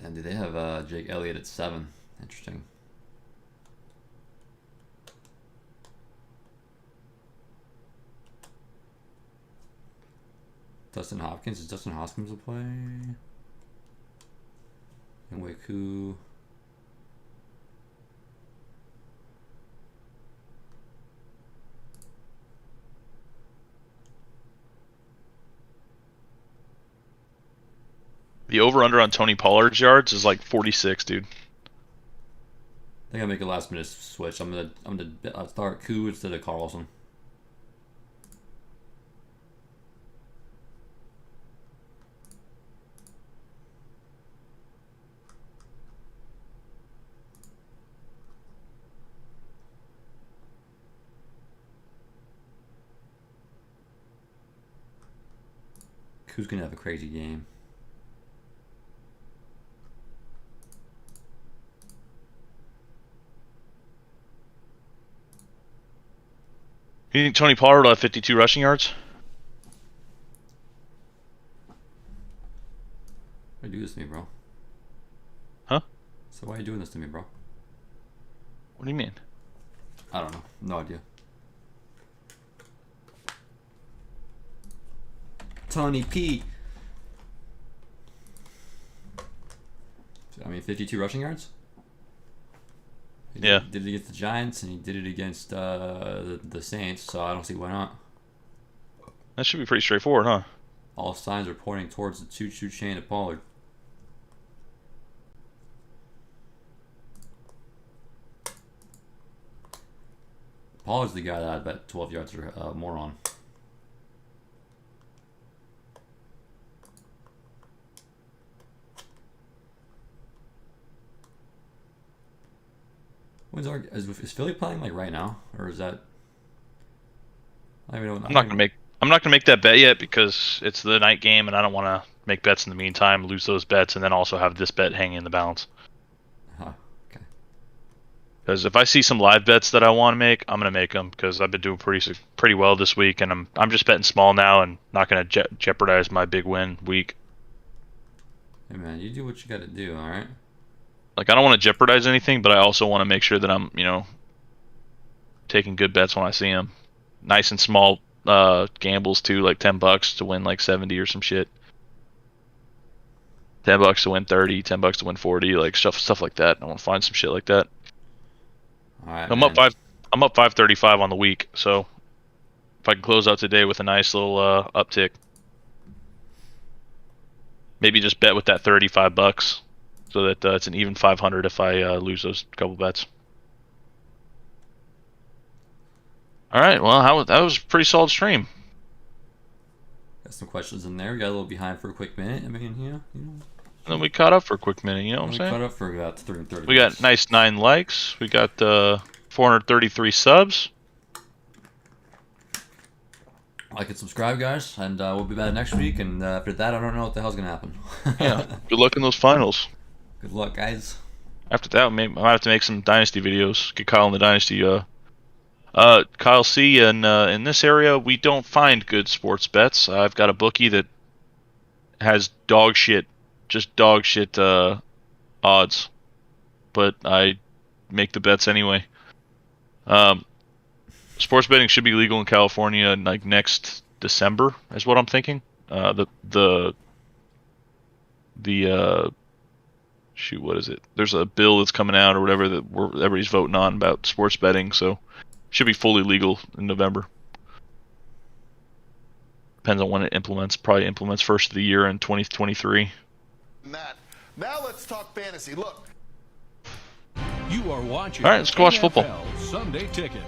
Speaker 1: Damn, do they have Jake Elliott at 7? Interesting. Dustin Hopkins. Is Dustin Hopkins a play? Nweku.
Speaker 2: The over/under on Tony Pollard's yards is like 46, dude.
Speaker 1: I think I'll make a last minute switch. I'm gonna start Koo instead of Carlson. Koo's gonna have a crazy game.
Speaker 2: You think Tony Pollard will have 52 rushing yards?
Speaker 1: Why do this to me, bro?
Speaker 2: Huh?
Speaker 1: So why are you doing this to me, bro?
Speaker 2: What do you mean?
Speaker 1: I don't know. No idea. Tony P. I mean, 52 rushing yards?
Speaker 2: Yeah.
Speaker 1: Did it against the Giants, and he did it against the Saints, so I don't see why not.
Speaker 2: That should be pretty straightforward, huh?
Speaker 1: All signs are pointing towards the choo-choo chain of Pollard. Pollard's the guy that I bet 12 yards or more on. Is Philly playing like right now, or is that? I don't even know.
Speaker 2: I'm not gonna make that bet yet because it's the night game, and I don't want to make bets in the meantime, lose those bets, and then also have this bet hanging in the balance.
Speaker 1: Okay.
Speaker 2: Because if I see some live bets that I want to make, I'm gonna make them because I've been doing pretty well this week, and I'm just betting small now and not gonna jeopardize my big win week.
Speaker 1: Hey man, you do what you got to do, all right?
Speaker 2: Like I don't want to jeopardize anything, but I also want to make sure that I'm taking good bets when I see them. Nice and small gambles too, like $10 to win like 70 or some shit. $10 to win 30, $10 to win 40, like stuff like that. I want to find some shit like that.
Speaker 1: All right.
Speaker 2: I'm up 535 on the week, so if I can close out today with a nice little uptick, maybe just bet with that $35 so that it's an even 500 if I lose those couple bets. All right, well, that was a pretty solid stream.
Speaker 1: Got some questions in there. We got a little behind for a quick minute. I mean, you know.
Speaker 2: And then we caught up for a quick minute, you know what I'm saying?
Speaker 1: We caught up for about 30
Speaker 2: We got nice 9 likes. We got 433 subs.
Speaker 1: Like and subscribe, guys, and we'll be back next week. And after that, I don't know what the hell's gonna happen.
Speaker 2: Yeah, good luck in those finals.
Speaker 1: Good luck, guys.
Speaker 2: After that, I might have to make some Dynasty videos. Get Kyle in the Dynasty Kyle C. And in this area, we don't find good sports bets. I've got a bookie that has just dog shit odds, but I make the bets anyway. Sports betting should be legal in California like next December, is what I'm thinking. Shoot, what is it? There's a bill that's coming out or whatever that everybody's voting on about sports betting, so should be fully legal in November. Depends on when it implements. Probably implements first of the year in 2023.
Speaker 3: Now let's talk fantasy. Look.
Speaker 4: You are watching.
Speaker 2: All right, let's go watch football.
Speaker 4: NFL Sunday Ticket.